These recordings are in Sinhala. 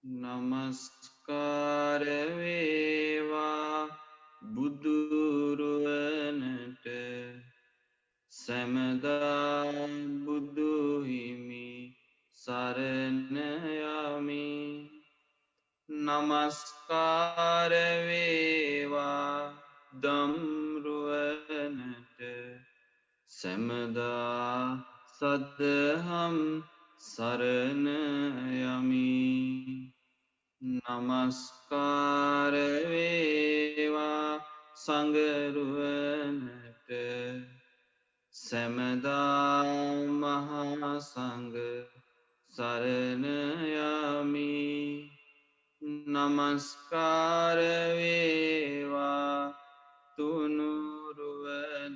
නමස්කාර වේවා බුදුරුවනට සැමදා බුදුහිමි සරණ යමි. නමස්කාර වේවා දම්රුවනට සැමදා සදහම් සරණ යමි. නමස්කාර වේවා සංගරුවනට සැමදා මහා සංඝ සරණ යමි. නමස්කාර වේවා තුනුරුවනට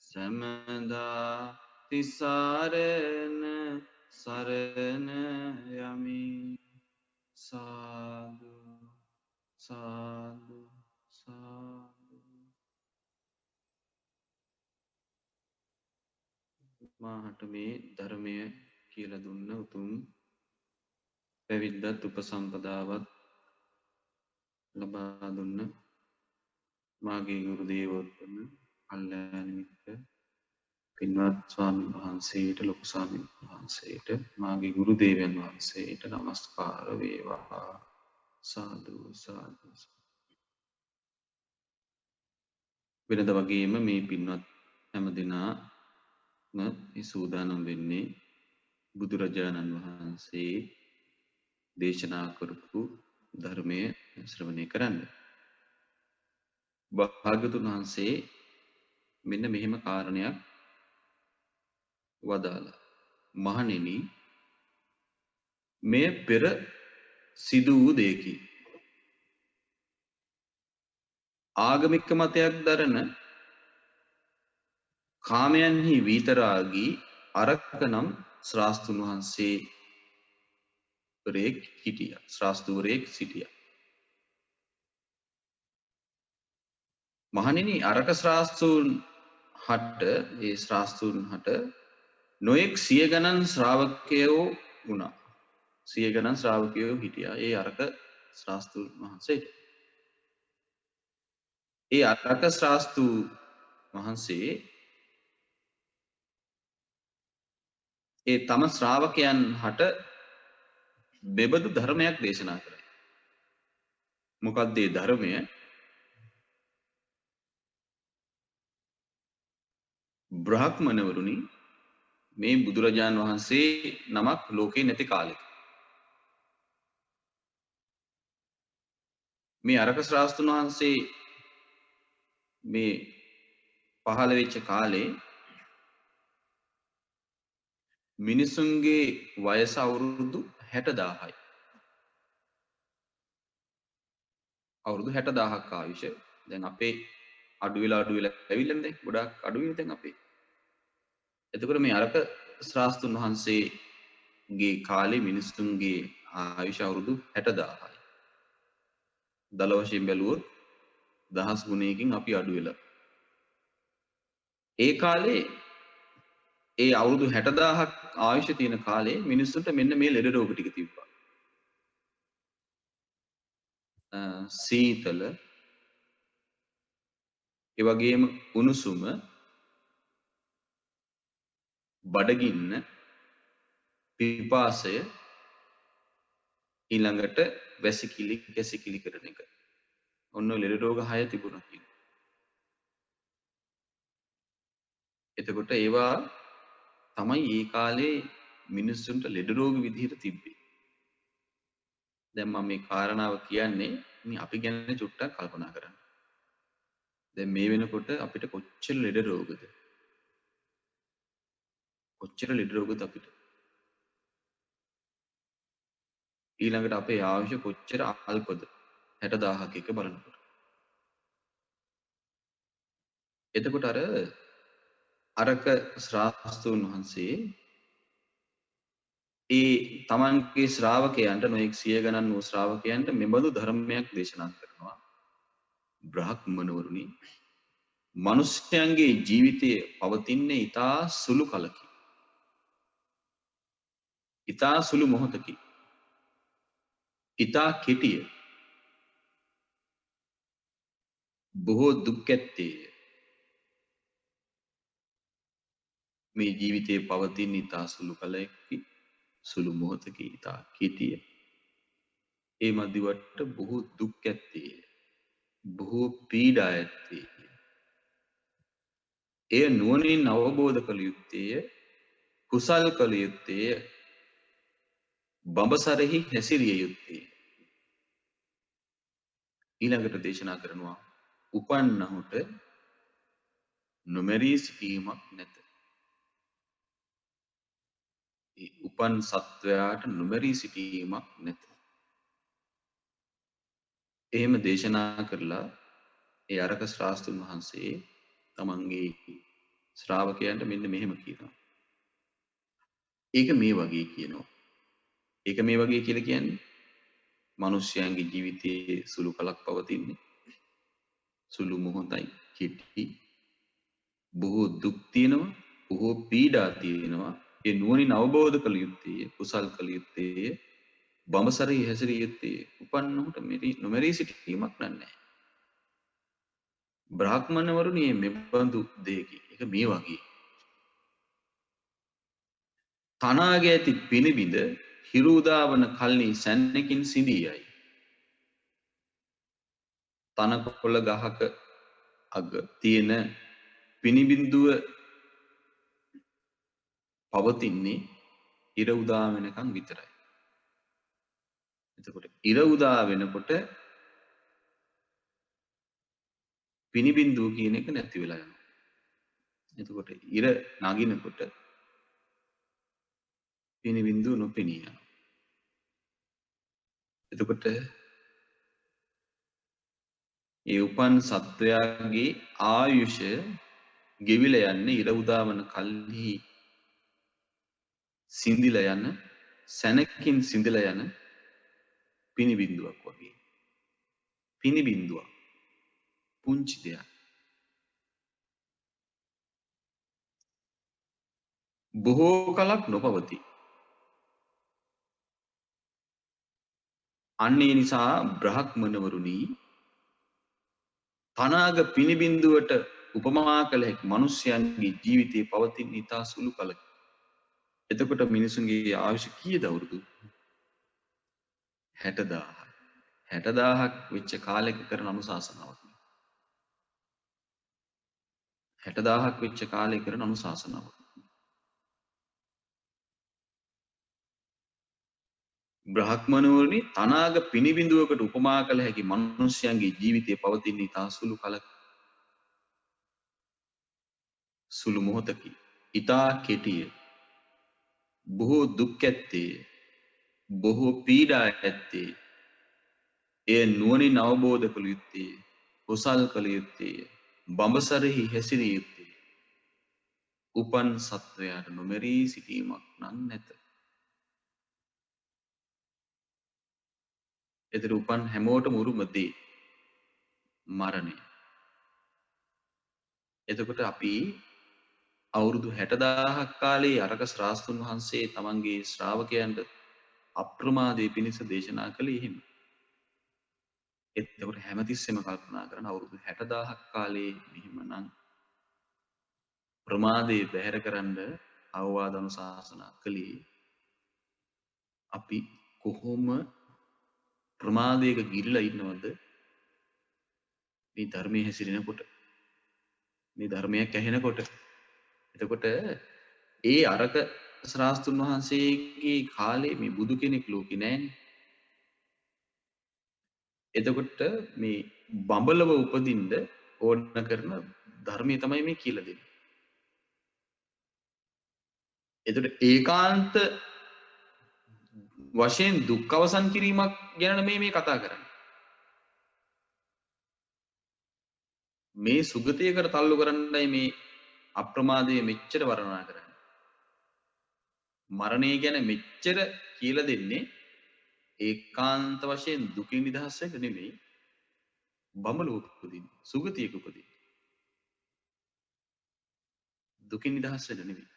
සැමදා තිසරණ සරණ යමි. සාදු සාදු සාදු. මාහට මේ ධර්මය කියල දුන්න උතුම් පැවිද්දත් උපසම්පදාවත් ලබා දුන්න මාගේ ගුරු දේවෝත්තම කල්යාණමිත්‍ර පින්වත් ස්වාමීන් වහන්සේට ලොකු ස්වාමීන් වහන්සේට මාගේ ගුරු දේවයන් වහන්සේට නමස්කාර වේවා. සාදු සාදු. වෙනද වගේම මේ පින්වත් හැම දෙනාම සූදානම් වෙන්නේ බුදුරජාණන් වහන්සේ දේශනා කරපු ධර්මය ශ්‍රවණය කරන්න. භාග්‍යවතුන් වහන්සේ මෙන්න මෙහෙම කාරණයක් වදාලා. මහණෙනි, මෙය පෙර සිදු වූ දෙයකි. ආගමික මතයක් දරන කාමයන්හි විතරාගී අරක නම් ශ්‍රාස්තුන් වහන්සේ ශ්‍රාස්තුවරයෙක් සිටියා. මහණෙනි, අරක ශ්‍රාස්තුන් හට ඒ ශ්‍රාස්තුන් හට නොයෙක් සිය ගණන් ශ්‍රාවකයෝ වුණා. සිය ගණන් ශ්‍රාවකයෝ හිටියා ඒ අරක ශ්‍රාස්තුන් වහන්සේට. ඒ අරක ශ්‍රාස්තු වහන්සේ ඒ තම ශ්‍රාවකයන් හට බෙබදු ධර්මයක් දේශනා කරයි. මොකක්ද ඒ ධර්මය? බ්‍රාහ්මණවරුනි, මේ බුදුරජාණන් වහන්සේ නමක් ලෝකේ නැති කාලෙක මේ අරක ශ්‍රාස්තුන් වහන්සේ මේ පහළ වෙච්ච කාලේ මිනිසුන්ගේ වයස අවුරුදු 60,000යි. අවුරුදු 60,000ක් ආයුෂ. දැන් අපේ අඩු වෙලා ඇවිල්ලා දැන් ගොඩාක් අඩු වෙන දැන් අපේ. එතකොට මේ අරක ශ්‍රාස්තුන් වහන්සේගේ කාලේ මිනිසුන්ගේ ආයුෂ අවුරුදු 60,000යි. දල වශයෙන් බැලුවොත් දහස් ගුණයකින් අපි අඩු වෙලා. ඒ කාලේ ඒ අවුරුදු 60,000ක් ආයුෂ තියෙන කාලේ මිනිස්සුන්ට මෙන්න මේ ලෙඩ රෝග ටික තිබ්බා. සීතල, ඒ වගේම උණුසුම, බඩගින්න, පිපාසය, ඊළඟට වැසිකිලි කැසිකිලි කරන එක. ඔන්න ලෙඩ රෝග 6 තිබුණා කියලා. එතකොට ඒවා තමයි ඒ කාලේ මිනිස්සුන්ට ලෙඩ රෝග විදිහට තිබ්බේ. දැන් මම මේ කාරණාව කියන්නේ මේ අපි ගැන චුට්ටක් කල්පනා කරන්න. දැන් මේ වෙනකොට අපිට කොච්චර ලෙඩ රෝගද? කොච්චර ලෙඩ රෝගද අපිට? ඊළඟට අපේ ආයුෂ කොච්චර අල්පද? 60,000ක එක බලනකොට. එතකොට අරක ශ්‍රාස්තුන් වහන්සේ ඒ තමන්ගේ ශ්‍රාවකයන්ට නොයෙක් සිය ගණන් වූ ශ්‍රාවකයන්ට මෙබඳු ධර්මයක් දේශනා කරනවා. බ්‍රාහ්මණවරුනි, මනුෂ්‍යයන්ගේ ජීවිතයේ පවතින්නේ ඊතා සුළු කලකි. ඊතා සුළු මොහොතකි. ඊතා කෙටිය. බොහෝ දුක් ඇත්තේය. මේ ජීවිතයේ පවතින ඊතා සුළු කලයකි, සුළු මොහොතකි, ඊතා කෙටිය. ඒ මදිවට බොහෝ දුක් ඇත්තේය. බොහෝ පීඩා ඇත්තේය. එය නුවණින් අවබෝධ කළ යුත්තේය. කුසල් කළ යුත්තේය. බඹසරෙහි හැසිරිය යුත්තේය. ඊළඟට දේශනා කරනවා උපන්නහුට නොමැරී සිටීමක් නැත. උපන් සත්වයාට නොමැරී සිටීමක් නැත. එහෙම දේශනා කරලා ඒ අරක ශ්‍රාස්තුන් වහන්සේ තමන්ගේ ශ්‍රාවකයන්ට මෙන්න මෙහෙම කියනවා. ඒක මේ වගේ කියනවා. ඒක මේ වගේ කියලා කියන්නේ මිනිස්යාගේ ජීවිතයේ සුළු කලක් පවතින්නේ. සුළු මොහොතයි කෙටි. බොහෝ දුක් තියෙනවා, බොහෝ පීඩා තියෙනවා. ඒ නුවණින් අවබෝධ කළ යුත්තේ, කුසල් කළ යුත්තේ, බඹසරේ හැසිරිය යුත්තේ. උපන්නහුට නොමැරී සිටීමක් නැහැ. බ්‍රාහ්මණවරුනි මෙබඳු දෙයකි. ඒක මේ වගේ. තනාගේ ඇති පිනිබිඳ හිරු උදාවන කල්හි සැන්නකින් සිඳියයි. තනකොළ ගහක අග තියෙන පිනිබිඳුව පවතින්නේ ඉර උදා වෙනකන් විතරයි. එතකොට ඉර උදා වෙනකොට පිනිබිඳුව කියන එක නැති වෙලා යනවා. එතකොට ඉර නගිනකොට පිනිබිඳුව නොපෙනී යනවා. එතකොට ඒ උපන් සත්වයාගේ ආයුෂ ගෙවිලා යන්නේ ඉර උදාවන කල්හි සිඳිලා යන සැනකින් සිඳිලා යන පිනිබිඳුවක් වගේ. පිනිබිඳුවක් පුංචි දෙයක්. බොහෝ කලක් නොපවතී. අන්න ඒ නිසා බ්‍රාහ්මණවරුනි තනාග පිනිබිඳුවට උපමා කළ හැකි මිනිස්යන්ගේ ජීවිතයේ පවතින ඉතා සුළු කලකි. එතකොට මිනිසුන්ගේ ආයුෂ කීයද අවුරුදු? 60000. 60000ක් වෙච්ච කාලයක කරන අනුශාසනාවක්. 60000ක් වෙච්ච කාලයක කරන අනුශාසනාවක්. බ්‍රාහ්මණවරුනි තනාග පිනිබිඳුවකට උපමා කළ හැකි මිනිස්යන්ගේ ජීවිතයේ පවතින ඉතා සුළු කලක. සුළු මොහොතකි. ඉතා කෙටිය. බොහෝ දුක් ඇත්තේ. බොහෝ පීඩා ඇත්තේ. එය නුවණින් අවබෝධ කළ යුත්තේ, කුසල් කළ යුත්තේ, බඹසරෙහි හැසිරිය යුත්තේ. උපන් සත්වයාට නොමැරී සිටීමක් නම් නැත. එතන උපන් හැමෝටම උරුම දේ මරණය. එතකොට අපි අවුරුදු 60000ක් කාලේ අරක ශ්‍රාස්තුන් වහන්සේ තමන්ගේ ශ්‍රාවකයන්ට අප්‍රමාදයේ පිණිස දේශනා කළේ එහෙම. එතකොට හැමතිස්සෙම කල්පනා කරන අවුරුදු 60000ක් කාලේ මෙහිමනම් ප්‍රමාදයේ බැහැර කරන්න අවවාද අනුශාසනා කළේ අපි කොහොම ප්‍රමාදයක ගිරිලා ඉන්නවද මේ ධර්මයේ හැසිරෙනකොට, මේ ධර්මයක් ඇහෙනකොට. එතකොට ඒ අරක ශ්‍රාස්තුන් වහන්සේගේ කාලේ මේ බුදු කෙනෙක් ලෝකේ නැහැනේ. එතකොට මේ බඹලව උපදින්න ඕන කරන ධර්මයේ තමයි මේ කියලා දෙන්නේ. එතකොට ඒකාන්ත වශයෙන් දුක් අවසන් කිරීමක් ගැන මේ කතා කරන්නේ. මේ සුගතියකට තල්ලු කරන්නයි මේ අප්‍රමාදයේ මෙච්චර වර්ණනා කරන්නේ. මරණය ගැන මෙච්චර කියලා දෙන්නේ ඒකාන්ත වශයෙන් දුකින් නිදහස් වෙන්න නෙමෙයි. බඹලොව උපදින්න, සුගතියක උපදින්න. දුකින් නිදහස් වෙන්න නෙමෙයි.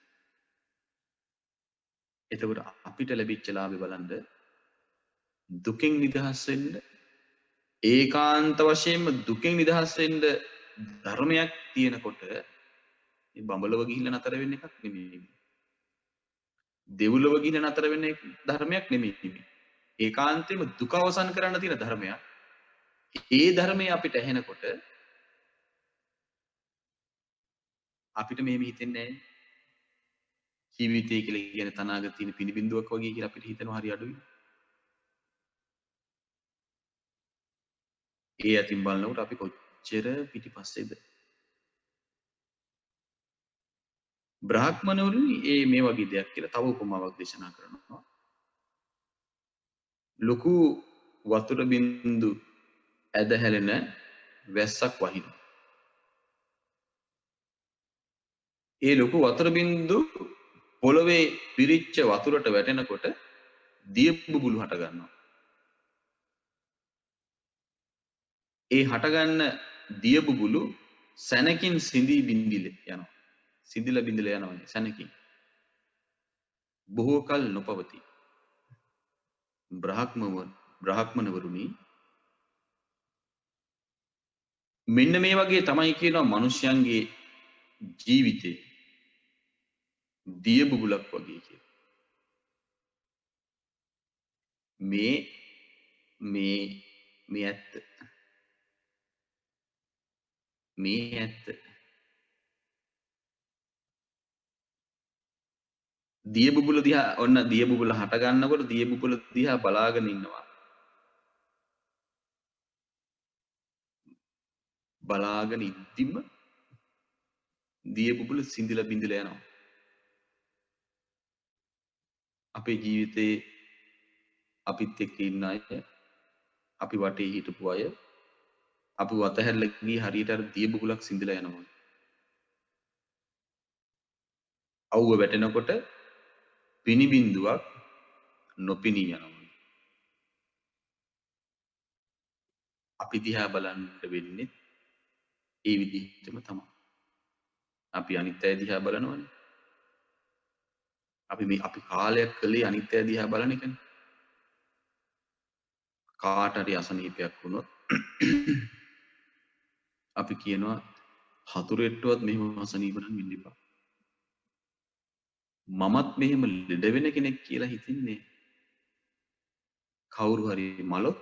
එතකොට අපිට ලැබිච්ච ලාභය බලන්න දුකෙන් නිදහස් වෙන්න ඒකාන්ත වශයෙන්ම දුකෙන් නිදහස් වෙන්න ධර්මයක් තියෙනකොට මේ බඹලව ගිහිල්ලා නතර වෙන්න එකක් නෙමෙයි. දෙව්ලොව ගිහිල්ලා නතර වෙන්න ධර්මයක් නෙමෙයි. ඒකාන්තයෙන්ම දුක අවසන් කරන්න තියෙන ධර්මයක්. ඒ ධර්මය අපිට ඇහෙනකොට අපිට මෙහෙම හිතෙන්නේ නැහැ. ජීවිතය කියලා කියන තනාග තියෙන පිනිබින්දුවක් වගේ කියලා අපිට හිතෙනවා හරි අඩුයි. ඒ අතින් බලනකොට අපි කොච්චර පිටිපස්සේද. බ්‍රාහ්මණවරුනි මේ වගේ දෙයක් කියලා තව උපමාවක් දේශනා කරනවා. ලොකු වතුර බින්දු ඇද හැලෙන වැස්සක් වහිනවා. ඒ ලොකු වතුර බින්දු පොළවේ පිරිච්ච වතුරට වැටෙනකොට දිය බුබුලු හට ගන්නවා. ඒ හටගන්න දිය බුබුලු සැනකින් සිඳී බිඳිල යනවා. සිඳිලා බිඳිලා යනවා සැනකින්. බොහෝ කල නොපවතී. බ්‍රාහ්මණවරුනි මෙන්න මේ වගේ තමයි කියනවා මිනිස්යන්ගේ ජීවිතේ දිය බුබුලක් වගේ කියලා. මේ ඇත්ත. මේ ඇත්ත. දිය බුබුල දිහා ඔන්න දිය බුබුල හට ගන්නකොට දිය බුබුල දිහා බලාගෙන ඉන්නවා. බලාගෙන ඉද්දිම දිය බුබුල සිඳිලා බිඳිලා යනවා. අපේ ජීවිතේ අපිත් එක්ක ඉන්න අය, අපි වටේ හිටපු අය, අපි වතහැරලා ගියේ හරියට අර දිය බුබුලක් සිඳිලා යනවා. අවුව වැටෙනකොට පිනිබින්දුවක් නොපෙනී යනවා. අපි දිහා බලන්න වෙන්නේ ඒ විදිහටම තමයි. අපි අනිත් අය දිහා බලනවනේ. අපි කාලයක් කළේ අනිත් අය දිහා බලන එකනේ. කාට හරි අසනීපයක් වුණොත් අපි කියනවා හතුරෙට්ටුවත් මෙහෙම අසනීප නම් ඉන්න එපා. මමත් මෙහෙම ලෙඩ වෙන කෙනෙක් කියලා හිතින්නේ. කවුරු හරි මලොත්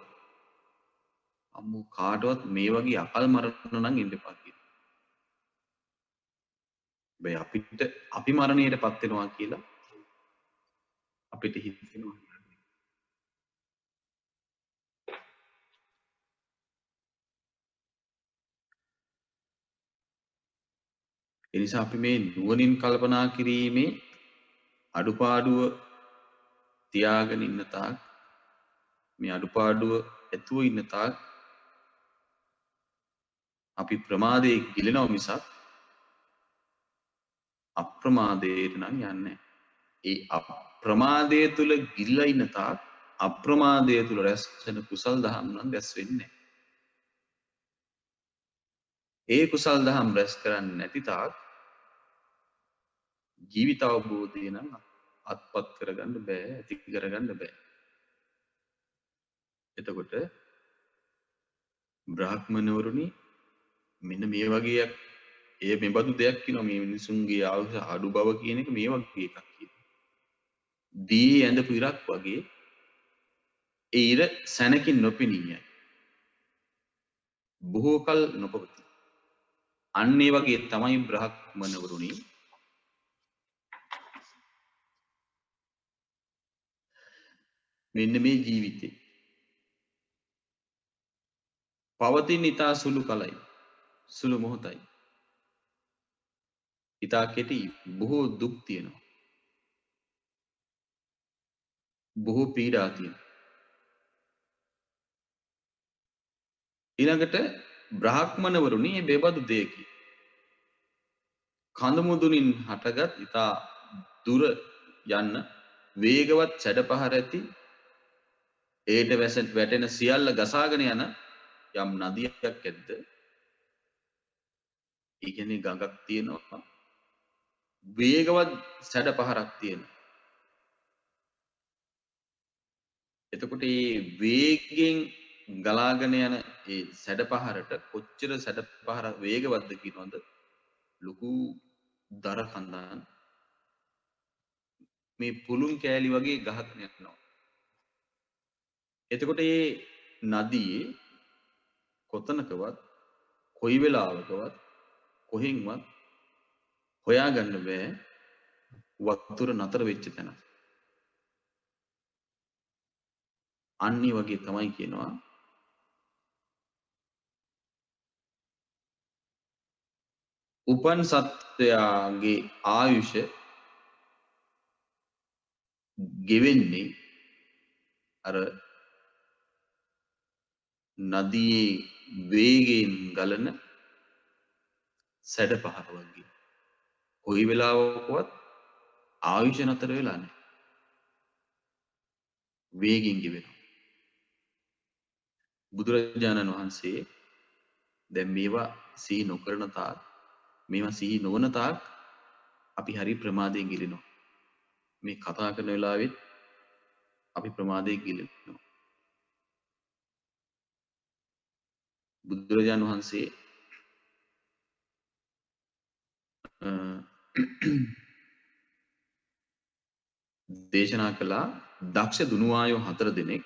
අම්මෝ කාටවත් මේ වගේ අකල් මරන්න නම් ඉන්න එපා කියලා. බෑ අපි මරණයටපත් වෙනවා කියලා අපිට හිතෙනවා. ඒ නිසා අපි මේ නුවණින් කල්පනා කිරීමේ අඩුපාඩුව තියාගෙන ඉන්න තාක් මේ අඩුපාඩුව ඇතුව ඉන්න තාක් අපි ප්‍රමාදයේ ගිලෙනව මිසක් අප්‍රමාදයට නම් යන්නේ. ඒ අප්‍රමාදය තුල ගිල්ලා ඉන්න තාක් අප්‍රමාදය තුල රැස් වෙන කුසල් දහම් නම් රැස් වෙන්නේ. ඒ කුසල් දහම් රැස් කරන්නේ නැති තාක් ජීවිත අවබෝධය නම් අත්පත් කරගන්න බෑ, ඇති කරගන්න බෑ. එතකොට බ්‍රාහ්මණවරුනි මෙන්න මේ වගේ මෙබඳු දෙයක් කියනවා. මේ මිනිසුන්ගේ ආයුෂ අඩු බව කියන එක මේ වගේ එකක් කියනවා. දී ඇඳපු ඉරක් වගේ ඒ ඉර සැනකින් නොපෙනී යයි. බොහෝ කල නොපවතී. අන්න ඒ වගේ තමයි බ්‍රාහ්මණවරුනි මෙන්න මේ ජීවිතේ පවතින ඊතා සුළු කලයි, සුළු මොහොතයි. ඊතා කෙටි බොහෝ දුක් තියෙනවා. බොහෝ පීඩා තියෙනවා. ඊළඟට බ්‍රාහ්මණවරුනි මේ බෙබඳු දෙයකි. කඳු මුදුනින් හටගත් ඊතා දුර යන්න වේගවත් සැඩපහර ඇති ඒට වැටෙන සියල්ල ගසාගෙන යන යම් නදියක් ඇද්ද? ඒ කියන්නේ ගඟක් තියෙනවා. වේගවත් සැඩපහරක් තියෙනවා. එතකොට මේ වේගයෙන් ගලාගෙන යන ඒ සැඩපහරට කොච්චර සැඩපහර වේගවත්ද කියනවද? ලොකු දර කන්දන් මේ පුළුන් කෑලි වගේ ගහගෙන යනවා. එතකොට මේ නදියේ කොතනකවත් කොයි වෙලාවකවත් කොහෙන්වත් හොයාගන්න බෑ වතුර නතර වෙච්ච තැන. අන්නේ වගේ තමයි කියනවා උපන් සත්වයාගේ ආයුෂ ගෙවෙන්නේ අර නදියේ වේගයෙන් ගලන සැඩපහර වගේ. කොයි වෙලාවකවත් ආයුෂ නතර වෙලා නැහැ. වේගයෙන් ගෙවෙනවා. බුදුරජාණන් වහන්සේ දැන් මේවා සිහි නොකරන තාක් මේවා සිහි නොවන තාක් අපි හරි ප්‍රමාදයෙන් ගිලිනවා. මේ කතා කරන වෙලාවෙත් අපි ප්‍රමාදයෙන් ගිලිනවා. බුදුරජාණන් වහන්සේ දේශනා කළා දක්ෂ දුනුවායෝ 4 දෙනෙක්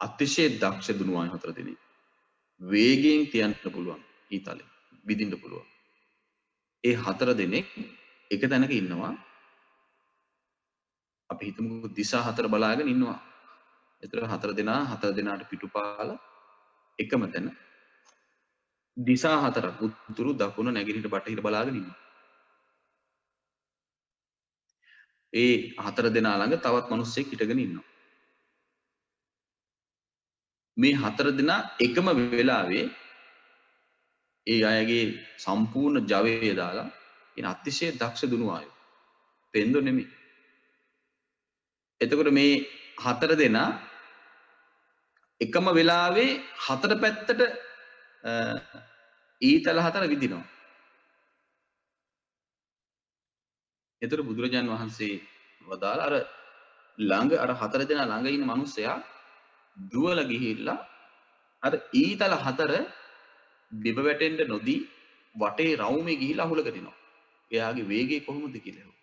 අතිශය දක්ෂ දුනුවායෝ 4 දෙනෙක් වේගයෙන් තියන්න පුළුවන් ඊතලෙ විදින්න පුළුවන්. ඒ 4 දෙනෙක් එක තැනක ඉන්නවා. අපි හිතමු දිසා 4 බලාගෙන ඉන්නවා. ඒතර 4 දෙනා 4 දෙනාට පිටුපාලා එකම තැන දිසා 4ක් උතුරු දකුණ නැගෙනහිර බටහිර බලාගෙන ඉන්නවා. ඒ 4 දෙනා ළඟ තවත් මිනිස්සෙක් හිටගෙන ඉන්නවා. මේ 4 දෙනා එකම වෙලාවේ ඒ අයගේ සම්පූර්ණ ජවය දාලා ඉන අතිශය දක්ෂ දුනුවායෝ. පෙන්දු නෙමෙයි. එතකොට මේ 4 දෙනා එකම වෙලාවේ 4 පැත්තට ඊතල 4 විදිනවා. එතකොට බුදුරජාන් වහන්සේ වදාළ අර ළඟ අර 4 දෙනා ළඟ ඉන්න මිනිස්සයා දුවලා ගිහිල්ලා අර ඊතල 4 බිම වැටෙන්න නොදී වටේ රවුමේ ගිහිල්ලා අහුල ගටිනවා. එයාගේ වේගය කොහොමද කියලා.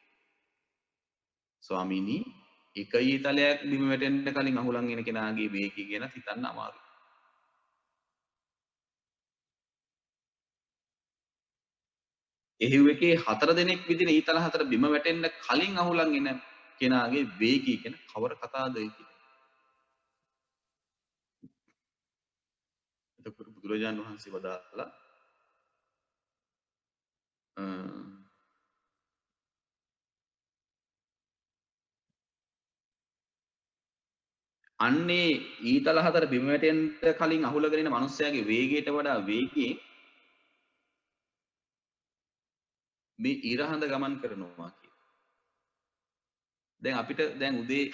ස්වාමීනි එක ඊතලයක් බිම වැටෙන්න කලින් අහුලන් එන කෙනාගේ වේගය ගැන හිතන්න අමාරුයි. එහෙව් එකේ 4 දෙනෙක් විදින ඊතල 4 බිම වැටෙන්න කලින් අහුලන් එන කෙනාගේ වේගය ගැන කවර කතාවද කියලා. එතකොට බුදුරජාණන් වහන්සේ වදාළා අන්නේ ඊතල 4 බිම වැටෙන්න කලින් අහුලගෙන ඉන්න මිනිස්යාගේ වේගයට වඩා වේගයෙන් මේ ඉරහඳ ගමන් කරනවා කියලා. දැන් අපිට දැන් උදේ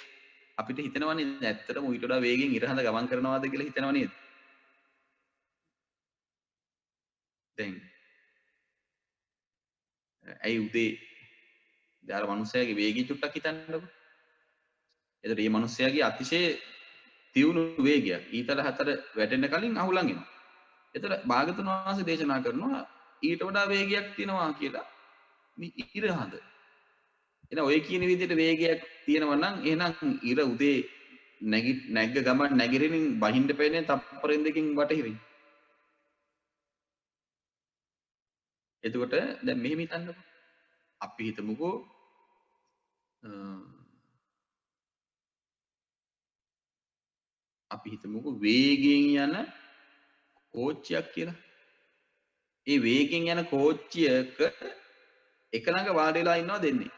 අපිට හිතෙනවනේ ඇත්තටම ඊට වඩා වේගෙන් ඉරහඳ ගමන් කරනවාද කියලා හිතනව නේද? දැන් ඇයි උදේ දාර මිනිස්යාගේ වේගය චුට්ටක් හිතන්නකො. එතකොට මේ මිනිස්යාගේ අතිශය තියුණු වේගයක් ඊතල 4 වැටෙන්න කලින් අහුලන් එනවා. එතකොට භාගතුන් වහන්සේ දේශනා කරනවා ඊට වඩා වේගයක් තියෙනවා කියලා මේ ඉරහඳ. එහෙනම් ඔය කියන විදිහට වේගයක් තියෙනවා නම් එහෙනම් ඉර උදේ නැග්ග ගමන් නැගිරින් බහින්න පේන්නේ තප්පරෙන් දෙකකින් වටහිරින්. එතකොට දැන් මෙහෙම හිතන්නකෝ. අපි හිතමුකෝ වේගයෙන් යන කෝච්චියක් කියලා. ඒ වේගයෙන් යන කෝච්චියක එක ළඟ වාඩි වෙලා ඉන්නවා දෙන්නේ.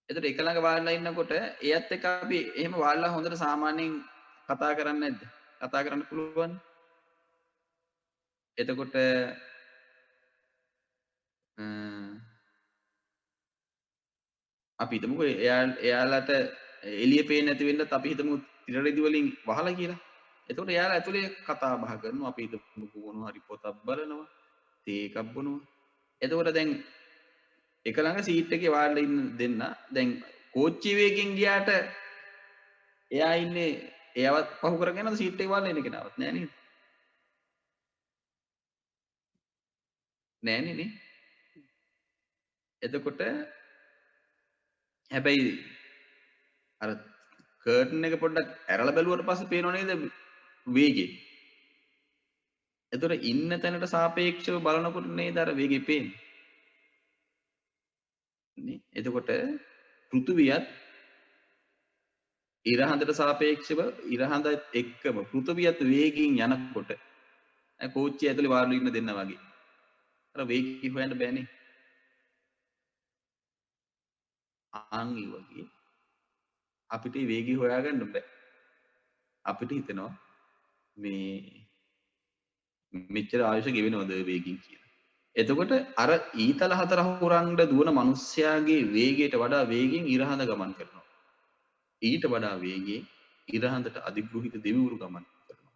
එතකොට එක ළඟ වාඩිලා ඉන්නකොට එයත් එක්ක අපි එහෙම වාඩිලා හොඳට සාමාන්‍යයෙන් කතා කරන්නේ නැද්ද? කතා කරන්න පුළුවන්. එතකොට අපි හිතමුකෝ එයාලට එළිය පේන්නේ නැති වෙන්නත් අපි හිතමු තිර රෙදි වලින් වහලා කියලා. එතකොට එයාලා ඇතුලේ කතා බහ කරනවා අපි හිතමුකෝ මොනවා හරි පොතක් බලනවා, තේ එකක් බොනවා. එතකොට දැන් එක ළඟ සීට් එකේ වාඩිලා ඉන්න දෙන්න දැන් කෝච්චි වේගෙන් ගියාට එයා ඉන්නේ එයාවත් පහු කරගෙන සීට් එක වල ඉන්න කෙනාවත් නෑ නේද? නෑනේ නේ. එතකොට හැබැයි අර කර්ටන් එක පොඩ්ඩක් ඇරලා බැලුවට පස්සේ පේනව නේද වේගෙ. එතකොට ඉන්න තැනට සාපේක්ෂව බලනකොට නේද අර වේගෙ පේන්නේ. නේ. එතකොට පෘථුවියත් ඉරහඳට සාපේක්ෂව ඉරහඳ එක්කම පෘථුවියත් වේගයෙන් යනකොට කෝච්චිය ඇතුලේ වාඩිලා ඉන්න දෙන්නා වගේ. අර වේගය හොයන්න බෑනේ. ආන් ඒ වගේ අපිට මේ වේගය හොයාගන්න බෑ. අපිට හිතෙනවා මේ මෙච්චර ආයුෂ ගෙවෙනවද වේගින් කියලා. එතකොට අර ඊතල හතර හුරංග දුවන මිනිස්යාගේ වේගයට වඩා වේගෙන් ඉරහඳ ගමන් කරනවා. ඊට වඩා වේගයෙන් ඉරහඳට අධිග්‍රහිත දෙවිවරු ගමන් කරනවා.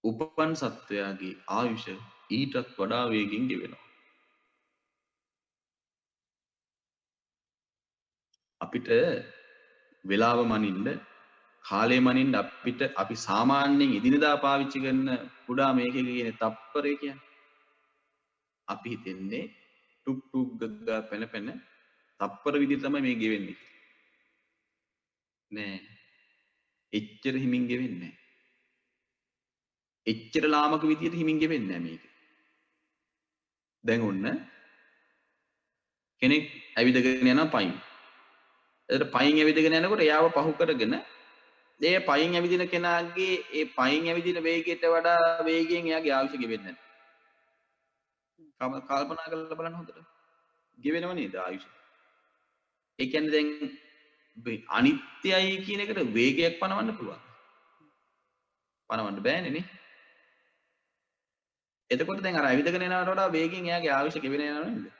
උපපන් සත්වයාගේ ආයුෂ ඊටත් වඩා වේගෙන් ගෙවෙනවා. අපිට වෙලාව මනින්න කාලය මනින්න අපිට අපි සාමාන්‍යයෙන් එදිනදා පාවිච්චි කරන කුඩා මේකේ කියන තප්පරය කියන්නේ අපි හිතන්නේ ටුක් ටුක් ගගා පැන පැන තප්පර විදිහට තමයි මේ ගෙවෙන්නේ නෑ එච්චර හිමින් ගෙවෙන්නේ නෑ එච්චර ලාමක විදිහට හිමින් ගෙවෙන්නේ නෑ මේක දැන් ඔන්න කෙනෙක් ඇවිදගෙන යනවා පයින් එතකොට පයින් ඇවිදගෙන යනකොට එයාව පහු කරගෙන ඒ පයින් ඇවිදින කෙනාගේ ඒ පයින් ඇවිදින වේගයට වඩා වේගයෙන් එයාගේ ආයුෂ ගෙවෙන්නේ නැහැ. කල්පනා කරලා බලන්න හොඳට. ගෙවෙනව නේද ආයුෂ? ඒ කියන්නේ දැන් අනිත්‍යයි කියන එකට වේගයක් පනවන්න පුළුවන්. පනවන්න බෑනේ නේ. එතකොට දැන් අර ඇවිදගෙන යනවට වඩා වේගයෙන් එයාගේ ආයුෂ ගෙවෙන යනව නේද?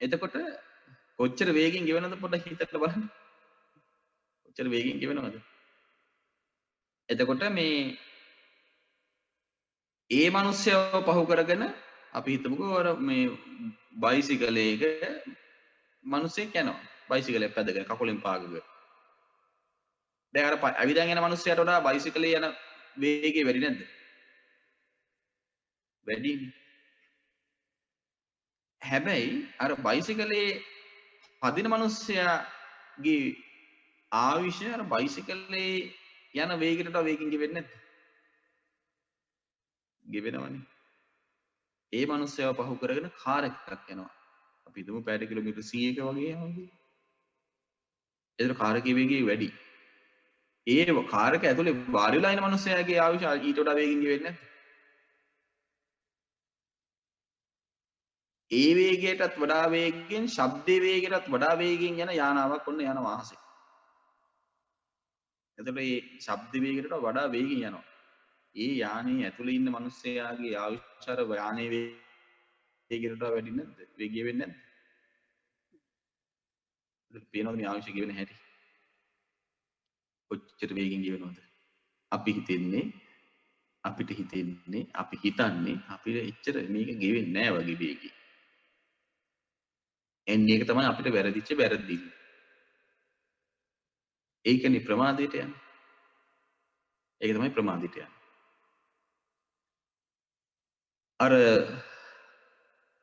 එතකොට කොච්චර වේගෙන් ගෙවෙනවද පොඩ්ඩක් හිතලා බලන්න. කොච්චර වේගෙන් ගෙවෙනවද? එතකොට මේ ඒ මිනිස්සයව පහු කරගෙන අපි හිතමුකෝ අර මේ බයිසිකලයක මිනිස්සෙක් යනවා. බයිසිකලයක් පැදගෙන කකුලෙන් පාගගෙන. දැන් අර ඇවිදන් යන මිනිස්සයාට වඩා බයිසිකලේ යන වේගය වැඩි නැද්ද? වැඩිනේ. හැබැයි අර බයිසිකලේ පදින මිනිස්සයාගේ ආවිෂය අර බයිසිකලේ යන වේගයට වඩා වේගින් ගෙවෙන්නේ නැද්ද? ගෙවෙනවනේ. ඒ මිනිස්සයව පහු කරගෙන කාර් එකක් යනවා. අපි හිතමු පැයට කිලෝමීටර් 100ක වගේ යනවා කියලා. ඒතර කාර් එකේ වේගය වැඩි. ඒ කාර් එක ඇතුලේ වාඩි වෙලා ඉන්න මිනිස්සයාගේ ආවිෂ ඊට වඩා වේගින් ගෙවෙන්නේ නැද්ද? ඒ වේගයටත් වඩා වේගයෙන් ශබ්දේ වේගයටත් වඩා වේගයෙන් යන යානාවක් ඔන්න යනවා අහසේ. එතකොට මේ ශබ්ද වේගයට වඩා වේගයෙන් යනවා. ඒ යානේ ඇතුලේ ඉන්න මිනිස්සයාගේ ආවිෂාර යානේ වේගයට වඩා වැඩි නැද්ද? වේගය වෙන්නේ නැද්ද? ඒක පේනවද මේ ආවිෂ ගෙවෙන හැටි? කොච්චර වේගයෙන් ගෙවෙනවද? අපි හිතන්නේ අපිට හිතන්නේ අපි හිතන්නේ අපිට එච්චර මේක ගෙවෙන්නේ නැහැ වගේ වේගයෙන්. එන්නේ ඒක තමයි අපිට වැරදිච්ච වැරදිල්ල. ඒකනේ ප්‍රමාදයට යන්නේ. ඒක තමයි ප්‍රමාදයට යන්නේ. අර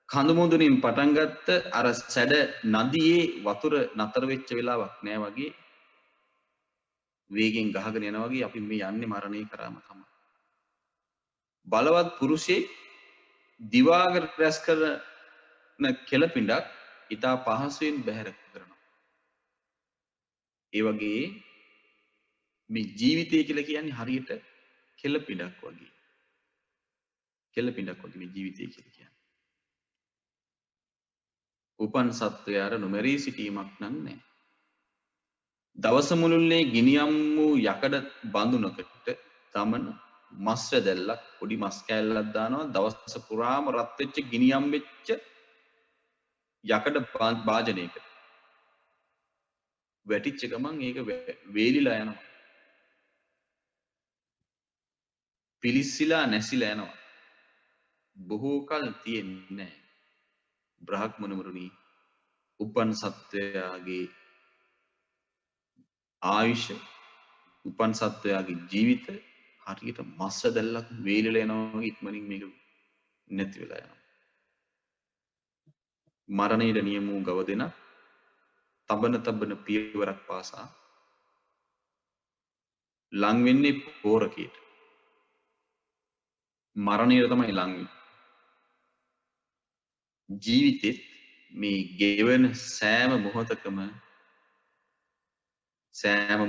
කඳු මුදුනින් පටන් ගත්ත අර සැඩ නදියේ වතුර නතර වෙච්ච වෙලාවක් නෑ වගේ වේගෙන් ගහගෙන යනවා වගේ අපි මේ යන්නේ මරණය කරාම තමයි. බලවත් පුරුෂයෙක් දිවාගර රැස් කරන කෙළපිඬක් ඊට පහසුවෙන් බැහැර කරනවා. ඒ වගේ මේ ජීවිතය කියලා කියන්නේ හරියට කෙළපිඬක් වගේ. කෙළපිඬක් වගේ මේ ජීවිතය කියලා කියන්නේ. උපන් සත්වයාට නොමරී සිටීමක් නම් නැහැ. දවස මුළුල්ලේ ගිනියම් වූ යකඩ බඳුනකට තමන මස් වැදල්ලක් පොඩි මස් කෑල්ලක් දානවා දවස පුරාම රත් වෙච්ච ගිනියම් වෙච්ච යකඩ භාජනයකට වැටිච්ච ගමන් ඒක වේලිලා යනවා. පිලිස්සිලා නැසිලා යනවා. බොහෝ කල් තියෙන්නේ නැහැ. බ්‍රහ්මණවරුනි උපන් සත්වයාගේ ආයුෂ උපන් සත්වයාගේ ජීවිත හරියට මස්ස දැල්ලක් වේලලා යනවා වගේ ඉක්මනින් මේක නැති වෙලා යනවා. මරණයට නියම වූ ගව දෙන තබන පියවරක් පාසා ලං වෙන්නේ පෝරකයට. මරණයට තමයි ලං වෙන්නේ. ජීවිතෙත් මේ ගෙවන සෑම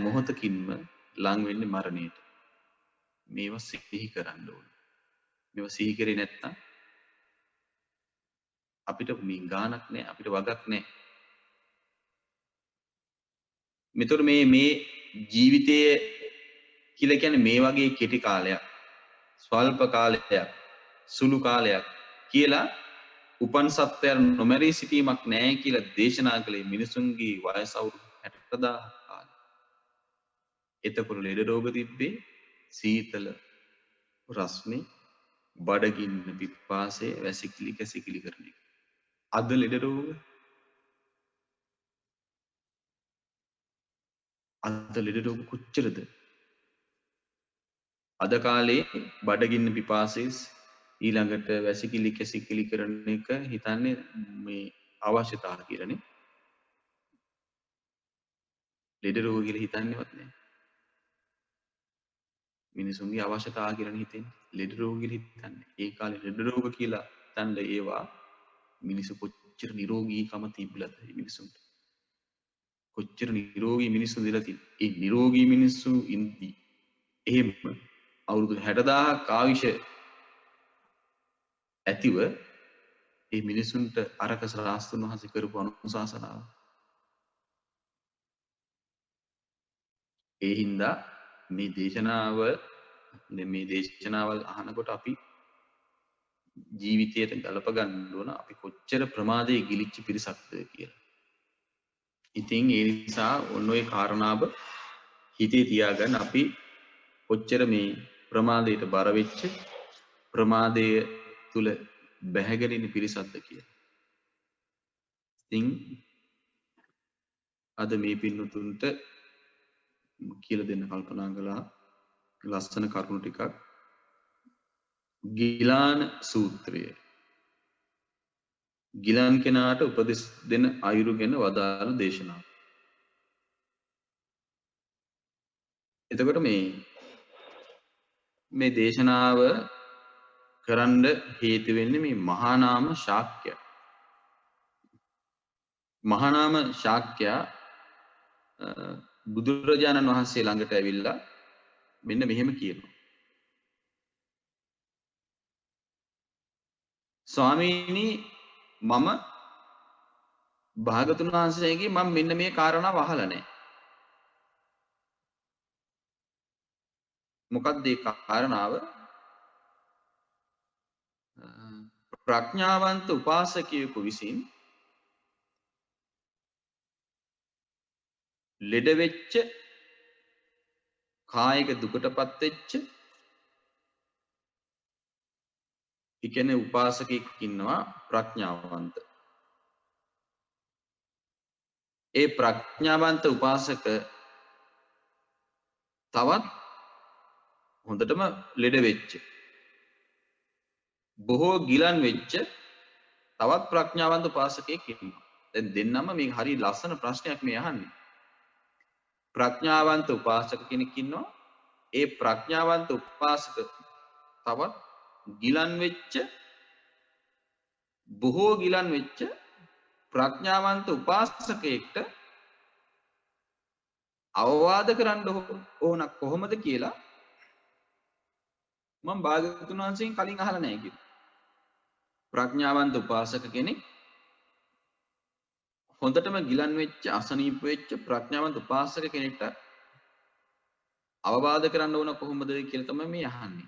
මොහොතකින්ම ලං වෙන්නේ මරණයට. මේවා සිහි කරන්න ඕනේ. මේවා සිහි කරේ නැත්නම් අපිට මේ ගානක් නැහැ, අපිට වගක් නැහැ. මෙතකොට මේ ජීවිතයේ කියලා කියන්නේ මේ වගේ කෙටි කාලයක්, ස්වල්ප කාලයක්, සුළු කාලයක් කියලා උපන් සත්වයන් නොමරී සිටීමක් නැහැ කියලා දේශනා කළේ මිනිසුන්ගේ වයස අවුරුදු 60000 කාලෙ. එතකොට ලෙඩ රෝග තිබ්බේ සීතල, රස්නේ, බඩගින්න, පිපාසය, වැසිකිලි කැසිකිලි කරන එක. අද ලෙඩ රෝග කොච්චරද? අද කාලේ බඩගින්න පිපාසය ඊළඟට වැසිකිලි කැසිකිලි කරන එක හිතන්නේ මේ අවශ්‍යතාව කියලානේ. ලෙඩ රෝග කියලා හිතන්නේවත් නැහැ. මිනිසුන්ගේ අවශ්‍යතාව කියලා හිතෙන්නේ. ලෙඩ රෝග කියලා හිතන්නේ. ඒ කාලේ ලෙඩ රෝග කියලා හිතන්නේ ඒවා මිනිස්සු කොච්චර නිරෝගීකම තිබ්බලද මේ මිනිසුන්ට. කොච්චර නිරෝගී මිනිස්සු දිලා තියෙන්නේ. ඒ නිරෝගී මිනිස්සු ඉඳි එහෙම අවුරුදු 60000ක් ආයුෂ ඇතිව ඒ මිනිසුන්ට අරක ශාස්ත්‍රඥ වහන්සේ කරපු අනුශාසනාව. ඒ හින්දා මේ දේශනාවල් අහනකොට අපි ජීවිතයට ගලප ගන්න ඕන අපි කොච්චර ප්‍රමාදයේ ගිලිච්ච පිරිසක්ද කියලා. ඉතින් ඒ නිසා ඔන්න ඔය කාරණාව හිතේ තියාගන්න අපි කොච්චර මේ ප්‍රමාදයට බර වෙච්ච ප්‍රමාදයේ තුල බැහැගෙන ඉන්න පිරිසක්ද කියලා. ඉතින් අද මේ පින්නතුන්ට කියලා දෙන්න කල්පනා කළා ලස්සන කරුණු ටිකක්. ගිලාන සූත්‍රය. ගිලාන් කෙනාට උපදෙස් දෙන අයුරු ගැන වදාළ දේශනාව. එතකොට මේ දේශනාව කරන්න හේතු වෙන්නේ මේ මහා නාම ශාක්‍ය. මහා නාම ශාක්‍ය බුදුරජාණන් වහන්සේ ළඟට ඇවිල්ලා මෙන්න මෙහෙම කියනවා. ස්වාමීනි මම භාගතුන් වහන්සේගේ මම මෙන්න මේ කාරණාව අහලා නැහැ. මොකක්ද ඒ කාරණාව? ප්‍රඥාවන්ත උපාසකයෙකු විසින් ලෙඩ වෙච්ච කායික දුකටපත් වෙච්ච ඒ කියන්නේ උපාසකෙක් ඉන්නවා ප්‍රඥාවන්ත. ඒ ප්‍රඥාවන්ත උපාසක තවත් හොඳටම ලෙඩ වෙච්ච බොහෝ ගිලන් වෙච්ච තවත් ප්‍රඥාවන්ත උපාසකයෙක් ඉන්නවා. දැන් දෙන්නම මේ හරි ලස්සන ප්‍රශ්නයක් මේ අහන්නේ. ප්‍රඥාවන්ත උපාසක කෙනෙක් ඉන්නවා. ඒ ප්‍රඥාවන්ත උපාසක තවත් ගිලන් වෙච්ච බොහෝ ගිලන් වෙච්ච ප්‍රඥාවන්ත උපාසකයෙක්ට අවවාද කරන්න ඕන කොහොමද කියලා මම භාග්‍යවතුන් වහන්සේගෙන් කලින් අහලා නැහැ කිව්වා. ප්‍රඥාවන්ත උපාසක කෙනෙක් හොඳටම ගිලන් වෙච්ච අසනීප වෙච්ච ප්‍රඥාවන්ත උපාසක කෙනෙක්ට අවවාද කරන්න ඕන කොහොමද කියලා තමයි මේ අහන්නේ.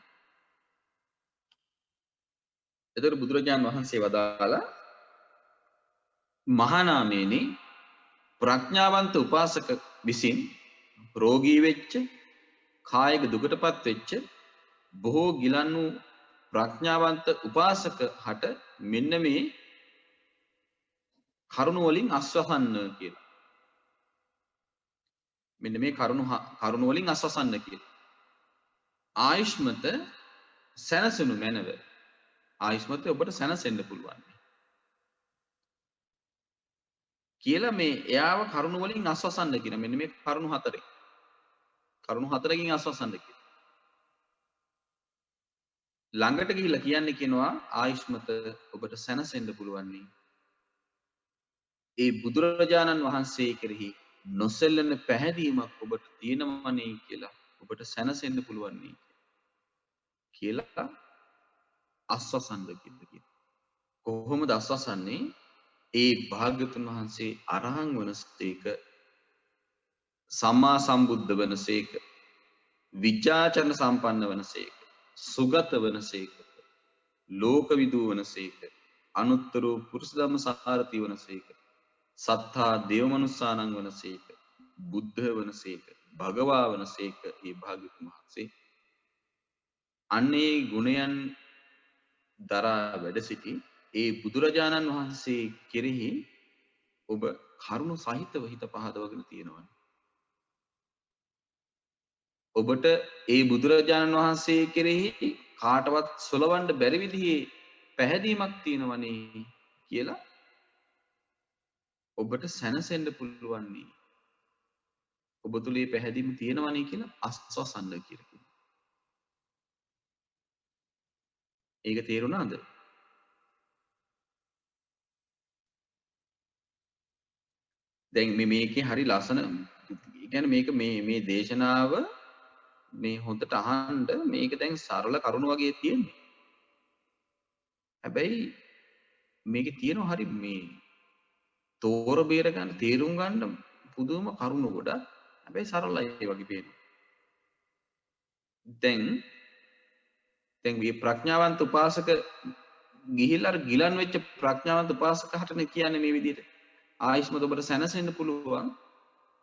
එතකොට බුදුරජාණන් වහන්සේ වදාලා මහා නාමයේනි ප්‍රඥාවන්ත උපාසක විසින් රෝගී වෙච්ච කායික දුකටපත් වෙච්ච බොහෝ ගිලන් වූ ප්‍රඥාවන්ත උපාසක හට මෙන්න මේ කරුණ වලින් අස්වසන්න කියලා. මෙන්න මේ කරුණ වලින් අස්වසන්න කියලා. ආයුෂ්මත සැනසුණු මැනව. ආයුෂ්මත ඔබට සැනසෙන්න පුළුවන්. කියලා මේ එයාව කරුණ වලින් අස්වසන්න කියන මෙන්න මේ කරුණු හතරේ. කරුණු හතරකින් අස්වසන්න කියලා. ළඟට ගිහිල්ලා කියන්නේ කියනවා ආයුෂ්මත ඔබට සැනසෙන්න පුළුවන්. ඒ බුදුරජාණන් වහන්සේ කෙරෙහි නොසෙල්ලන පැහැදීමක් ඔබට තියෙනවනේ කියලා ඔබට සැනසෙන්න පුළුවන් කියලා අස්වසන්න කියලා. කොහොමද අස්වසන්නේ? ඒ භාග්‍යතුන් වහන්සේ අරහං වනසේක, සම්මා සම්බුද්ධ වනසේක, විචාචරණ සම්පන්න වනසේක, සුගත වනසේක, ලෝකවිදූ වනසේක, අනුත්තර පුරුෂ ධම්ම සාරති වනසේක, සත්තා දේවමනුස්සානං වනසේක, බුද්ධ වනසේක, භගවා වනසේක. ඒ භාග්‍යතුන් වහන්සේ අන්නේ ගුණයන් දරා වැඩ සිටි ඒ බුදුරජාණන් වහන්සේ කෙරෙහි ඔබ කරුණ සහිතව හිත පහදවගෙන තියෙනවා. ඔබට ඒ බුදුරජාණන් වහන්සේ කෙරෙහි කාටවත් සොලවන්න බැරි විදිහේ පැහැදීමක් තියෙනවනේ කියලා ඔබට සැනසෙන්න පුළුවන් නේ. ඔබ තුලේ පැහැදීම තියෙනවනේ කියලා අස්වසන්න කියලා කියනවා. ඒක තේරුණාද? දැන් මේකේ හරි ලස්සන කියන්නේ මේක මේ දේශනාව මේ හොඳට අහන්න මේක දැන් සරල කරුණ වගේ තියෙන්නේ. හැබැයි මේකේ තියෙනවා හරි මේ තෝර බේර ගන්න තේරුම් ගන්න පුදුම කරුණ ගොඩක්. හැබැයි සරලයි වගේ පේනවා. දැන් මේ ප්‍රඥාවන්ත උපාසක ගිහිල්ලා අර ගිලන් වෙච්ච ප්‍රඥාවන්ත උපාසකහටනේ කියන්නේ මේ විදිහට. ආයුෂ්මත ඔබට සැනසෙන්න පුළුවන්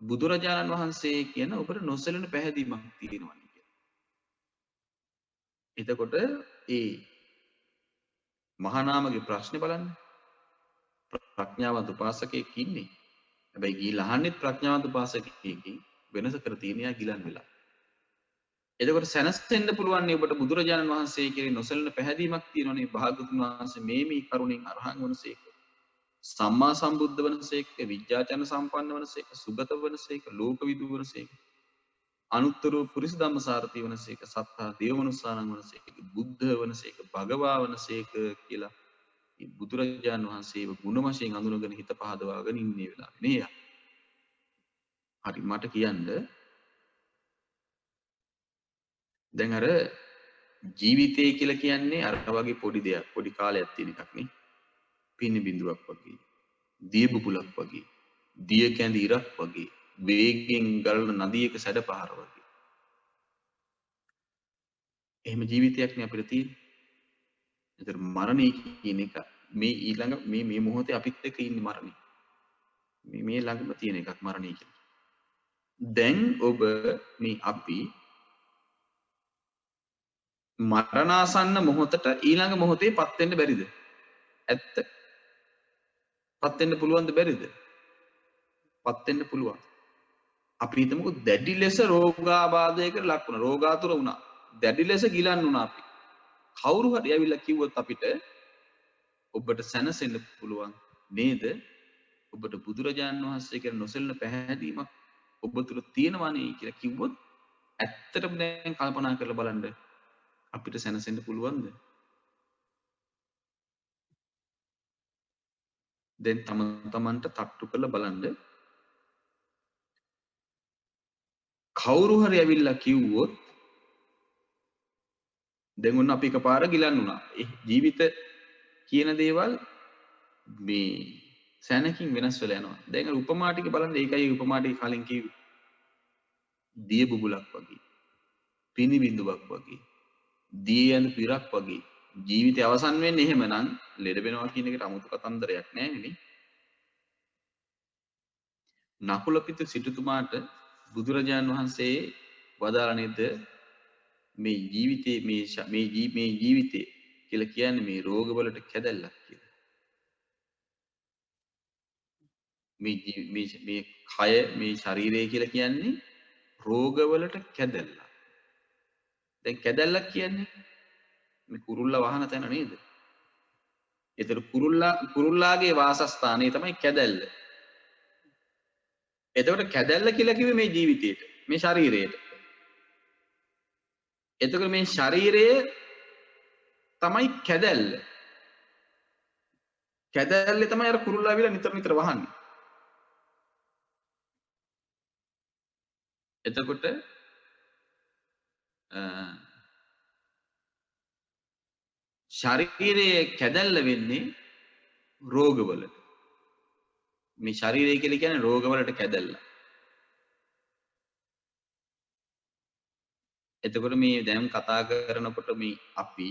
බුදුරජාණන් වහන්සේ කියන ඔබට නොසැලෙන පැහැදීමක් තියෙනවා නේ කියලා. එතකොට ඒ මහානාමගේ ප්‍රශ්නේ බලන්න. ප්‍රඥාවන්ත උපාසකයෙක් ඉන්නේ. හැබැයි ගිහිල්ලා අහන්නේ ප්‍රඥාවන්ත උපාසකයෙක්ගෙන් වෙනස කර තියෙන යා ගිලන් වෙලා. එතකොට සැනසෙන්න පුළුවන් නේ ඔබට බුදුරජාණන් වහන්සේ කෙරෙහි නොසැලෙන පැහැදීමක් තියෙනවනේ. භාග්‍යවතුන් වහන්සේ මේ කරුණෙන් අරහං වනසේක, සම්මා සම්බුද්ධ වනසේක, විද්‍යාචන සම්පන්න වනසේක, සුගත වනසේක, ලෝකවිදු වනසේක, අනුත්තර පුරිස ධම්මසාරති වනසේක, සත්තා දේවමනුස්සානං වනසේක, බුද්ධ වනසේක, භගවා වනසේක කියලා මේ බුදුරජාණන් වහන්සේව ගුණ වශයෙන් අඳුනගෙන හිත පහදවාගෙන ඉන්නේ වෙලාවේ නේ. හරි මට කියන්න දැන් අර ජීවිතය කියලා කියන්නේ අර වගේ පොඩි දෙයක්, පොඩි කාලයක් තියෙන එකක් නේ. පින්න බිඳුවක් වගේ, දිය බුබුලක් වගේ, දිය කැඳ ඉරක් වගේ, වේගෙන් ගලන නදියක සැඩ පහර වගේ. එහෙම ජීවිතයක් නේ අපිට තියෙන්නේ. ඒතර මරණය කියන එක මේ ඊළඟ මේ මොහොතේ අපිත් එක්ක ඉන්නේ මරණය. මේ ළඟම තියෙන එකක් මරණය කියන්නේ. දැන් ඔබ මේ අපි මරණාසන්න මොහොතට ඊළඟ මොහොතේ පත් වෙන්න බැරිද? ඇත්ත. පත් වෙන්න පුළුවන්ද බැරිද? පත් වෙන්න පුළුවන්. අපි හිතමුකෝ දැඩි ලෙස රෝගාබාධයකට ලක් වුණා. රෝගාතුර වුණා. දැඩි ලෙස ගිලන් වුණා අපි. කවුරු හරි ඇවිල්ලා කිව්වොත් අපිට ඔබට සැනසෙන්න පුළුවන් නේද? ඔබට බුදුරජාණන් වහන්සේ කියන නොසෙල්ලන පැහැදීමක් ඔබ තුල තියෙනවනේ කියලා කිව්වොත් ඇත්තටම දැන් කල්පනා කරලා බලන්න අපිට සැනසෙන්න පුළුවන්ද? දැන් තමන්ට තට්ටු කරලා බලන්න කවුරු හරි ඇවිල්ලා කිව්වොත් දැන් ඔන්න අපි එකපාර ගිලන් වුණා. ඒ ජීවිත කියන දේවල් මේ සැනකින් වෙනස් වෙලා යනවා. දැන් අර උපමා ටික බලන්න ඒකයි උපමා ටික කලින් කිව්වේ. දිය බුබුලක් වගේ, පිනි බිඳුවක් වගේ, දී යන පිරක් වගේ ජීවිතය අවසන් වෙන්නේ එහෙමනම් ලෙඩ වෙනවා කියන එකට 아무තු කතන්දරයක් නැහැ නේ. නකුලපිත සිටුතුමාට බුදුරජාණන් වහන්සේ වදාළ නේද මේ ජීවිතේ මේ ජීවිතේ කියලා කියන්නේ මේ රෝගවලට කැදැල්ලක් කියලා. මේ කය මේ ශරීරය කියලා කියන්නේ රෝගවලට කැදැල්ලක්. දැන් කැදැල්ලක් කියන්නේ මේ කුරුල්ලා වහන තැන නේද? ඒතර කුරුල්ලාගේ වාසස්ථානය තමයි කැදැල්ල. එතකොට කැදැල්ල කියලා කිව්වේ මේ ජීවිතේට, මේ ශරීරයට. එතකොට මේ ශරීරය තමයි කැදැල්ල. කැදැල්ලේ තමයි අර කුරුල්ලා විල නිතර වහන්නේ. එතකොට ශරීරයේ කැදැල්ල වෙන්නේ රෝගවලට. මේ ශරීරය කියලා කියන්නේ රෝගවලට කැදැල්ල. එතකොට මේ දැන් කතා කරනකොට මේ අපි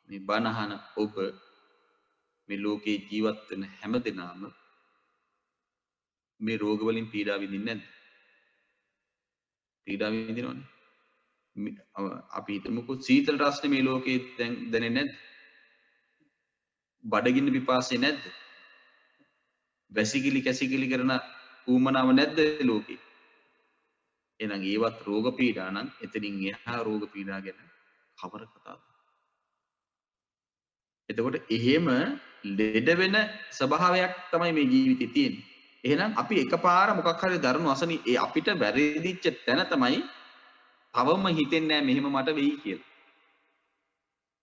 මේ බණහන ඔබ මේ ලෝකේ ජීවත් වෙන හැමදෙනාම මේ රෝග වලින් පීඩා විඳින්නේ නැද්ද? පීඩා විඳිනවනේ. අපි හිතමුකෝ සීතල රස්නේ මේ ලෝකේ දැන් දැනෙන්නේ නැද්ද? බඩගින්න පිපාසය නැද්ද? වැසිකිලි කැසිකිලි කරන ඌමනාව නැද්ද ලෝකේ? එහෙනම් ඒවත් රෝග පීඩා නම් එතනින් එහා රෝග පීඩා ගැන කවර කතාවද? එතකොට එහෙම ලෙඩ වෙන ස්වභාවයක් තමයි මේ ජීවිතේ තියෙන්නේ. එහෙනම් අපි එකපාර මොකක් හරි දරුණු ඒ අපිට වැරදිච්ච තැන තමයි තවම හිතෙන්නේ නැහැ මෙහෙම මට වෙයි කියලා.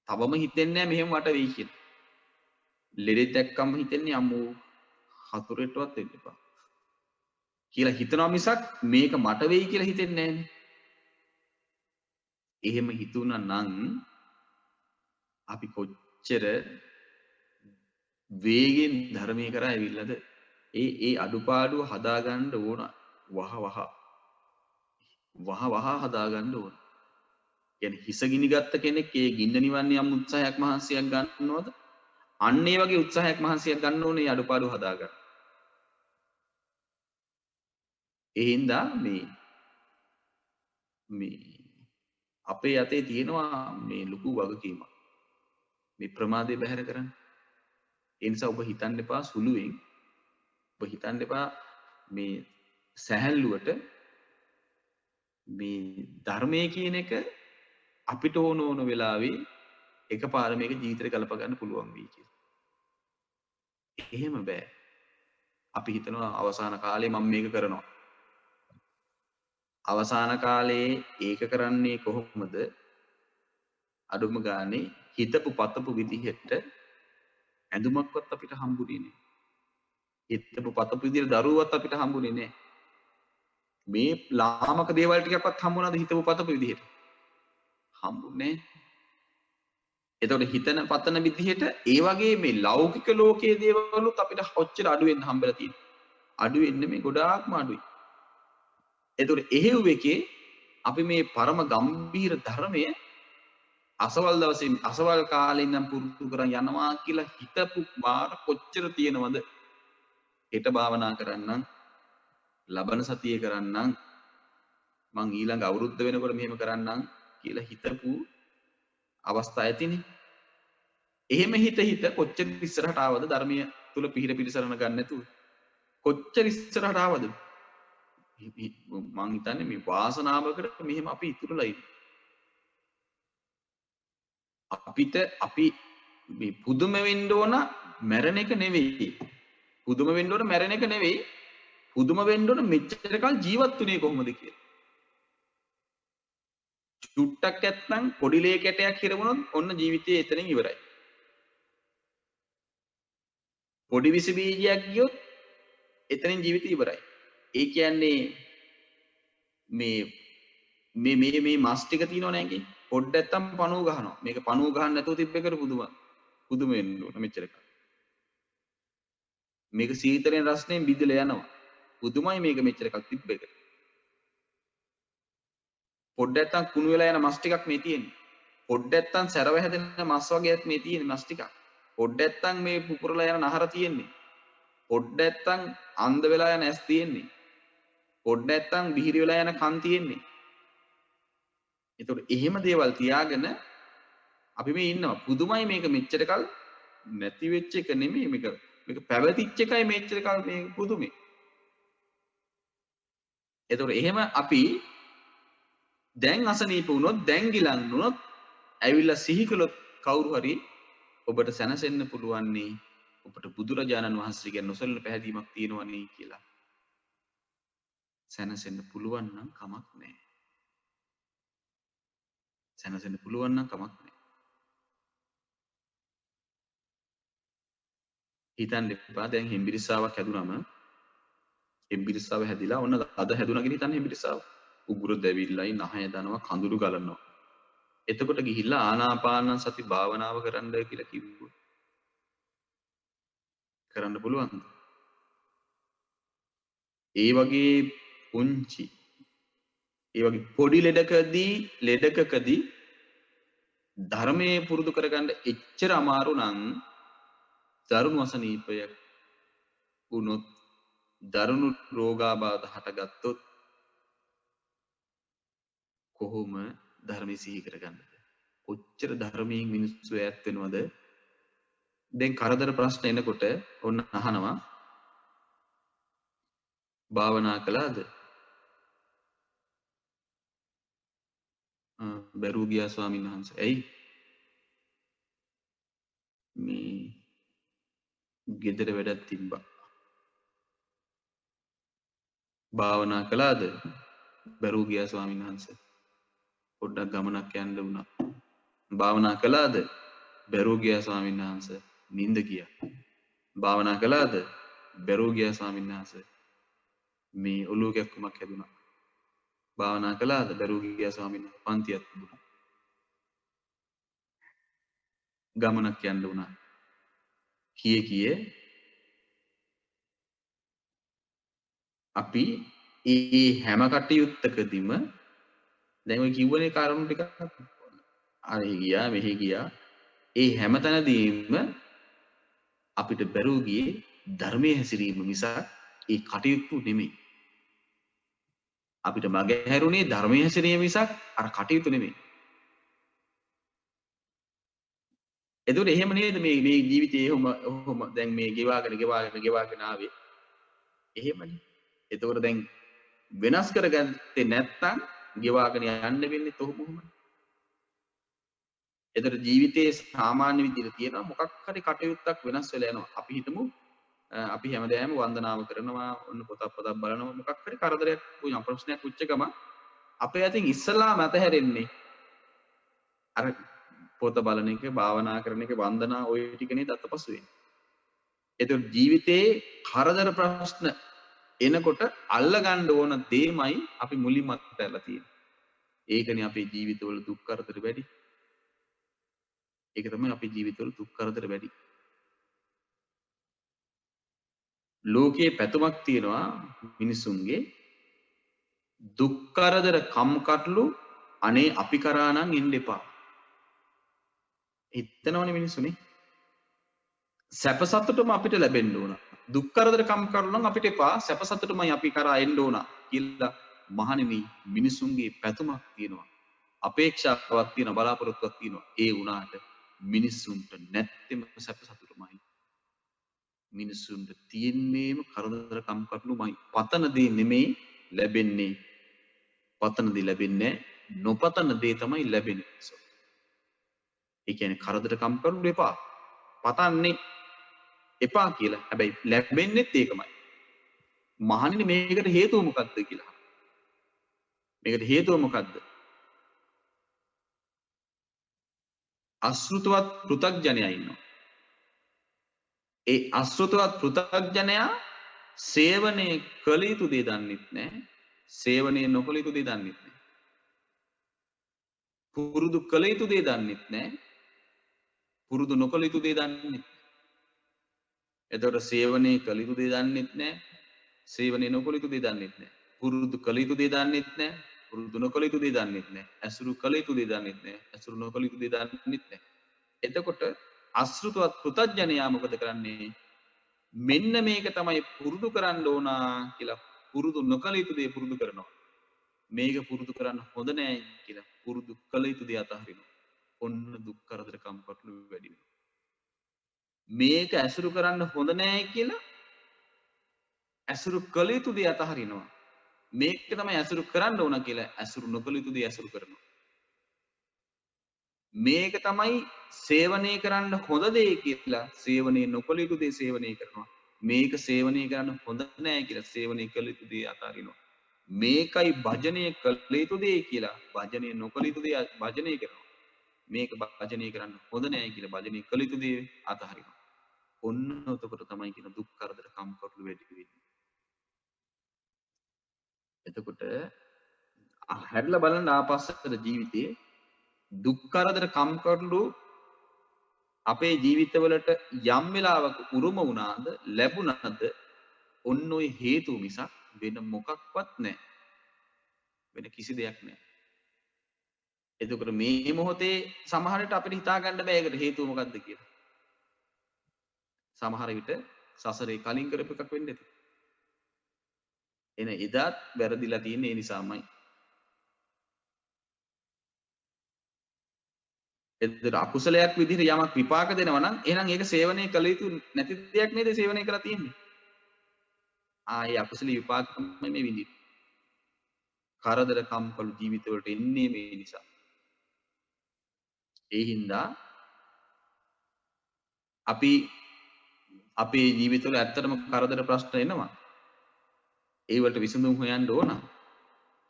තවම හිතෙන්නේ නැහැ මෙහෙම මට වෙයි කියලා. ලෙඩෙක් දැක්කම හිතෙන්නේ අම්මෝ හතුරෙටවත් වෙන්න එපා කියලා හිතනවා මිසක් මේක මට වෙයි කියලා හිතෙන්නේ නැහැනේ. එහෙම හිතුණා නම් අපි කොච්චර වේගෙන් ධර්මයේ කරා ඇවිල්ලාද? ඒ අඩුපාඩුව හදාගන්න ඕන වහ හදාගන්න ඕන. කියන්නේ හිස ගිනි ගත්ත කෙනෙක් ඒ ගින්න නිවන්න යම් උත්සාහයක් මහන්සියක් ගන්නවද? අන්න ඒ වගේ උත්සාහයක් මහන්සියක් ගන්න ඕනේ අඩුපාඩුව හදාගන්න. ඒ හින්දා මේ අපේ යතේ තියෙනවා මේ ලොකු වගකීමක්. මේ ප්‍රමාදේ බැහැර කරන්න. ඒ නිසා ඔබ හිතන්න එපා සුළුවෙන්. ඔබ හිතන්න එපා මේ සැහැල්ලුවට මේ ධර්මයේ කියන එක අපිට ඕන වෙලාවේ එකපාර මේක ජීවිතේට ගලප ගන්න පුළුවන් වෙයි කියලා. එහෙම බෑ. අපි හිතනවා අවසාන කාලේ මම මේක කරනවා. අවසාන කාලේ ඒක කරන්නේ කොහොමද? අඩුම ගානේ හිතපු පතපු විදිහට ඇඳුමක්වත් අපිට හම්බුනේ නෑ. හිතපු පතපු විදිහට දරුවවත් අපිට හම්බුනේ නෑ. මේ ලාමක දේවල් ටිකක්වත් හම්බුණාද හිතපු පතපු විදිහට? හම්බුනේ නෑ. එතකොට හිතන පතන විදිහට ඒ වගේ මේ ලෞකික ලෝකයේ දේවලුත් අපිට ඔච්චර අඩු වෙන්න හම්බෙලා තියෙනවා. අඩු වෙන්නේ මේ ගොඩාක්ම අඩුයි. එතකොට එහෙව් එකේ අපි මේ පරම ගම්බීර ධර්මය අසවල් දවසේ අසවල් කාලේ ඉඳන් පුරුදු කරන් යනවා කියලා හිතපු බාර කොච්චර තියෙනවද? හෙට භාවනා කරන්නම් ලබන සතියේ කරන්නම් මං ඊළඟ අවුරුද්ද වෙනකොට මෙහෙම කරන්නම් කියලා හිතපු අවස්ථා ඇතිනේ. එහෙම හිත කොච්චර ඉස්සරහට ආවද ධර්මීය තුල පිළිසරණ ගන්න නැතුව? කොච්චර ඉස්සරහට ආවද? මං හිතන්නේ මේ වාසනාවකට මෙහෙම අපි ඉතුරුලා ඉන්නේ. අපි මේ පුදුම වෙන්න ඕන මැරෙන එක නෙවෙයි. පුදුම වෙන්න ඕන මැරෙන එක නෙවෙයි. පුදුම වෙන්න ඕන මෙච්චර කල් ජීවත් වුණේ කොහොමද කියලා. චුට්ටක් නැත්නම් පොඩි ලේ කැටයක් හිරවුණොත් ඔන්න ජීවිතේ එතනින් ඉවරයි. පොඩි විස බීජයක් ගියොත් එතනින් ජීවිතේ ඉවරයි. ඒ කියන්නේ මේ මස් ටික තියෙනව නේද? පොඩ්ඩක් නැත්තම් පණුව ගහනවා. මේක පණුව ගහන්න නැතුව තිබ්බේකට පුදුම වෙන්න ඕන මෙච්චර කල්. මේක සීතලෙන් රස්නෙන් බිඳලා යනවා. පුදුමයි මේක මෙච්චර කල් තිබ්බේකට. පොඩ්ඩක් නැත්තම් කුණු වෙලා යන මස් ටිකක් මේ තියෙන්නේ. පොඩ්ඩක් නැත්තම් සැරව හැදෙන මස් වගේක් මේ තියෙන්නේ මස් ටිකක්. පොඩ්ඩක් නැත්තම් මේ පුපුරලා යන නහර තියෙන්නේ. පොඩ්ඩක් නැත්තම් අන්ධ වෙලා යන ඇස් තියෙන්නේ. පොඩ්ඩක් නැත්තම් බිහිරි වෙලා යන කන් තියෙන්නේ. ඒතකොට එහෙම දේවල් තියාගෙන අපි මේ ඉන්නවා. පුදුමයි මේක මෙච්චර කල් නැති වෙච්ච එක නෙමෙයි මේක පැවතිච්ච එකයි මෙච්චර කල් මේ පුදුමේ. ඒතකොට එහෙම අපි දැන් අසනීප වුණොත් දැන් ගිලන් වුණොත් ඇවිල්ලා සිහි කළොත් කවුරු හරි ඔබට සැනසෙන්න පුළුවන් නේ. ඔබට බුදුරජාණන් වහන්සේ ගැන නොසලන පැහැදීමක් තියෙනවනේ කියලා. සැනසෙන්න පුළුවන් නම් කමක් නැහැ. සැනසෙන්න පුළුවන් නම් කමක් නැහැ. හිතන්න එපා දැන් හෙම්බිරිස්සාවක් හැදුනම හෙම්බිරිස්සාව හැදිලා ඔන්න අද හැදුනා කියලා හිතන්න හෙම්බිරිස්සාව. උගුර දැවිල්ලයි නහය දනවා කඳුළු ගලනවා. එතකොට ගිහිල්ලා ආනාපාන සති භාවනාව කරන්න කියලා කිව්වොත් කරන්න පුළුවන්ද? ඒ වගේ පුංචි ඒ වගේ පොඩි ලෙඩකකදී ධර්මයේ පුරුදු කරගන්න එච්චර අමාරු නම් දරුණු අසනීපයක් වුණොත් දරුණු රෝගාබාධ හටගත්තොත් කොහොම ධර්මයේ සිහි කරගන්නද? කොච්චර ධර්මයෙන් මිනිස්සු ඈත් වෙනවද? දැන් කරදර ප්‍රශ්න එනකොට ඔන්න අහනවා භාවනා කළාද? බැරුව ගියා ස්වාමීන් වහන්සේ. ඇයි? මේ ගෙදර වැඩක් තිබ්බා. භාවනා කළාද? බැරුව ගියා ස්වාමීන් වහන්සේ. පොඩ්ඩක් ගමනක් යන්න වුණා. භාවනා කළාද? බැරුව ගියා ස්වාමීන් වහන්සේ. නිින්ද ගියා. භාවනා කළාද? බැරුව ගියා ස්වාමීන් වහන්සේ. මේ ඔළුව කැක්කුමක් හැදුනා. භාවනා කළාද? බැරුව ගියා ස්වාමීන් වහන්සේ. පන්තියක් තිබුණා. ගමනක් යන්න වුණා. කියේ අපි ඒ හැම කටයුත්තකදීම දැන් ඔය කිව්වනේ කාරණු ටිකක් අර ගියා මෙහි ගියා ඒ හැම තැනදීම අපිට බැරුව ගියේ ධර්මයේ හැසිරීම මිසක් ඒ කටයුතු නෙමෙයි. අපිට මග හැරුණේ ධර්මයේ හැසිරීම මිසක් අර කටයුතු නෙමෙයි. එතකොට එහෙම නේද මේ ජීවිතේ ඔහොම දැන් මේ ගෙවාගෙන ආවේ. එහෙමනේ. එතකොට දැන් වෙනස් කරගත්තේ නැත්තම් ගෙවාගෙන යන්න වෙන්නේ කොහොමද? එතකොට ජීවිතයේ සාමාන්‍ය විදිහට තියෙනවා මොකක් හරි කටයුත්තක් වෙනස් වෙලා යනවා. අපි හිතමු අපි හැමදාම වන්දනාව කරනවා, ඔන්න පොතක් බලනවා, මොකක් හරි කරදරයක් වුණා ප්‍රශ්නයක් උච්ච ගම අපේ අතින් ඉස්සලාම අතහැරෙන්නේ අර පොත බලන එක, භාවනා කරන එක, වන්දනා ඔය ටික නේද අතපසු වෙන්නේ. එතකොට ජීවිතේ කරදර ප්‍රශ්න එනකොට අල්ලගන්න ඕන දෙයමයි අපි මුලින්ම අත්හැරලා තියෙන්නේ. ඒකනේ අපේ ජීවිතවල දුක් කරදර වැඩි. ඒක තමයි අපේ ජීවිතවල දුක් කරදර වැඩි. ලෝකයේ පැතුමක් තියෙනවා මිනිසුන්ගේ දුක් කරදර කම්කටොළු අනේ අපි කරා නම් එන්න එපා. හිතනවනේ මිනිස්සුනේ. සැප සතුටම අපිට ලැබෙන්න ඕන. දුක් කරදර කම්කටොළු නම් අපිට එපා. සැප සතුටමයි අපි කරා එන්න ඕන කියලා මහණෙනි මිනිසුන්ගේ පැතුමක් තියෙනවා. අපේක්ෂාවක් තියෙනවා, බලාපොරොත්තුවක් තියෙනවා. ඒ වුණාට මිනිසුන්ට නැත්තෙම සැප සතුටමයි. මිනිසුන්ට තියෙන්නේම කරදර කම්කටොළුමයි. පතන දේ නෙමෙයි ලැබෙන්නේ. පතන දේ ලැබෙන්නේ නොපතන දේ තමයි ලැබෙන්නේ. ඒ කියන්නේ කරදර කම්කටොළු එපා. පතන්නේ එපා කියලා. හැබැයි ලැබෙන්නේත් ඒකමයි. මහණෙනි මේකට හේතුව මොකක්ද කියලා. මේකට හේතුව මොකක්ද? අසෘතවත් පෘථග්ජනයා ඉන්නවා. ඒ අසෘතවත් පෘථග්ජනයා සේවනයේ කළ යුතු දේ දන්නෙත් නැහැ. සේවනයේ නොකළ යුතු දේ දන්නෙත් නැහැ. පුරුදු කළ යුතු දේ දන්නෙත් නැහැ. පුරුදු නොකළ යුතු දේ දන්නෙත් නැහැ. එතකොට සේවනයේ කළ යුතු දේ දන්නෙත් නැහැ. සේවනයේ නොකළ යුතු දේ දන්නෙත් නැහැ. පුරුදු කළ යුතු දේ දන්නෙත් නැහැ. පුරුදු නොකළ යුතු දේ දන්නෙත් නැහැ. ඇසුරු කළ යුතු දේ දන්නෙත් නැහැ. ඇසුරු නොකළ යුතු දේ දන්නෙත් නැහැ. එතකොට අසෘතවත් පෘථග්ජනයා මොකද කරන්නේ? මෙන්න මේක තමයි පුරුදු කරන්න ඕන කියලා පුරුදු නොකළ යුතු දේ පුරුදු කරනවා. මේක පුරුදු කරන්න හොඳ නෑ කියලා පුරුදු කළ යුතු දේ අතහරිනවා. ඔන්න දුක් කරදර කම්කටොළු වැඩි වෙනවා. මේක ඇසුරු කරන්න හොඳ නෑ කියලා ඇසුරු කළ යුතු දේ අතහරිනවා. මේක තමයි ඇසුරු කරන්න ඕන කියලා ඇසුරු නොකළ යුතු දේ ඇසුරු කරනවා. මේක තමයි සේවනය කරන්න හොඳ දේ කියලා සේවනය නොකළ යුතු දේ සේවනය කරනවා. මේක සේවනය කරන්න හොඳ නෑ කියලා සේවනය කළ යුතු දේ අතහරිනවා. මේකයි භජනය කළ යුතු දේ කියලා භජනය නොකළ යුතු දේ භජනය කරනවා. මේක භජනය කරන්න හොඳ නෑ කියලා භජනය කළ යුතු දේ අතහරිනවා. ඔන්න එතකොට තමයි කියන දුක් කරදර කම්කටොළු වැඩි වෙන්නේ. එතකොට හැරිලා බලන්න ආපස්සට ජීවිතේ දුක් කරදර කම්කටොළු අපේ ජීවිතවලට යම් වෙලාවක උරුම වුණාද ලැබුණාද ඔන්න ඔය හේතු මිසක් වෙන මොකක්වත් නැහැ. වෙන කිසි දෙයක් නැහැ. එතකොට මේ මොහොතේ සමහරට අපිට හිතා ගන්න බෑ ඒකට හේතුව මොකක්ද කියලා. සමහර විට සසරේ කලින් කරපු එකක් වෙන්න ඇති. එන එදාත් වැරදිලා තියෙන්නේ ඒ නිසාමයි. එතකොට අකුසලයක් විදිහට යමක් විපාක දෙනවා නම් එහෙනම් ඒක සේවනය කළ යුතු නැති දෙයක් නේද සේවනය කරලා තියෙන්නේ. ආයේ අකුසල විපාක තමයි මේ විඳින්නේ. කරදර කම්කටොළු ජීවිතවලට එන්නේ මේ නිසා. ඒ හින්දා අපි අපේ ජීවිතවල ඇත්තටම කරදර ප්‍රශ්න එනවා. ඒවට විසඳුම් හොයන්න ඕන.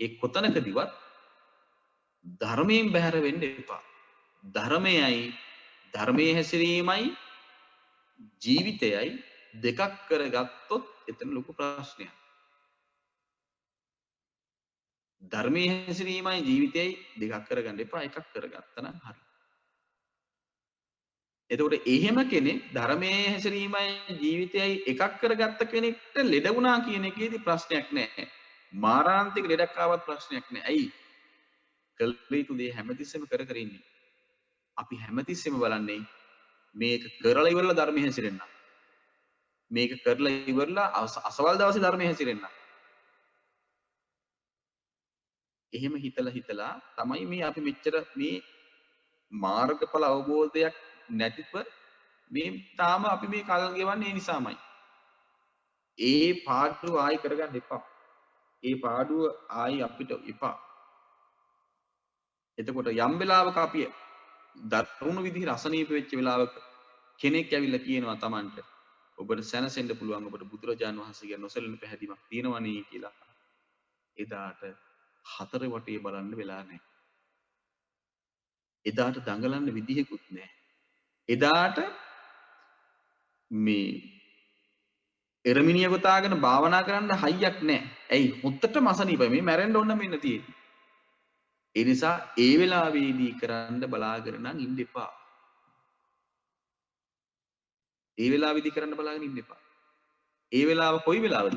ඒ කොතනකදීවත් ධර්මයෙන් බැහැර වෙන්න එපා. ධර්මයයි ධර්මයේ හැසිරීමයි ජීවිතයයි දෙකක් කරගත්තොත් එතන ලොකු ප්‍රශ්නයක්. ධර්මයේ හැසිරීමයි ජීවිතයයි දෙකක් කරගන්න එපා එකක් කරගත්තා නම් හරි. එතකොට එහෙම කෙනෙක් ධර්මයේ හැසිරීමයි ජීවිතයයි එකක් කරගත්ත කෙනෙක්ට ලෙඩ වුණා කියන එකේදී ප්‍රශ්නයක් නැහැ. මාරාන්තික ලෙඩක් ආවත් ප්‍රශ්නයක් නැහැ. ඇයි? කළ යුතු දේ හැමතිස්සෙම කර කර ඉන්නේ. අපි හැමතිස්සෙම බලන්නේ මේක කරලා ඉවරලා ධර්මයේ හැසිරෙන්න. මේක කරලා ඉවරලා අසවල් දවසේ ධර්මයේ හැසිරෙන්න. එහෙම හිතලා තමයි මේ අපි මෙච්චර මේ මාර්ගඵල අවබෝධයක් නැතිව මේ තාම අපි මේ කල් ගෙවන්නේ ඒ නිසාමයි. ඒ පාඩුව ආයි කරගන්න එපා. ඒ පාඩුව ආයි අපිට එපා. එතකොට යම් වෙලාවක අපි දරුණු විදිහට අසනීප වෙච්ච වෙලාවක කෙනෙක් ඇවිල්ලා කියනවා Tamanට ඔබට සැනසෙන්න පුළුවන් ඔබට බුදුරජාණන් වහන්සේගේ නොසැලෙන පැහැදීමක් තියෙනවනේ කියලා. එදාට හතර වටේ බලන්න වෙලා නැහැ. එදාට දඟලන්න විදිහකුත් නැහැ. එදාට මේ එරමිනිය ගොතාගෙන භාවනා කරන්න හයියක් නැහැ. ඇයි? හොත්තට මසනීපයි. මේ මැරෙන්න ඕන මෙන්න තියෙන්නේ. ඒ නිසා ඒ වෙලාවේදී කරන්න බලාගෙන නම් ඉන්න එපා. ඒ වෙලාවේදී කරන්න බලාගෙන ඉන්න එපා. ඒ වෙලාව කොයි වෙලාවද?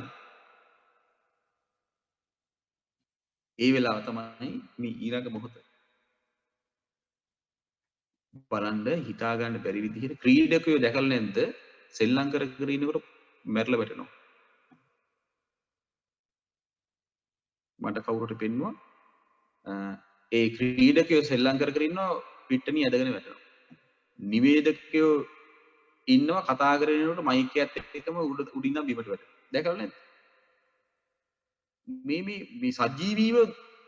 ඒ වෙලාව තමයි මේ ඊළඟ මොහොත. බලන්න හිතා ගන්න බැරි විදිහට ක්‍රීඩකයෝ දැකලා නැද්ද? සෙල්ලම් කර කර ඉන්නකොට මැරලා වැටෙනවා. මට කවුරුට පෙන්නුවා ඒ ක්‍රීඩකයෝ සෙල්ලම් කර කර ඉන්නවා පිට්ටනිය ඇදගෙන වැටෙනවා. නිවේදකයෝ ඉන්නවා කතා කරගෙන ඉන්නකොට මයික් එකත් එක්කම උඩින් නම් බිමට වැටෙනවා. දැකලා නැද්ද? මේ සජීවීව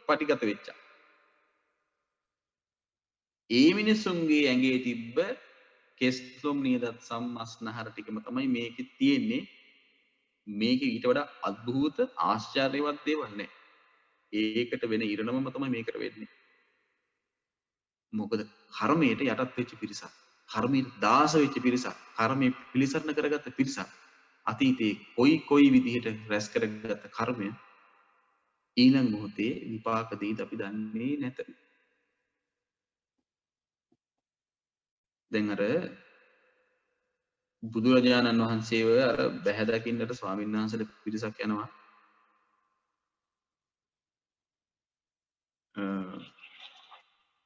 පටිගත වෙච්චා. ඒ මිනිස්සුන්ගේ ඇඟේ තිබ්බ කෙස්ලොම් නියදත් සම්මස්නහර ටිකම තමයි මේකේ තියෙන්නේ. මේකේ ඊට වඩා අద్භූත ආශ්චර්යවත් දේවල් නැහැ. ඒකට වෙන ඉරණමම තමයි මේකට වෙන්නේ. මොකද කර්මයට යටත් වෙච්ච පිරිසක්. කර්මයට දාස වෙච්ච පිරිසක්. කර්මයේ පිළිසරණ කරගත්ත පිරිසක්. අතීතේ කොයි විදිහට රැස් කරගත්ත කර්මය ඊළඟ මොහොතේ විපාක දෙයිද අපි දන්නේ නැත. දැන් අර බුදුරජාණන් වහන්සේව අර බැහැ දකින්නට ස්වාමීන් වහන්සේලා පිරිසක් යනවා.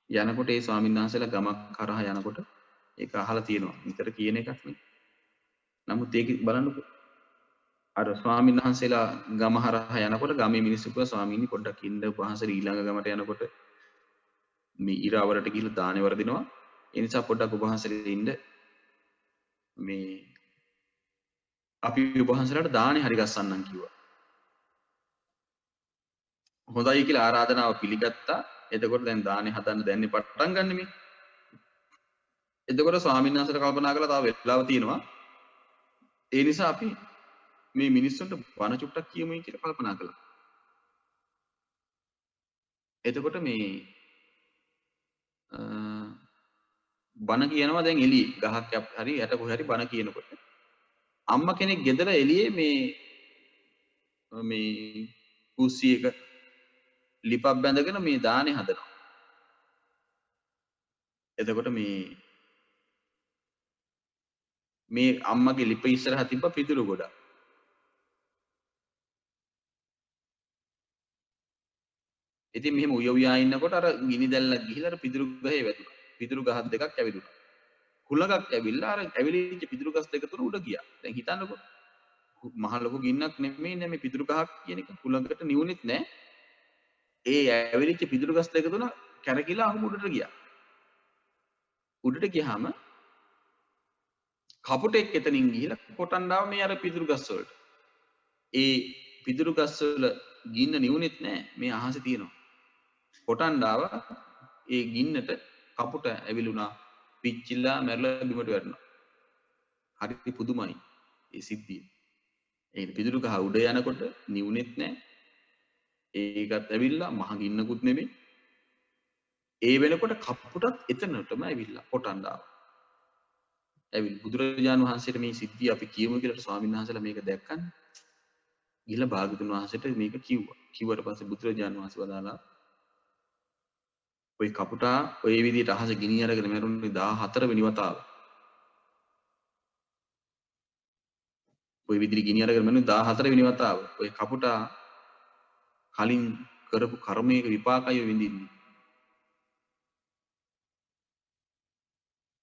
යනකොට ඒ ස්වාමීන් වහන්සේලා ගමක් කරහා යනකොට ඒක අහලා තියෙනවා. විතර කියන එකක් නේ. නමුත් ඒක බලන්නකො අර ස්වාමීන් වහන්සේලා ගම හරහා යනකොට ගමේ මිනිස්සු කිව්වා ස්වාමීනි පොඩ්ඩක් ඉන්න වහන්සේ ඊළඟ ගමට යනකොට මේ ඉරාවරට ගිහිල්ලා දානේ වරදිනවා. ඒ නිසා පොඩ්ඩක් ඔබ වහන්සේලා ඉන්න මේ අපි ඔබ වහන්සේලාට දානේ හරි ගස්සන්නම් කිව්වා. හොඳයි කියලා ආරාධනාව පිළිගත්තා. එතකොට දැන් දානේ හදන්න දැන්නේ පටන් ගන්න මේ. එතකොට ස්වාමීන් වහන්සේලා කල්පනා කළා තව වෙලාව තියෙනවා. ඒ නිසා අපි මේ මිනිස්සුන්ට බණ චුට්ටක් කියමුයි කියලා කල්පනා කළා. එතකොට මේ බණ කියනවා දැන් එළියේ ගහක් හරි යට කොහේ හරි බණ කියනකොට අම්මා කෙනෙක් ගෙදර එළියේ මේ කුස්සියක ලිපක් බැඳගෙන මේ දානේ හදනවා. එතකොට මේ අම්මගේ ලිප ඉස්සරහා තිබ්බ පිදුරු ගොඩක්. ඉතින් මෙහෙම උයවියා ඉන්නකොට අර ගිනි දැල්ලක් ගිහිලා අර පිදුරු ගහේ වැදුනා. පිදුරු ගහ දෙකක් ඇවිදුනා. කුලගක් ඇවිල්ලා අර ඇවිලිච්ච පිදුරු ගස් දෙක තුන උඩ ගියා. දැන් හිතන්නකෝ. මහ ලොකු ගින්නක් නෙමෙයි නේ මේ පිදුරු ගහක් කියන එක. කුලඟට නිවුනෙත් නෑ. ඒ ඇවිලිච්ච පිදුරු ගස් දෙක තුන කැරකිලා අහු උඩට ගියා. උඩට ගියාම කපුටෙක් එතනින් ගිහිලා කොටන් ආව මේ අර පිදුරු ගස් වලට. ඒ පිදුරු ගස් වල ගින්න නිවුනෙත් නෑ. මේ අහසේ තියෙනවා. කොටන් ආව ඒ ගින්නට කපුට ඇවිලුණා. පිච්චිලා මැරලා බිමට වැටුණා. හරි පුදුමයි ඒ සිද්ධිය. ඒ පිදුරු ගහ උඩ යනකොට නිවුනෙත් නෑ. ඒකත් ඇවිල්ලා මහ ගින්නකුත් නෙමෙයි. ඒ වෙනකොට කපුටත් එතනටම ඇවිල්ලා කොටන් ආවා. ඇවිල් බුදුරජාණන් වහන්සේට මේ සිද්ධිය අපි කියමු කියලා ස්වාමීන් වහන්සේලා මේක දැක්කන්නේ. ගිහලා භාගතුන් වහන්සේට මේක කිව්වා. කිව්වට පස්සේ බුදුරජාණන් වහන්සේ වදාලා ওই කපුටා ওই විදිහට අහස ගිනි අරගෙන මැරුණේ 14 වෙනි වතාව. ওই විදිහට ගිනි අරගෙන මැරුණේ 14 වෙනි වතාව. ওই කපුටා කලින් කරපු කර්මයක විපාකය විඳින්නේ.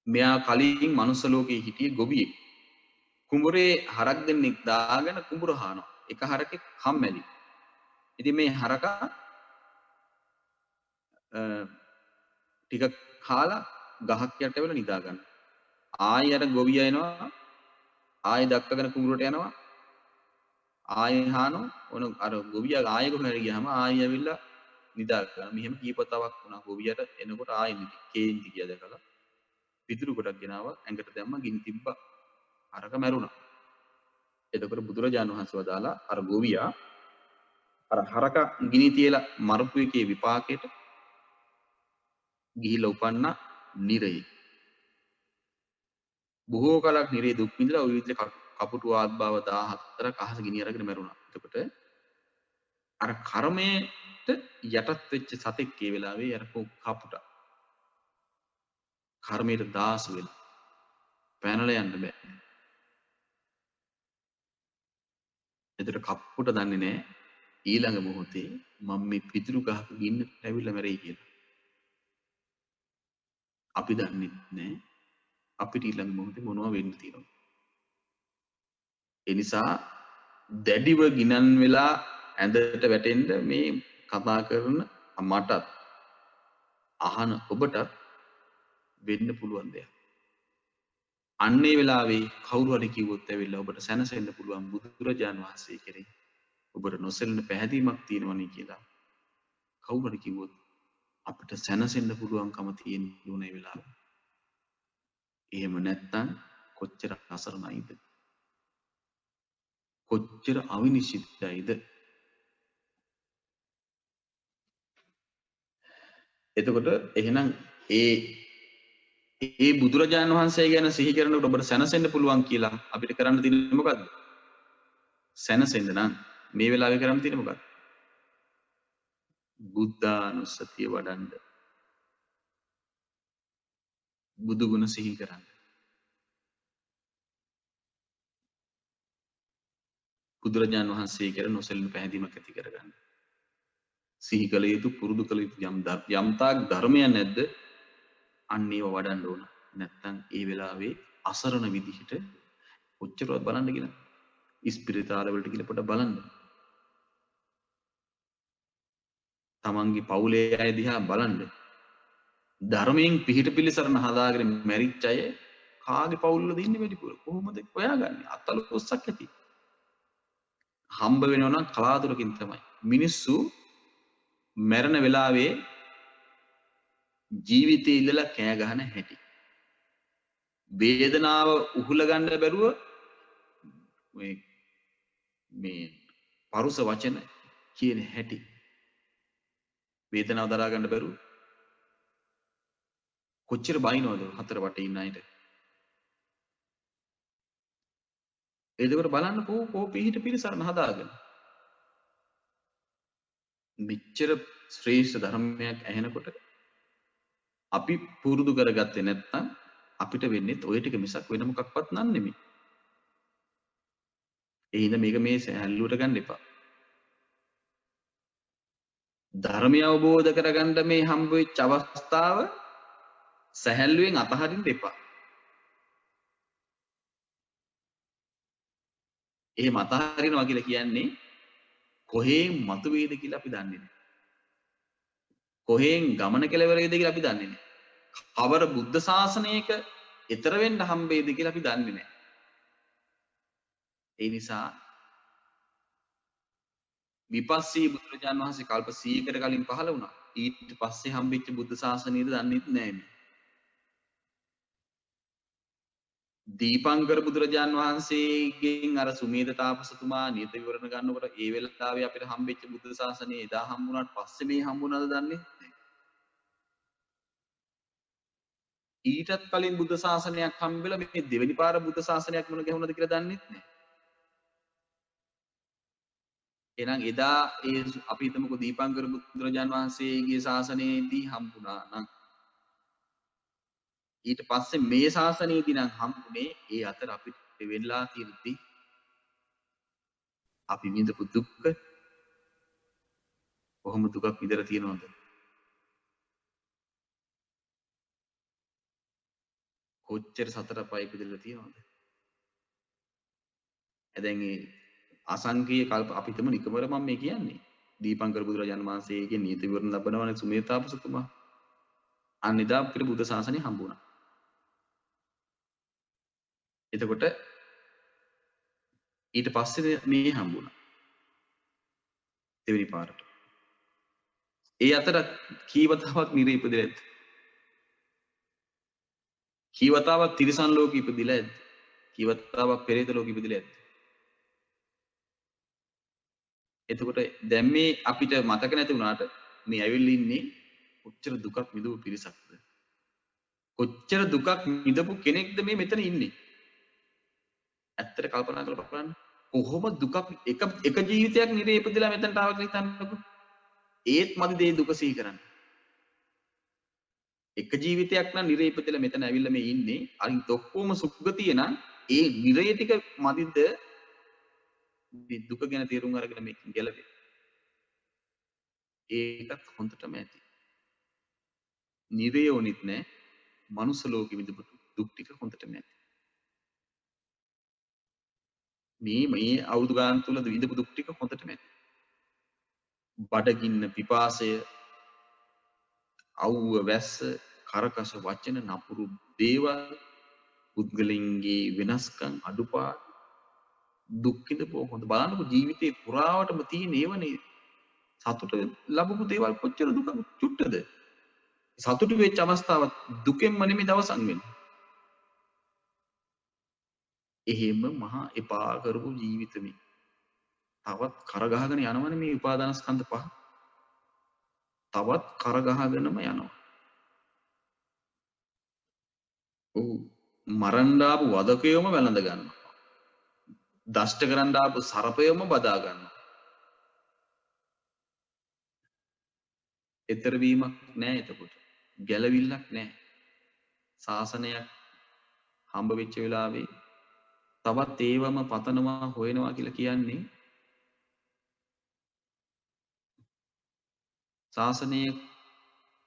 මෙයා කලින් මනුස්ස ලෝකේ හිටියේ ගොවියෙක්. කුඹුරේ හරක් දෙන්නෙක් දාගෙන කුඹුර හානවා. එක හරකෙක් කම්මැලි. ඉතින් මේ හරකා ටික කාලා ගහක් යට වෙලා නිදා ගන්න. ආයෙ අර ගොවියා එනවා. ආයෙ දක්කගෙන කුඹුරට යනවා. ආයෙ හානවා. ඔන අර ගොවියා ආයෙ කොහේ හරි ගියාම ආයෙ ඇවිල්ලා නිදා ගන්න. මෙහෙම කීපතාවක් වුණා. ගොවියට එනකොට ආයෙ නිදි. කේන්ති ගියා දැකලා. පිටුරු කොටක් ගෙනාවා. ඇඟට දැම්ම ගිනි තිබ්බා. හරක මැරුණා. එතකොට බුදුරජාණන් වහන්සේ වදාලා අර ගොවියා අර හරක ගිනි තියලා මරපු එකේ විපාකයට ගිහිලා උපන්න නිරේ. බොහෝ කලක් නිරේ දුක් විඳලා ওই විදිහට කපුටු ආත්භාව 14ක් අහස ගිනි අරගෙන මැරුණා. එතකොට අර කර්මයට යටත් වෙච්ච සතෙක් ඒ වෙලාවේ අර කපුටා කර්මයට දාස වෙලා පැනලා යන්න බෑ. එතකොට කපුට දන්නේ නැහැ ඊළඟ මොහොතේ මම මේ පිටුරු ගහක ගින්න ඇවිල්ලා මැරෙයි කියලා. අපි දන්නේ නැහැ අපිට ඊළඟ මොහොතේ මොනව වෙන්න තියෙනවද. ඒ නිසා දැඩිව ගිනන් වෙලා ඇඳට වැටෙන්න මේ කතා කරන මටත් අහන ඔබටත් වෙන්න පුළුවන් දෙයක්. අන්නේ වෙලාවේ කවුරු හරි කිව්වොත් ඇවිල්ලා ඔබට සැනසෙන්න පුළුවන් බුදුරජාණන් වහන්සේ කෙරෙහි ඔබට නොසැලෙන පැහැදීමක් තියෙනවනේ කියලා. කවුරු හරි කිව්වොත් අපිට සැනසෙන්න පුළුවන්කම තියෙන දුනේ වෙලාව. එහෙම නැත්තම් කොච්චර අසරණයිද? කොච්චර අවිනිශ්චිතයිද? එතකොට එහෙනම් ඒ බුදුරජාණන් වහන්සේ ගැන සිහි කරනකොට ඔබට සැනසෙන්න පුළුවන් කියලා අපිට කරන්න තියෙන්නේ මොකද්ද? සැනසෙන්න නම් මේ වෙලාවේ කරන්න තියෙන්නේ මොකක්ද? බුද්ධානුස්සතිය වඩන්න. බුදු ගුණ සිහි කරන්න. බුදුරජාණන් වහන්සේ කෙරෙහි නොසැලෙන පැහැදීමක් ඇති කරගන්න. සිහි කළ යුතු පුරුදු කළ යුතු යම් තාක් ධර්මයක් නැද්ද? අන්න ඒව වඩන්න ඕන. නැත්තම් ඒ වෙලාවේ අසරණ විදිහට කොච්චරවත් බලන්න කියලා. ඉස්පිරිතාල වලට ගිහලා පොඩ්ඩක් බලන්න. තමන්ගේ පවුලේ අය දිහා බලන්න. ධර්මයෙන් පිහිට පිළිසරණ හදාගෙන මැරිච්ච අය කාගේ පවුල්වලද ඉන්නේ වැඩිපුර? කොහොමද හොයාගන්නේ? අත්තල කොස්සක් ඇති. හම්බ වෙනවා නම් කලාතුරකින් තමයි. මිනිස්සු මැරෙන වෙලාවේ ජීවිතේ ඉඳලා කෑ ගහන හැටි. වේදනාව උහුල ගන්න බැරුව මේ පරුස වචන කියන හැටි. වේදනාව දරා ගන්න බැරුව කොච්චර බයිනවද හතර වටේ ඉන්න අයට. එතකොට බලන්න කෝ පිහිට පිළිසරණ හදාගෙන. මෙච්චර ශ්‍රේෂ්ඨ ධර්මයක් ඇහෙනකොට අපි පුරුදු කරගත්තේ නැත්නම් අපිට වෙන්නේ ඔය ටික මිසක් වෙන මොකක්වත් නන් නෙමෙයි. ඒ හින්දා මේක මේ සැහැල්ලුවට ගන්න එපා. ධර්මය අවබෝධ කරගන්න මේ හම්බ වෙච්ච අවස්ථාව සැහැල්ලුවෙන් අතහරින්න එපා. එහෙම අතහරිනවා කියලා කියන්නේ කොහෙන් මතුවේද කියලා අපි දන්නේ නැහැ. කොහෙන් ගමන කෙලවර වේද කියලා අපි දන්නේ නැහැ. කවර බුද්ධ ශාසනයක ඊතර වෙන්න හම්බෙයිද කියලා අපි දන්නේ නැහැ. ඒ නිසා විපස්සී බුදුරජාන් වහන්සේ කල්ප 100කට කලින් පහළ වුණා. ඊට පස්සේ හම්බෙච්ච බුද්ධ ශාසනයද දන්නේත් නැහැ මේ. දීපංකර බුදුරජාන් වහන්සේගෙන් අර සුමේද තාපසතුමා නියත විවරණ ගන්නකොට ඒ වෙලාවේ අපිට හම්බෙච්ච බුද්ධ ශාසනය එදා හම්බුණාට පස්සේ මේ හම්බුණාද දන්නේ නැහැ. ඊටත් කලින් බුද්ධ ශාසනයක් හම්බෙලා මේ දෙවෙනි පාර බුද්ධ ශාසනයක් මොන ගැහුණාද කියලා දන්නේත් නැහැ. එහෙනම් එදා ඒ අපි හිතමුකෝ දීපංකර බුදුරජාන් වහන්සේගේ ශාසනයේදී හම්බුණා නම් ඊට පස්සේ මේ ශාසනයේදී නම් හම්බුනේ ඒ අතර අපිට වෙන්නලා තියෙද්දි අපි විඳපු දුක්ඛ කොහොම දුකක් විඳලා තියෙනවද? කොච්චර සතර පය ඉපදලා තියෙනවද? දැන් ඒ අසංකීය කල්ප අපිටම නිකමර මම මේ කියන්නේ. දීපංකර බුදුරජාණන් වහන්සේගේ නීති විවරණ ලබනවනේ සුමේතාපසතුමා. අනිදා අපිට බුද්ධ ශාසනය හම්බුණා. එතකොට ඊට පස්සේ මේ හම්බුණා. දෙවෙනි පාරට. ඒ අතර කීවතාවක් නිරේ ඉපදෙලා ඇද්ද? කීවතාවක් තිරිසන් ලෝකෙ ඉපදිලා ඇද්ද? කීවතාවක් පෙරේත ලෝකෙ ඉපදිලා ඇද්ද? එතකොට දැන් මේ අපිට මතක නැති වුණාට මේ ඇවිල්ලා ඉන්නේ කොච්චර දුකක් විඳපු පිරිසක්ද? කොච්චර දුකක් විඳපු කෙනෙක්ද මේ මෙතන ඉන්නේ? ඇත්තට කල්පනා කරලා බලන්න. කොහොම දුකක් එක ජීවිතයක් නිරේ ඉපදිලා මෙතනට ආව කියලා හිතන්නකෝ. ඒත් මදි දේ දුක සිහි කරන්න. එක ජීවිතයක් නම් නිරේ ඉපදිලා මෙතන ඇවිල්ලා මේ ඉන්නේ. අනිත් ඔක්කොම සුගතිය නම් ඒ නිරේ ටික මදිද මේ දුක ගැන තේරුම් අරගෙන මේක ගැලවෙන්න. ඒකත් හොඳටම ඇති. නිරේ ඕනෙත් නැහැ. මනුස්ස ලෝකෙ විඳපු දුක් ටික හොඳටම ඇති. මේ අවුරුදු ගාන තුල විඳපු දුක් ටික හොඳටම ඇති. බඩගින්න පිපාසය අවුව වැස්ස කරකස වචන නපුරු දේවල් පුද්ගලයන්ගේ වෙනස්කම් අඩුපාඩු දුක් විඳපු හොඳ බලන්නකො ජීවිතේ පුරාවටම තියෙන ඒවනේ සතුට ලැබපු දේවල් කොච්චර දුක චුට්ටද සතුට වෙච්ච අවස්ථාවක් දුකෙන්ම නෙමෙයි දවසක් වෙන්නේ. එහෙම මහා එපා කරපු ජීවිතෙමි. තවත් කරගහගෙන යනවනේ මේ උපාදානස්කන්ධ පහ. තවත් කරගහගෙනම යනවා. ඔව් මරන්න ආපු වදකයෝම වැළඳ ගන්නවා. දෂ්ට කරන්න ආපු සර්පයෝම බදා ගන්නවා. ඊතර වීමක් නැහැ එතකොට. ගැළවිල්ලක් නැහැ. ශාසනයක් හම්බ වෙච්ච වෙලාවේ තවත් ඒවම පතනවා හොයනවා කියලා කියන්නේ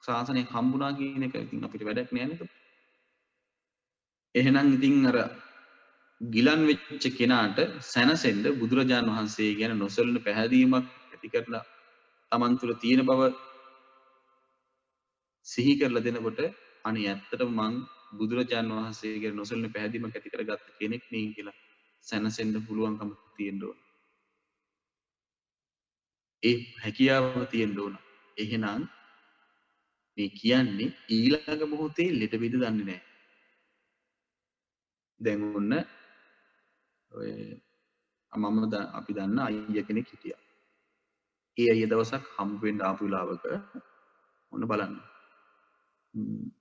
ශාසනයක් හම්බුණා කියන එක ඉතින් අපිට වැඩක් නෑ නේද? එහෙනම් ඉතින් අර ගිලන් වෙච්ච කෙනාට සැනසෙන්න බුදුරජාණන් වහන්සේ ගැන නොසලන පැහැදීමක් ඇති කරලා Taman තුල තියෙන බව සිහි කරලා දෙනකොට අනේ ඇත්තටම මං බුදුරජාණන් වහන්සේ ගැන නොසලන පැහැදීමක් ඇති කරගත්ත කෙනෙක් නේ කියලා සැනසෙන්න පුළුවන්කම තියෙන්න ඕන. ඒ හැකියාව තියෙන්න ඕන. එහෙනම් මේ කියන්නේ ඊළඟ මොහොතේ ලෙඩ බෙද දන්නේ නැහැ. දැන් ඔන්න ඔය අපි දන්න අයියා කෙනෙක් හිටියා. ඒ අයියා දවසක් හම්බ වෙන්න ආපු වෙලාවක ඔන්න බලන්න.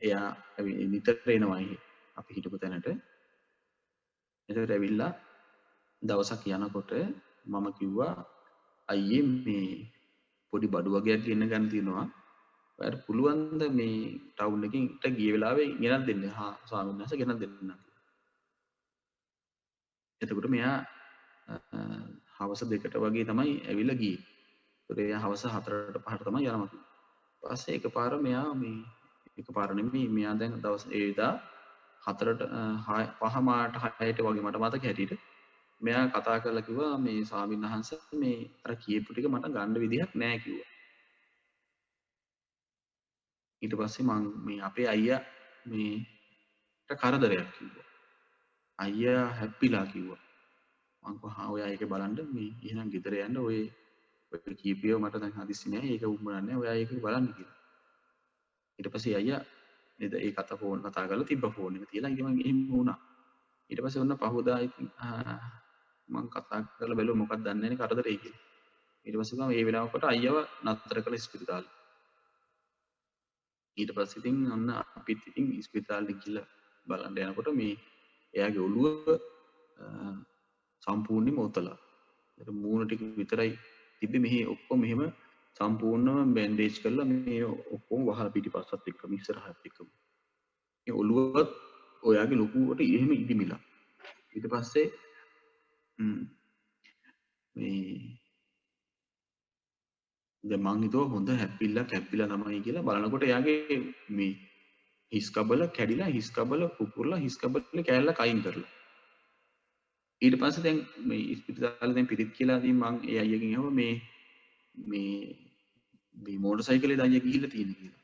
එයා නිතර එනවා අපි හිටපු තැනට. එතකොට ඇවිල්ලා දවසක් යනකොට මම කිව්වා අයියේ මේ පොඩි බඩු වගේක් ගෙන්න ගන්න තියෙනවා. ඔයාලට පුළුවන් ද මේ ටවුන් එකකින් ගිය වෙලාවේ ගෙනත් දෙන්න. හා ස්වාමීන් වහන්සේ ගෙනත් දෙන්න. එතකොට මෙයා හවස 2ට වගේ තමයි ඇවිල්ලා ගියේ. ඒතකොට එයා හවස 4ට 5ට තමයි යනවා කිව්වා. ඊපස්සේ එකපාර මෙයා මේ එකපාර නෙමෙයි මෙයා දැන් දවස් ඒ දා 4ට 5 මාට 6ට වගේ මට මතක හැටියට මෙයා කතා කරලා කිව්වා මේ ස්වාමීන් වහන්සේ මේ අර කියපු ටික මට ගන්න විදිහක් නැහැ කිව්වා. ඊට පස්සේ මං මේ අපේ අයියා මේට කරදරයක් කිව්වා. අයියා හැප්පිලා කිව්වා. මං කිව්වා ඔයා ඒක බලන්න මේ එහෙනම් ගෙදර යන්න ඔය කීපියව මට දැන් හදිස්සි නෑ ඒක උඹරන්නේ ඔයා ඒක බලන්න කියලා. ඊට පස්සේ අයියා නේද ඒ කතා කරලා තිබ්බ ෆෝන් එක තියලා ඉතින් මං එහෙම වුණා. ඊට පස්සේ ඔන්න පහුවදා ඉතින් මං කතා කරලා බැලුවා මොකක්ද දන්නේ නැනේ කරදරේ කියලා. ඊට පස්සේ ගම ඒ වෙලාවකට අයියව නතර කළ ස්පිරිතාලේ. ඊට පස්සේ ඉතින් ඔන්න අපිත් ඉතින් ස්පිරිතාලෙට ගිහලා බලන්න යනකොට මේ එයාගේ ඔළුව සම්පූර්ණයෙන්ම ඔතලා. ඒක මූණ ටික විතරයි තිබ්බේ මෙහි ඔක්කොම මෙහෙම සම්පූර්ණම බැන්ඩේජ් කරලා මේ ඔක්කොම වහලා පිටිපස්සත් එක්කම ඉස්සරහත් එක්කම. ඒ ඔළුවත් ඔයාගේ ලොකුවට එහෙම ඉදිමිලා. ඊට පස්සේ මේ දැන් මං හිතුවා හොඳ හැප්පිලා කැප්පිලා තමයි කියලා බලනකොට එයාගේ මේ හිස් කබල කැඩිලා හිස් කබල කුකුරලා හිස් කබල කෑල්ලක් අයින් කරලා. ඊට පස්සේ දැන් මේ ඉස්පිරිතාලේ දැන් පිරිත් කියලා ඉතින් මං ඒ අයියගෙන් අහුවා මේ මෝටර් සයිකලේ අයියා ගිහිල්ලා තියෙන්නේ කියලා.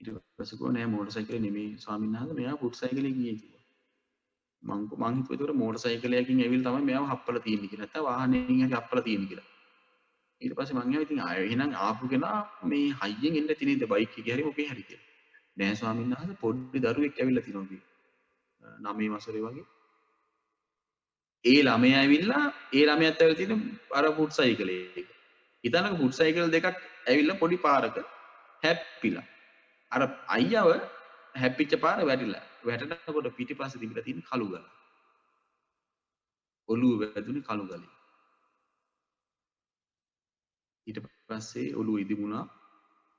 ඊට පස්සේ කිව්වා නෑ මෝටර් සයිකලේ නෙමෙයි ස්වාමීන් වහන්සේ මෙයා පුට් සයිකලේ ගියේ කිව්වා. මං හිතුවා ඒකට මෝටර් සයිකලයකින් ඇවිල්ලා තමයි මෙයාව හප්පලා තියෙන්නේ කියලා. නැත්නම් වාහනයකින් හරි හප්පලා තියෙන්නේ කියලා. ඊට පස්සේ මං ඉතින් එහෙනම් ආපු කෙනා මේ හයියෙන් එන්න තියෙනද බයික් එකේ හරි මොකේ හරි කියලා. නෑ ස්වාමීන් වහන්සේ පොඩි දරුවෙක් ඇවිල්ලා තිනවා කිව්වා. 9 වසරේ වගේ. ඒ ළමයා ඇවිල්ලා ඒ ළමයාත් ඇවිල්ලා තියෙන අර පුට් සයිකලේ එක. හිතන්නක පුට් සයිකල් දෙකක් ඇවිල්ලා පොඩි පාරක හැප්පිලා. අර අයියව හැප්පිච්ච පාර වැටිලා. වැටෙනකොට පිටිපස්සේ තිබිලා තියෙන කළු ගල. ඔළුව වැදුනේ කළු ගලේ. ඊට පස්සේ ඔළුව ඉදිමුණා.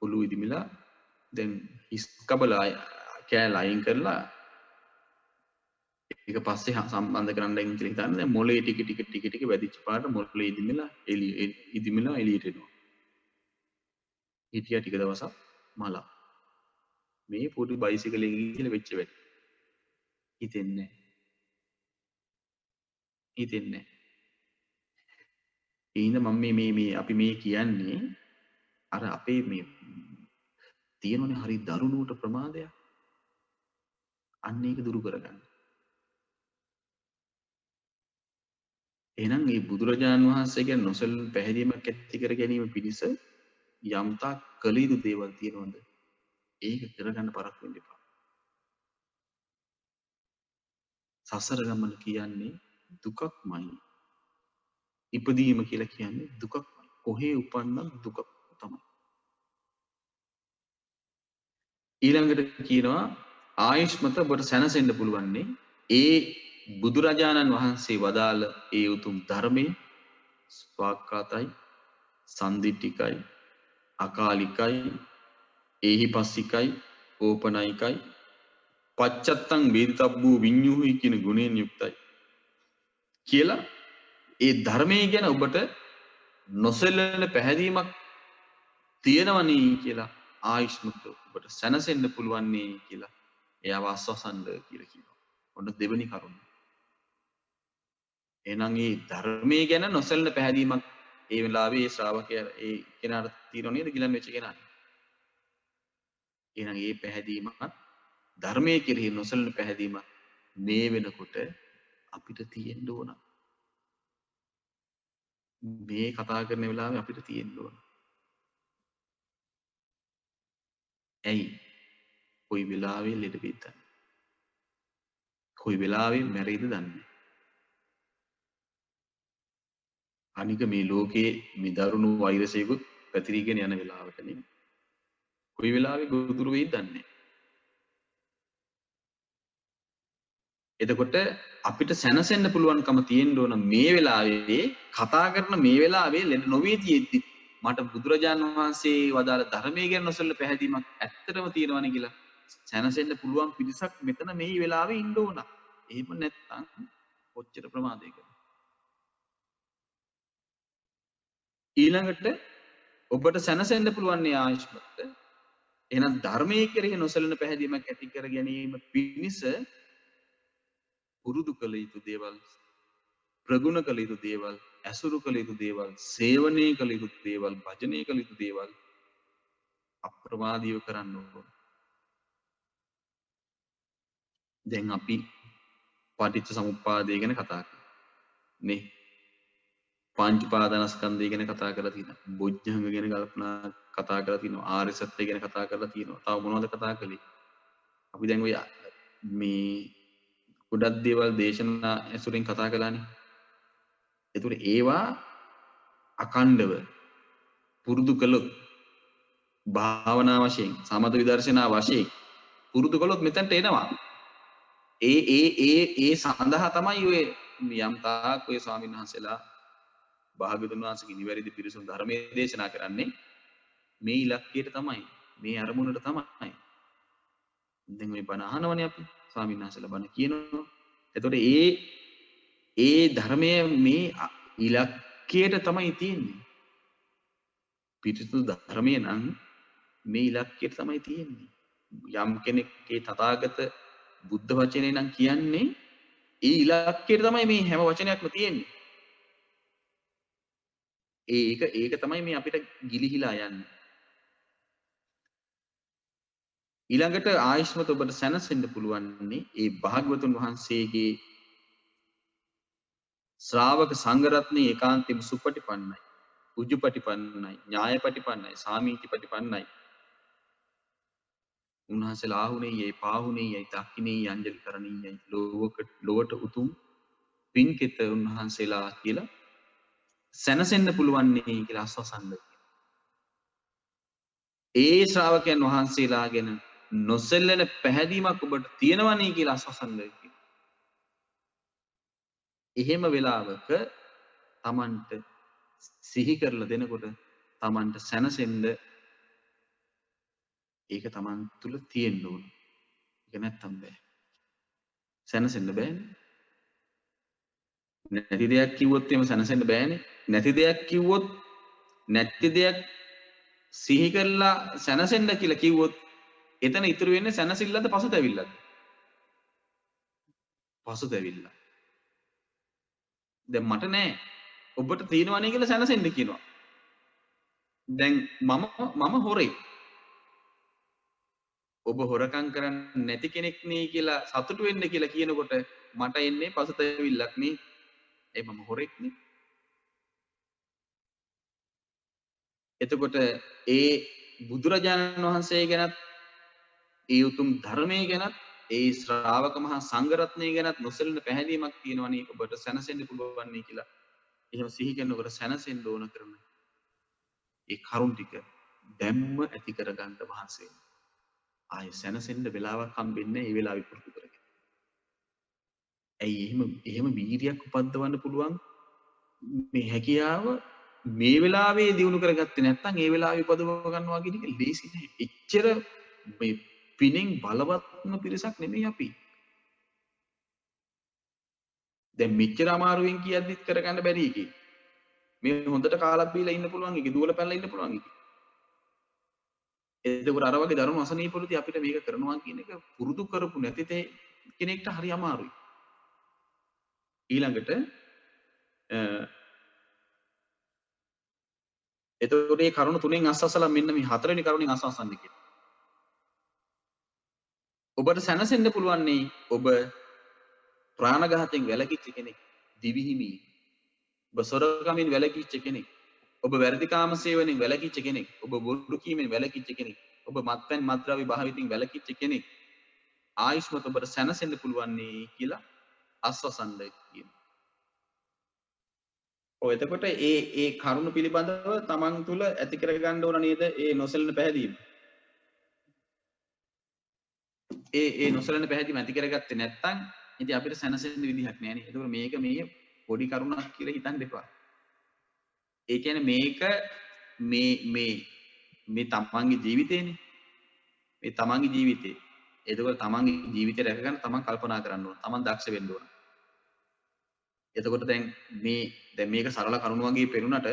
ඔළුව ඉදිමිලා දැන් හිස් කබල කෑල්ල අයින් කරලා ඒක පස්සේ සම්බන්ධ කරන්න කියලා හිතන්නේ දැන් මොලේ ටික වැදිච්ච පාට මොලේ ඉදිමිලා එළියට එනවා. හිටියා ටික දවසක් මලා. මේ පොඩි බයිසිකලෙන් ගිහලා වෙච්ච වැඩ. හිතෙන්නේ නැහැ. එහෙනම් මම මේ අපි මේ කියන්නේ අර අපේ මේ තියෙනනේ හරි දරුණුවට ප්‍රමාදයක්. අන්න ඒක දුරු කරගන්න. එහෙනම් මේ බුදුරජාන් වහන්සේ ගැන නොසලන පැහැදීමක් ඇති කර ගැනීම පිණිස යම්තා කළ යුතු දේවල් තියෙනවද? ඒක කරගන්න පරක් වෙන්න එපා. සසර ගමන කියන්නේ දුකක්මයි. ඉපදීම කියලා කියන්නේ දුකක්මයි. කොහේ උපන්නත් දුකක් තමයි. ඊළඟට කියනවා ආයුෂ්මත ඔබට සැනසෙන්න පුළුවන්නේ ඒ බුදුරජාණන් වහන්සේ වදාළ ඒ උතුම් ධර්මයේ ස්වාක්ඛාතයි සන්දිටිකයි අකාලිකයි ඒහිපස්සිකයි ඕපනයිකයි පච්චත්තං වේදිතබ්බූ විඤ්ඤුහි කියන ගුණයෙන් යුක්තයි කියලා ඒ ධර්මයේ ගැන ඔබට නොසැලෙන පැහැදීමක් තියෙනවනේ කියලා ආයුෂ්මත ඔබට සැනසෙන්න පුළුවන්නේ කියලා එයාව ආස්වාසන්න කියලා කියනවා. ඔන්න දෙවෙනි කරුණ. එහෙනම් මේ ධර්මයේ ගැන නොසැලෙන පැහැදීමක් ඒ වෙලාවේ ඒ ශ්‍රාවකයා ඒ කෙනාට තියෙනව නේද ගිලන් වෙච්ච කෙනාට. එහෙනම් මේ පැහැදීමක් ධර්මයේ කෙරෙහි නොසැලෙන පැහැදීමක් මේ වෙනකොට අපිට තියෙන්න ඕන. මේ කතා කරන වෙලාවේ අපිට තියෙන්න ඕන. ඇයි? කොයි වෙලාවෙ ලෙඩ වෙයිද? කොයි වෙලාවෙ මැරෙයිද දන්නේ. අනික මේ ලෝකයේ මේ දරුණු වෛරසයකුත් පැතිරීගෙන යන වෙලාවකනේ. කොයි වෙලාවෙ ගොදුරු වෙයිද දන්නේ. එතකොට අපිට සැනසෙන්න පුළුවන්කම තියෙන්න ඕන මේ වෙලාවේ කතා කරන මේ වෙලාවේ ලෙඩ නොවේ තියෙද්දි මට බුදුරජාණන් වහන්සේ වදාළ ධර්මයේ ගැන නොසැලෙන පැහැදීමක් ඇත්තටම තියෙනවනේ කියලා සැනසෙන්න පුළුවන් පිරිසක් මෙතන මේ වෙලාවේ ඉන්න ඕන. එහෙම නැත්නම් කොච්චර ප්‍රමාදයකද? ඊළඟට ඔබට සැනසෙන්න පුළුවන් නේ ආයුෂ්මත්. එහෙනම් ධර්මයේ කෙරෙහි නොසැලෙන පැහැදීමක් ඇති කර ගැනීම පිණිස පුරුදු කළ යුතු දේවල්, ප්‍රගුණ කළ යුතු දේවල්, ඇසුරු කළ යුතු දේවල්, සේවනය කළ යුතු දේවල්, භජනය කළ යුතු දේවල් අප්‍රමාදීව කරන්න ඕන. දැන් අපි පටිච්ච සමුප්පාදය ගැන කතා කරා. නේ? පංච පාදනස්කන්ධය ගැන කතා කරලා තියෙනවා. බොජ්ජංග ගැන කතා කරලා තියෙනවා. ආර්ය සත්‍ය ගැන කතා කරලා තියෙනවා. තව මොනවද කතා කළේ? අපි දැන් ඔය මේ ගොඩක් දේවල් දේශනා ඇසුරෙන් කතා කළානේ. ඒතකොට ඒවා අකණ්ඩව පුරුදු කළොත් භාවනා වශයෙන් සමත විදර්ශනා වශයෙන් පුරුදු කළොත් මෙතනට එනවා. ඒ සඳහා තමයි ඔය යම් තාක් ඔය ස්වාමීන් වහන්සේලා භාග්‍යවතුන් වහන්සේගේ නිවැරදි පිරිසුදු ධර්මයේ දේශනා කරන්නේ මේ ඉලක්කයට තමයි, මේ අරමුණට තමයි. දැන් මේ බණ අහනවනේ අපි ස්වාමීන් වහන්සේලා බණ කියනවා. එතකොට ඒ ධර්මයේ මේ ඉලක්කයට තමයි තියෙන්නේ. පිරිසුදු ධර්මයේ නම් මේ ඉලක්කයට තමයි තියෙන්නේ. යම් කෙනෙක් ඒ තථාගත බුද්ධ වචනේ නම් කියන්නේ ඒ ඉලක්කයට තමයි මේ හැම වචනයක්ම තියෙන්නේ. ඒක තමයි මේ අපිට ගිලිහිලා යන්නේ. ඊළඟට ආයුෂ්මත ඔබට සැනසෙන්න පුළුවන්නේ ඒ භාග්‍යවතුන් වහන්සේගේ ශ්‍රාවක සංඝ රත්නයේ ඒකාන්තෙම සුපටිපන්නයි, උජුපටිපන්නයි, ඥායපටිපන්නයි, සාමීචිපටිපන්නයි. උන්වහන්සේලා ආහුණෙයි, පාහුණෙයි, දක්ඛිනෙයි, අංජලි කරණීයයි, ලෝවට උතුම් පින්කෙත උන්වහන්සේලා කියලා සැනසෙන්න පුළුවන්නේ කියලා අස්වසන්න. ඒ ශ්‍රාවකයන් වහන්සේලා ගැන නොසැලෙන පැහැදීමක් ඔබට තියෙනවනේ කියලා අස්වසන්න. එහෙම වෙලාවක Tamanට සිහි කරලා දෙනකොට Tamanට සැනසෙන්න ඒක Taman තුල තියෙන්න ඕන. ඒක නැත්තම් බෑ. සැනසෙන්න බෑනේ. නැති දෙයක් කිව්වොත් එහෙම සැනසෙන්න බෑනේ. නැති දෙයක් කිව්වොත් නැති දෙයක් සිහි කරලා සැනසෙන්න කියලා කිව්වොත් එතන ඉතුරු වෙන්නේ සැනසෙල්ලද පසුතැවිල්ලද? පසුතැවිල්ල. දැන් මට නෑ. ඔබට තියෙනවනේ කියලා සැනසෙන්න කියනවා. දැන් මම හොරෙක්. ඔබ හොරකම් කරන්නේ නැති කෙනෙක් නේ කියලා සතුටු වෙන්න කියලා කියනකොට මට එන්නේ පසුතැවිල්ලක් නේ. ඒ මම හොරෙක් නේ. එතකොට ඒ බුදුරජාණන් වහන්සේ ගැනත් ඒ උතුම් ධර්මයේ ගැනත් ඒ ශ්‍රාවක මහා සංඝ රත්නය ගැනත් නොසැලෙන පැහැදීමක් තියෙනවනේ ඔබට සැනසෙන්න පුළුවන් නේ කියලා. එහෙම සිහි කරනකොට සැනසෙන්න ඕන කරන ඒ කරුණ ටික දැම්ම ඇති කරගන්න මහන්සි වෙන්න. ආයෙ සැනසෙන්න වෙලාවක් හම්බෙන්නේ ඒ වෙලාවෙ පුරුදු කරගෙන. ඇයි එහෙම වීර්යයක් උපද්දවන්න පුළුවන් මේ හැකියාව මේ වෙලාවේ දිනු කරගත්තේ නැත්නම් ඒ වෙලාවේ උපදව ගන්නවා කියන එක ලේසි නෑ. එච්චර මේ පිනෙන් බලවත්ම පිරිසක් නෙමෙයි අපි. දැන් මෙච්චර අමාරුවෙන් කියද්දිත් කරගන්න බැරි එකේ. මේ හොඳට කාලක් බීලා ඉන්න පුළුවන් එකේ, දුවල පැනලා ඉන්න පුළුවන් එකේ. එතකොට අර වගේ දරුණු අසනීපවලදී අපිට මේක කරනවා කියන එක පුරුදු කරපු නැති කෙනෙක්ට හරි අමාරුයි. ඊළඟට එතකොට මේ කරුණු තුනෙන් අස්වසලා මෙන්න මේ හතරවෙනි කරුණෙන් අස්වසන්න කියලා. ඔබට සැනසෙන්න පුළුවන් නේ ඔබ ප්‍රාණඝාතයෙන් වැළකීච්ච කෙනෙක්, දිවිහිමි, ඔබ සොරකමින් වැළකීච්ච කෙනෙක්, ඔබ වැරදිකාම සේවනයෙන් වැළකීච්ච කෙනෙක්, ඔබ බොරු කීමෙන් වැළකීච්ච කෙනෙක්, ඔබ මත්පැන් මත්ද්‍රව්‍ය භාවිතයෙන් වැළකීච්ච කෙනෙක්, ආයුෂ්මත් ඔබට සැනසෙන්න පුළුවන් නේ කියලා අස්වසන්න කියනවා. ඔය එතකොට ඒ කරුණ පිළිබඳව තමන් තුළ ඇති කරගන්න ඕන නේද ඒ නොසැලෙන පැහැදීම. ඒ නොසැලෙන පැහැදීම ඇති කරගත්තේ නැත්නම් ඉතින් අපිට සැනසෙන්න විදිහක් නැහැ නේ. ඒකෝර මේක මේ පොඩි කරුණක් කියලා හිතන්න එපා. ඒ කියන්නේ මේක මේ තමන්ගේ ජීවිතේනේ. මේ තමන්ගේ ජීවිතේ. ඒකෝර තමන්ගේ ජීවිතේ රැක ගන්න තමන් කල්පනා කරන්න ඕන. තමන් දක්ෂ වෙන්න ඕන. එතකොට දැන් මේක සරල කරුණ වගේ පෙනුනට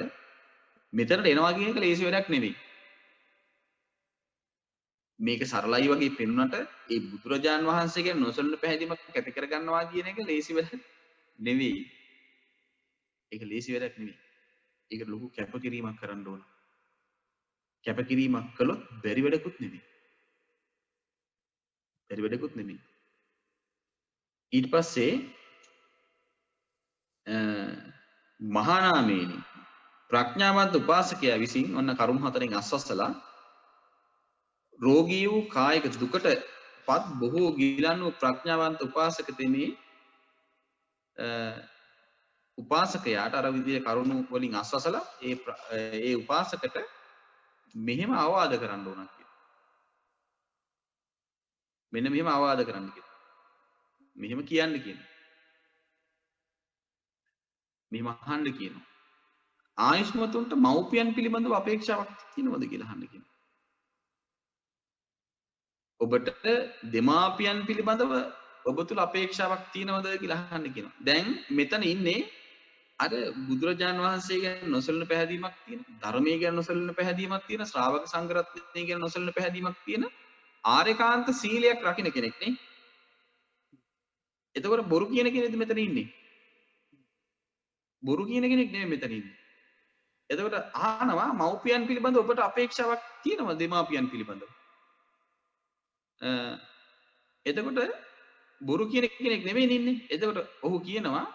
මෙතනට එනවා කියන එක ලේසි වැඩක් නෙවෙයි. මේක සරලයි වගේ පෙනුනට ඒ බුදුරජාන් වහන්සේ කියන නොසලන පැහැදීමක් ඇති කර ගන්නවා කියන එක ලේසි වැඩක් නෙවෙයි. ඒක ලේසි වැඩක් නෙවෙයි. ඒකට ලොකු කැපකිරීමක් කරන්න ඕන. කැපකිරීමක් කළොත් බැරි වැඩකුත් නෙවෙයි. බැරි වැඩකුත් නෙවෙයි. ඊට පස්සේ මහානාමේනි ප්‍රඥාවන්ත උපාසකයා විසින් ඔන්න කරුණු හතරෙන් අස්වස්සලා රෝගී වූ කායික දුකට පත් බොහෝ ගිලන් වූ ප්‍රඥාවන්ත උපාසක තෙමේ උපාසකයාට අර විදිහේ කරුණු වලින් අස්වසලා ඒ උපාසකට මෙහෙම අවවාද කරන්න ඕන කියලා. මෙන්න මෙහෙම අවවාද කරන්න කියලා. මෙහෙම කියන්න කියනවා. මෙහෙම අහන්න කියනවා. ආයුෂ්මතුන්ට මව්පියන් පිළිබඳව අපේක්ෂාවක් තියෙනවද කියලා අහන්න කියනවා. ඔබට දෙමාපියන් පිළිබඳව ඔබ තුල අපේක්ෂාවක් තියෙනවද කියලා අහන්න කියනවා. දැන් මෙතන ඉන්නේ අර බුදුරජාන් වහන්සේ ගැන නොසලන පැහැදීමක් තියෙන, ධර්මයේ ගැන නොසලන පැහැදීමක් තියෙන, ශ්‍රාවක සංඝරත්නය ගැන නොසලන පැහැදීමක් තියෙන ආර්යකාන්ත සීලයක් රකින්න කෙනෙක් නේ. එතකොට බොරු කියන කෙනෙක්ද මෙතන ඉන්නේ? බොරු කියන කෙනෙක් නෙමෙයි මෙතන ඉන්නේ. එතකොට අහනවා මව්පියන් පිළිබඳව ඔබට අපේක්ෂාවක් තියෙනවද දෙමාපියන් පිළිබඳව? එතකොට බොරු කියන කෙනෙක් නෙමෙයි ඉන්නේ. එතකොට ඔහු කියනවා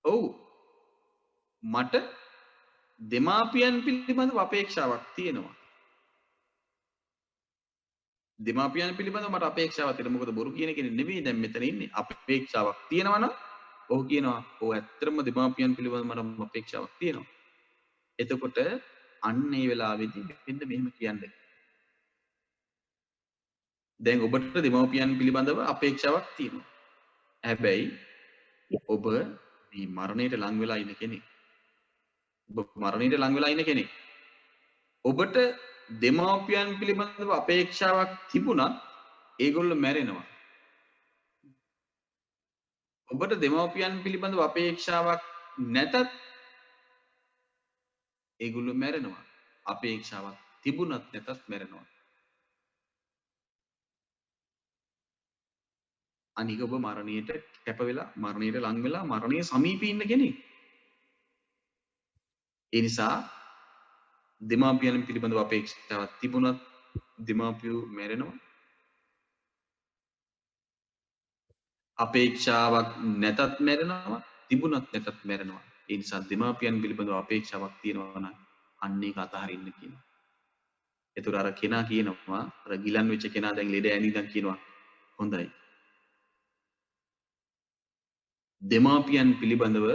ඔව් මට දෙමාපියන් පිළිබඳව අපේක්ෂාවක් තියෙනවා. දෙමාපියන් පිළිබඳව මට අපේක්ෂාවක් තියෙනවා. මොකද බොරු කියන කෙනෙක් නෙමෙයි දැන් මෙතන ඉන්නේ. අපේක්ෂාවක් තියෙනවා නම් ඔහු කියනවා ඔව් ඇත්තටම දෙමාපියන් පිළිබඳව මට අපේක්ෂාවක් තියෙනවා. එතකොට අන්න ඒ වෙලාවේදී මෙන්න මෙහෙම කියන්නේ. දැන් ඔබට දෙමාපියන් පිළිබඳව අපේක්ෂාවක් තියෙනවා. හැබැයි ඔබ මේ මරණයට ලං වෙලා ඉන්න කෙනෙක්. ඔබ මරණයට ලං වෙලා ඉන්න කෙනෙක්. ඔබට දෙමාපියන් පිළිබඳව අපේක්ෂාවක් තිබුණත් ඒගොල්ලෝ මැරෙනවා. ඔබට දෙමාපියන් පිළිබඳව අපේක්ෂාවක් නැතත් ඒගොල්ලෝ මැරෙනවා. අපේක්ෂාවක් තිබුණත් නැතත් මැරෙනවා. අනික ඔබ මරණයට කැප වෙලා මරණයට ලං වෙලා මරණයේ සමීපේ ඉන්න කෙනෙක්. ඒ නිසා දෙමාපියන් පිළිබඳව අපේක්ෂාවක් තිබුණත් දෙමාපියෝ මැරෙනවා. අපේක්ෂාවක් නැතත් මැරෙනවා, තිබුණත් නැතත් මැරෙනවා. ඒ නිසා දෙමාපියන් පිළිබඳව අපේක්ෂාවක් තියෙනවා නම් අන්න ඒක අතහරින්න කියනවා. ඒතර අර කෙනා කියනවා අර ගිලන් වෙච්ච කෙනා දැන් ලෙඩ ඇනිදන් කියනවා හොඳයි. දෙමාපියන් පිළිබඳව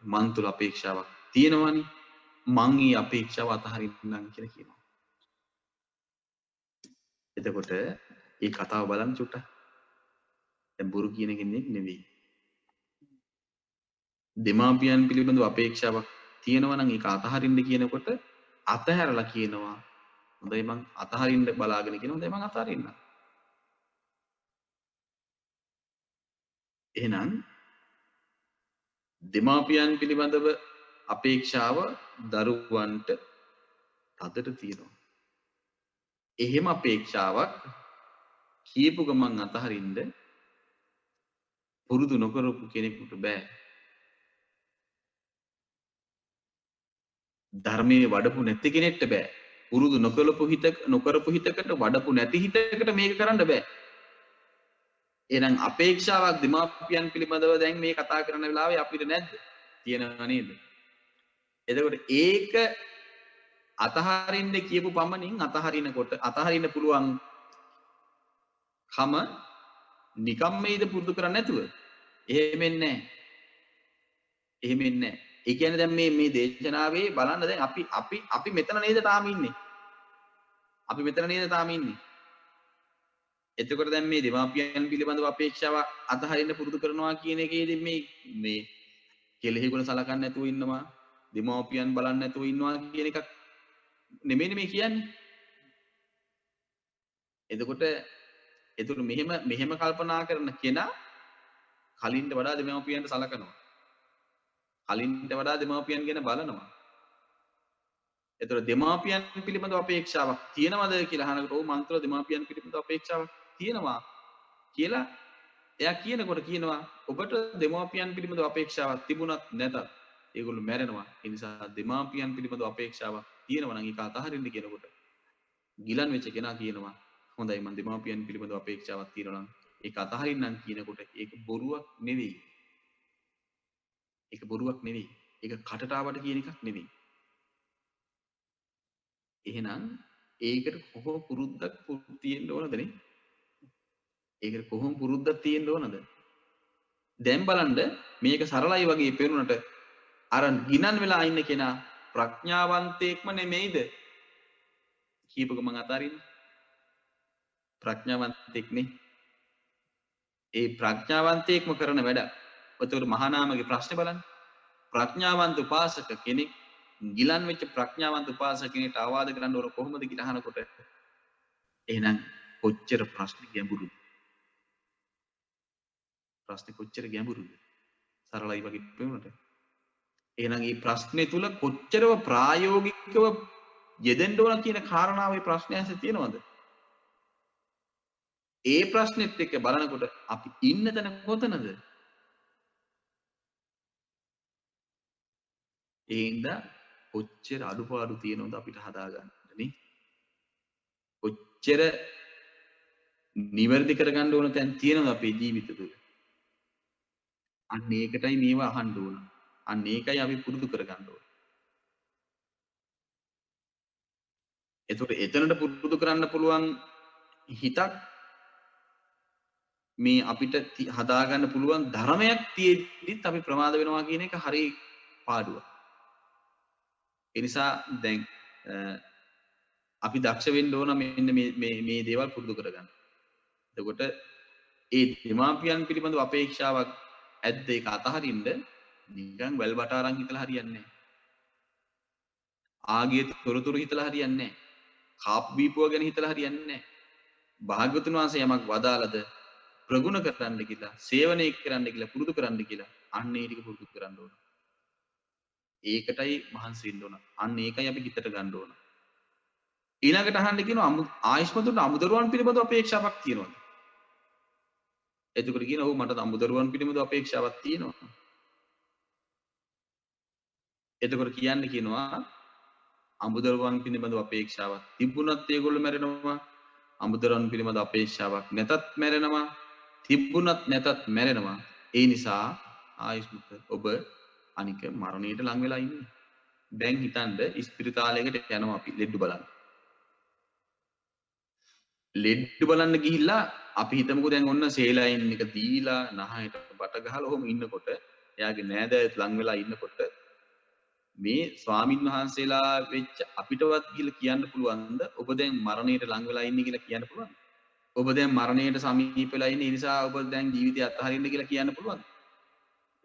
මන් තුල අපේක්ෂාවක් තියෙනවනේ. මං ඊ අපේක්ෂාව අතහරින්නම් කියලා කියනවා. එතකොට මේ කතාව බලන්න චුට්ටක්. දැන් බොරු කියන කෙනෙක් නෙවෙයි. දෙමාපියන් පිළිබඳව අපේක්ෂාවක් තියෙනවා නම් ඒක අතහරින්න කියනකොට අතහැරලා කියනවා හොඳයි මං අතහරින්න බලාගෙන කියනවා හොඳයි මං අතහරින්නම්. එහෙනම් දෙමාපියන් පිළිබඳව අපේක්ෂාව දරුවන්ට තදට තියෙනවා. එහෙම අපේක්ෂාවක් කියපු ගමන් අතහරින්න පුරුදු නොකරපු කෙනෙකුට බෑ. ධර්මයේ වඩපු නැති කෙනෙක්ට බෑ. පුරුදු නොකරපු හිතකට වඩපු නැති හිතකට මේක කරන්න බෑ. එහෙනම් අපේක්ෂාවක් දෙමාපියන් පිළිබඳව දැන් මේ කතා කරන වෙලාවේ අපිට නැද්ද? තියෙනව නේද? එතකොට ඒක අතහරින්න කියපු පමණින් අතහරිනකොට අතහරින්න පුළුවන් කම නිකම්මයිද පුරුදු කරන්නේ නැතුව? එහෙම වෙන්නේ නැහැ. එහෙම වෙන්නේ නැහැ. ඒ කියන්නේ දැන් මේ දේශනාවේ බලන්න දැන් අපි මෙතන නේද තාම ඉන්නේ. අපි මෙතන නේද තාම ඉන්නේ. එතකොට දැන් මේ දෙමාපියන් පිළිබඳව අපේක්ෂාව අතහරින්න පුරුදු කරනවා කියන එකේදී මේ කෙලෙහි ගුණ සලකන්නේ නැතුව ඉන්නවා. දෙමාපියන් බලන්නේ නැතුව ඉන්නවා කියන එකක් නෙමෙයි මේ කියන්නේ. එතකොට මෙහෙම කල්පනා කරන කෙනා කලින්ට වඩා දෙමාපියන්ට සලකනවා. කලින්ට වඩා දෙමාපියන් ගැන බලනවා. එතකොට දෙමාපියන් පිළිබඳව අපේක්ෂාවක් තියෙනවද කියලා අහනකොට ඔව් මන්තර දෙමාපියන් පිළිබඳව අපේක්ෂාවක් තියෙනවා කියලා එයා කියනකොට කියනවා ඔබට දෙමාපියන් පිළිබඳව අපේක්ෂාවක් තිබුණත් නැතත් ඒගොල්ලෝ මැරෙනවා. ඒ නිසා දෙමාපියන් පිළිබඳව අපේක්ෂාවක් තියෙනවා නම් ඒක අතහරින්න කියනකොට ගිලන් වෙච්ච කෙනා කියනවා හොඳයි මම දෙමාපියන් පිළිබඳව අපේක්ෂාවක් තියෙනවා නම් ඒක අතහරින්නම් කියනකොට ඒක බොරුවක් නෙවෙයි. ඒක බොරුවක් නෙවෙයි. ඒක කටට ආවට කියන එකක් නෙවෙයි. එහෙනම් ඒකට කොහොම පුරුද්දක් තියෙන්න ඕනද නේ? ඒකට කොහොම පුරුද්දක් තියෙන්න ඕනද? දැන් බලන්න මේක සරලයි වගේ පේනුනට අර ගිනන් වෙලා ඉන්න කෙනා ප්‍රඥාවන්තයෙක්ම නෙමෙයිද? කීපක මං අතාරින්නේ. ප්‍රඥාවන්තයෙක් නේ. ඒ ප්‍රඥාවන්තයෙක්ම කරන වැඩ. ඔතකොට මහානාමගේ ප්‍රශ්නේ බලන්න. ප්‍රඥාවන්ත උපාසක කෙනෙක් ගිලන් වෙච්ච ප්‍රඥාවන්ත උපාසක කෙනෙක්ට ආවාද කරන්න ඕන කොහොමද කියලා අහනකොට එහෙනම් කොච්චර ප්‍රශ්න ගැඹුරුද? ප්‍රශ්නේ කොච්චර ගැඹුරුද? සරලයි වගේ පේනොට. එහෙනම් මේ ප්‍රශ්නේ තුල කොච්චරව ප්‍රායෝගිකව යෙදෙන්න ඕන කියන කාරණාවේ ප්‍රශ්නය ඇස්සේ තියෙනවද? ඒ ප්‍රශ්නෙත් එක්ක බලනකොට අපි ඉන්න තැන කොතනද? ඒ හින්දා කොච්චර අඩුපාඩු තියෙනවද අපිට හදාගන්න නේ? කොච්චර නිවැරදි කරගන්න ඕන තැන් තියෙනවද අපේ ජීවිත තුළ? අන්න ඒකටයි මේවා අහන්න ඕන. අන්න ඒකයි අපි පුරුදු කරගන්න ඕන. එතකොට එතනට පුරුදු කරන්න පුළුවන් හිතක් මේ අපිට හදාගන්න පුළුවන් ධර්මයක් තියෙද්දිත් අපි ප්‍රමාද වෙනවා කියන එක හරි පාඩුවක්. ඒ නිසා දැන් අපි දක්ෂ වෙන්න ඕන මෙන්න මේ දේවල් පුරුදු කරගන්න. එතකොට ඒ දෙමාපියන් පිළිබඳව අපේක්ෂාවක් ඇද්ද ඒක අතහරින්න නිකන් වැල්බට අරන් හිතලා හරියන්නේ නැහැ. ආගිය තොරතුරු හිතලා හරියන්නේ නැහැ. කාප් බීපුව ගැන හිතලා හරියන්නේ නැහැ. භාග්‍යවතුන් වහන්සේ යමක් වදාළද ප්‍රගුණ කරන්න කියලා, සේවනය කරන්න කියලා, පුරුදු කරන්න කියලා අන්න ඒ ටික පුරුදු කරන්න ඕන. ඒකටයි මහන්සි වෙන්න ඕන. අන්න ඒකයි අපි හිතට ගන්න ඕන. ඊළඟට අහන්න කියනවා ආයෂ්මතුන්ට අමුදරුවන් පිළිබඳව අපේක්ෂාවක් තියෙනවද? එතකොට කියනවා ඔව් මට අමුදරුවන් පිළිබඳව අපේක්ෂාවක් තියෙනවා. එතකොට කියනවා අමුදරුවන් පිළිබඳව අපේක්ෂාවක් තිබුණත් ඒගොල්ලෝ මැරෙනවා. අමුදරුවන් පිළිබඳව අපේක්ෂාවක් නැතත් මැරෙනවා. තිබුණත් නැතත් මැරෙනවා. ඒ නිසා ආයෂ්මත ඔබ අනික මරණයට ලං වෙලා ඉන්නේ. දැන් හිතන්න ස්පිරිතාලයකට යනවා අපි ලෙඩ බලන්න. ලෙඩ බලන්න ගිහිල්ලා අපි හිතමුකෝ දැන් ඔන්න සේලයින් එක දීලා නහයට බට ගහලා ඔහොම ඉන්නකොට එයාගේ නෑදෑයත් ලං වෙලා ඉන්නකොට මේ ස්වාමින් වහන්සේලා වෙච්ච අපිටවත් ගිහිල්ලා කියන්න පුළුවන්ද ඔබ දැන් මරණයට ලං වෙලා ඉන්නේ කියලා කියන්න පුළුවන්ද? ඔබ දැන් මරණයට සමීප වෙලා ඉන්නේ ඒ නිසා ඔබ දැන් ජීවිතය අත්හරින්න කියලා කියන්න පුළුවන්ද?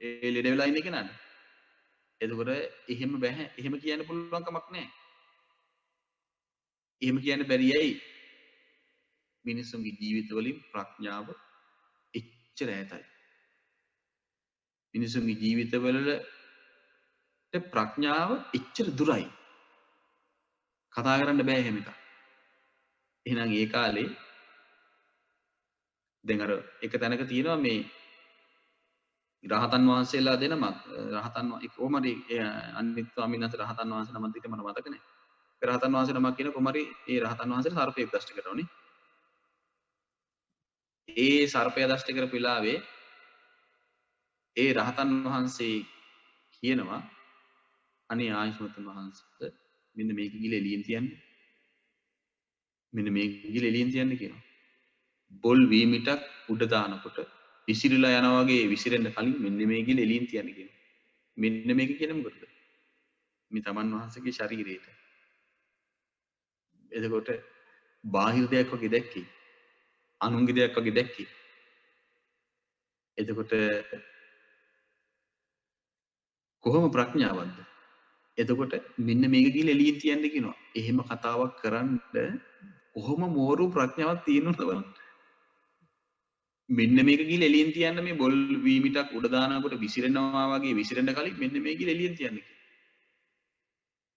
ඒ ලෙඩ වෙලා ඉන්නේ කෙනාට. එතකොට එහෙම බෑ. එහෙම කියන්න පුළුවන් කමක් නැහැ. එහෙම කියන්න බැරි ඇයි? මිනිසුන්ගේ ජීවිතවලින් ප්‍රඥාව එච්චර ඈතයි. මිනිසුන්ගේ ජීවිතවලට ප්‍රඥාව එච්චර දුරයි. කතා කරන්න බෑ එහෙම එකක්. එහෙනම් ඒ කාලේ දැන් අර එක තැනක තියෙනවා මේ රහතන් වහන්සේලා දෙනමක් රහතන් කොහමරි අනිත් ස්වාමීන් වහන්සේ රහතන් වහන්සේ නමක් දිට මට මතක නැහැ. රහතන් වහන්සේ නමක් කියන කොහමරි ඒ රහතන් වහන්සේට සර්පයෙක් දෂ්ට කරනෝනේ. ඒ සර්පය දෂ්ට කරපු වෙලාවේ ඒ රහතන් වහන්සේ කියනවා අනේ ආයුෂ්මතුන් වහන්සේ මෙන්න මේක ගිල එළියෙන් තියන්නේ. මෙන්න මේක ගිල එළියෙන් තියන්නේ කියනවා. බොල් වීමිටක් උඩ දානකොට විසිරලා යනවා වගේ විසිරෙන්න කලින් මෙන්න මේ ගිල එළියෙන් තියන්නේ කියනවා. මෙන්න මේක කියන්නේ මොකටද? මේ තමන් වහන්සේගේ ශරීරයට. එතකොට බාහිර දෙයක් වගේ දැක්කේ. අනුන්ගේ දෙයක් වගේ දැක්කේ. එතකොට කොහොම ප්‍රඥාවක්ද? එතකොට මෙන්න මේක ගිල එළියෙන් තියන්නේ කියනවා. එහෙම කතාවක් කරන්න කොහොම මෝරු ප්‍රඥාවක් තියෙනවද බලන්න. මෙන්න මේක ගිල එළියෙන් තියන්න මේ බොල් වීමිටක් උඩ දානකොට විසිරෙනවා වගේ විසිරෙන්න කලින් මෙන්න මේ ගිල එළියෙන් තියන්න කියලා.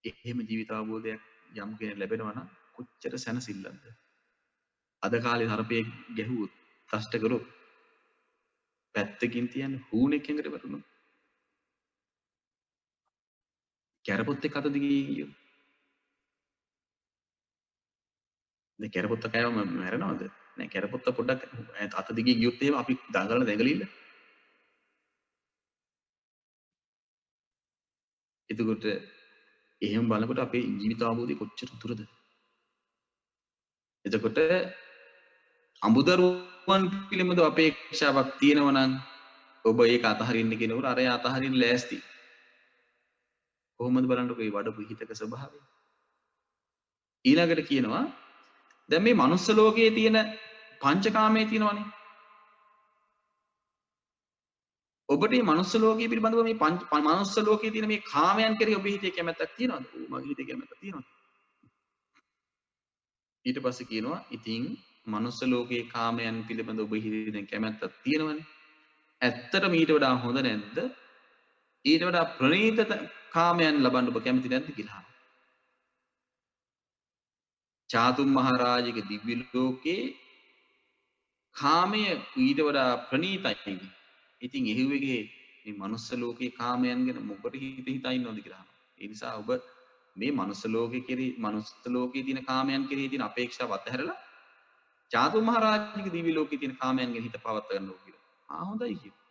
එහෙම ජීවිත අවබෝධයක් යම් කෙනෙක් ලැබෙනවා නම් කොච්චර සැනසෙල්ලක්ද? අද කාලේ හරපේ ගැහුවොත් කෂ්ට කරොත් පැත්තකින් තියන්න හූනෙක් එකට වැටුණොත් කැරපොත් එක්ක අත දිගේ ගියොත් දැන් කැරපොත්ත කෑවම මැරෙනවද? නෑ කැරපොත්ත පොඩ්ඩක් අත දිගේ ගියොත් එහෙම අපි දඟලන දැඟලිල්ල. එතකොට එහෙම බලනකොට අපේ ජීවිත අවබෝධය කොච්චර දුරද? එතකොට අමුදරුවන් පිළිබඳව අපේක්ෂාවක් තියෙනවා නම් ඔබ ඒක අතහරින්න කියනකොට අර අතහරින්න ලෑස්ති. කොහොමද බලන්නකෝ මේ වඩපු හිතක ස්වභාවය. ඊළඟට කියනවා දැන් මේ මනුස්ස ලෝකයේ තියෙන පංචකාමයේ තියෙනවනේ. ඔබට මේ මනුස්ස ලෝකයේ පිළිබඳව මේ මනුස්ස ලෝකයේ තියෙන මේ කාමයන් කෙරෙහි ඔබේ හිතේ කැමැත්තක් තියෙනවද? ඔව් මගේ හිතේ කැමැත්තක් තියෙනවා. ඊට පස්සේ කියනවා ඉතින් මනුස්ස ලෝකයේ කාමයන් පිළිබඳ ඔබ හිතේ කැමැත්තක් තියෙනවනේ. ඇත්තටම ඊට වඩා හොඳ නැද්ද? ඊට වඩා ප්‍රණීත කාමයන් ලබන්න ඔබ කැමති නැද්ද කියලා. චාතුම් මහරජගේ දිව්‍ය ලෝකේ කාමය ඊට වඩා ප්‍රණීතයි. ඉතින් එහුවගේ මේ මනුස්ස ලෝකේ කාමයන් ගැන මොකට හිතා ඉන්නවද කියලා. ඒ නිසා ඔබ මේ මනුස්ස ලෝකේ කෙරෙහි මනුස්ස ලෝකයේ තියෙන කාමයන් කෙරෙහි තියෙන අපේක්ෂාව අතහැරලා චාතුම් මහරජගේ දිව්‍ය ලෝකයේ තියෙන කාමයන් ගැන හිත පවත් ගන්න ඕක කියලා. හොඳයි කියලා.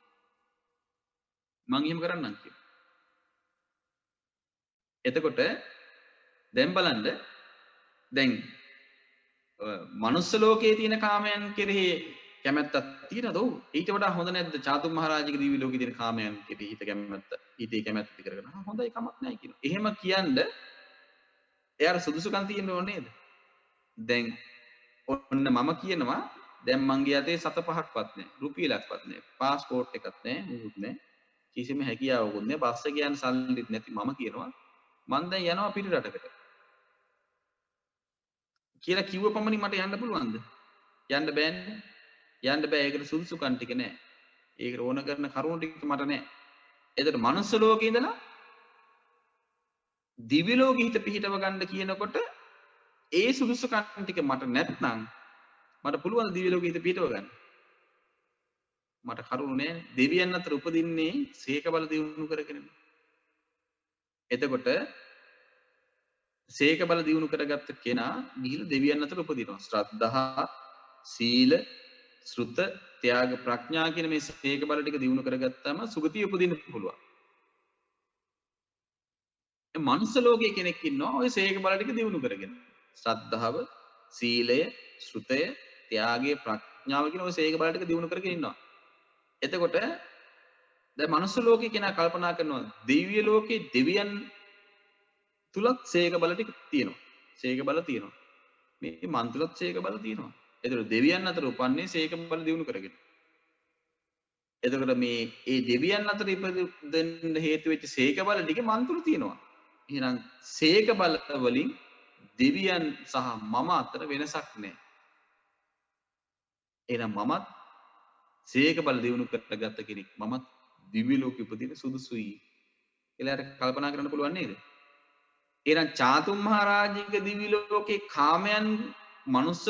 මං එහෙම කරන්නම් කියලා. එතකොට දැන් බලන්න දැන් මනුස්ස ලෝකයේ තියෙන කාමයන් කෙරෙහි කැමැත්තක් තියෙනවද? ඔව්. ඊට වඩා හොඳ නැද්ද චාතුම් මහරජගේ දිව්‍ය ලෝකයේ තියෙන කාමයන් කෙරෙහි හිතේ කැමැත්ත ඇති කරගෙන. හොඳයි කමක් නැහැ කියනවා. එහෙම කියන්න එයාට සුදුසුකම් තියෙන්න ඕනේ නේද? දැන් ඔන්න මම කියනවා දැන් මංගේ අතේ 7-5ක්වත් නැහැ. රුපියලක්වත් නැහැ. පාස්පෝර්ට් එකක් නැහැ. මොකුත් නැහැ. කිසිම හැකියාවකුත් නැහැ. බස් එක යන්න සල්ලිත් නැති මම කියනවා මං දැන් යනවා පිට රටකට. කියලා කිව්ව පමණින් මට යන්න පුළුවන්ද? යන්න බෑනේ. යන්න බෑ. ඒකට සුදුසුකම් ටික නැහැ. ඒකට ඕන කරන කරුණු ටික මට නැහැ. එතකොට මනුස්ස ලෝකේ ඉඳලා දිව්‍ය ලෝකෙ හිත පිහිටව ගන්න කියනකොට ඒ සුදුසුකම් ටික මට නැත්නම් මට පුළුවන් දිව්‍ය ලෝකෙ හිත පිහිටව ගන්න. මට කරුණු නැහැ. දෙවියන් අතර උපදින්නේ සීක බල දියුණු කරගෙන. එතකොට සීක බල දියුණු කරගත්ත කෙනා ගිහිල්ලා දෙවියන් අතර උපදිනවා. ශ්‍රද්ධා, සීල, ශ්‍රුත, ත්‍යාග, ප්‍රඥා කියන මේ සීක බල ටික දියුණු කරගත්තාම සුගතිය උපදින්න පුළුවන්. මනුස්ස ලෝකයේ කෙනෙක් ඉන්නවා ඔය සීක බල ටික දියුණු කරගෙන. ශ්‍රද්ධාව, සීලය, ශ්‍රුතය, ත්‍යාගය, ප්‍රඥාව කියන ඔය සීක බල ටික දියුණු කරගෙන ඉන්නවා. එතකොට දැන් මනුස්ස ලෝකයේ කෙනා කල්පනා කරනවා දිව්‍ය ලෝකයේ දෙවියන් තුලත් සීක බල ටික තියෙනවා. සීක බල තියෙනවා. මේ මන් තුලත් සීක බල තියෙනවා. එතකොට දෙවියන් අතර උපන්නේ සීක බල දියුණු කරගෙන. එතකොට මේ ඒ දෙවියන් අතර ඉපදෙන්න හේතු වෙච්ච සීක බල ටික මන් තුල තියෙනවා. එහෙනම් සීක බල වලින් දෙවියන් සහ මම අතර වෙනසක් නැහැ. එහෙනම් මමත් සීක බල දියුණු කරගත්ත කෙනෙක්. මමත් දිව්‍ය ලෝකෙ උපදින සුදුසුයි. කියලා කල්පනා කරන්න පුළුවන් නේද? එහෙනම් චාතුම් මහරජගේ දිව්‍ය ලෝකේ කාමයන් මනුස්ස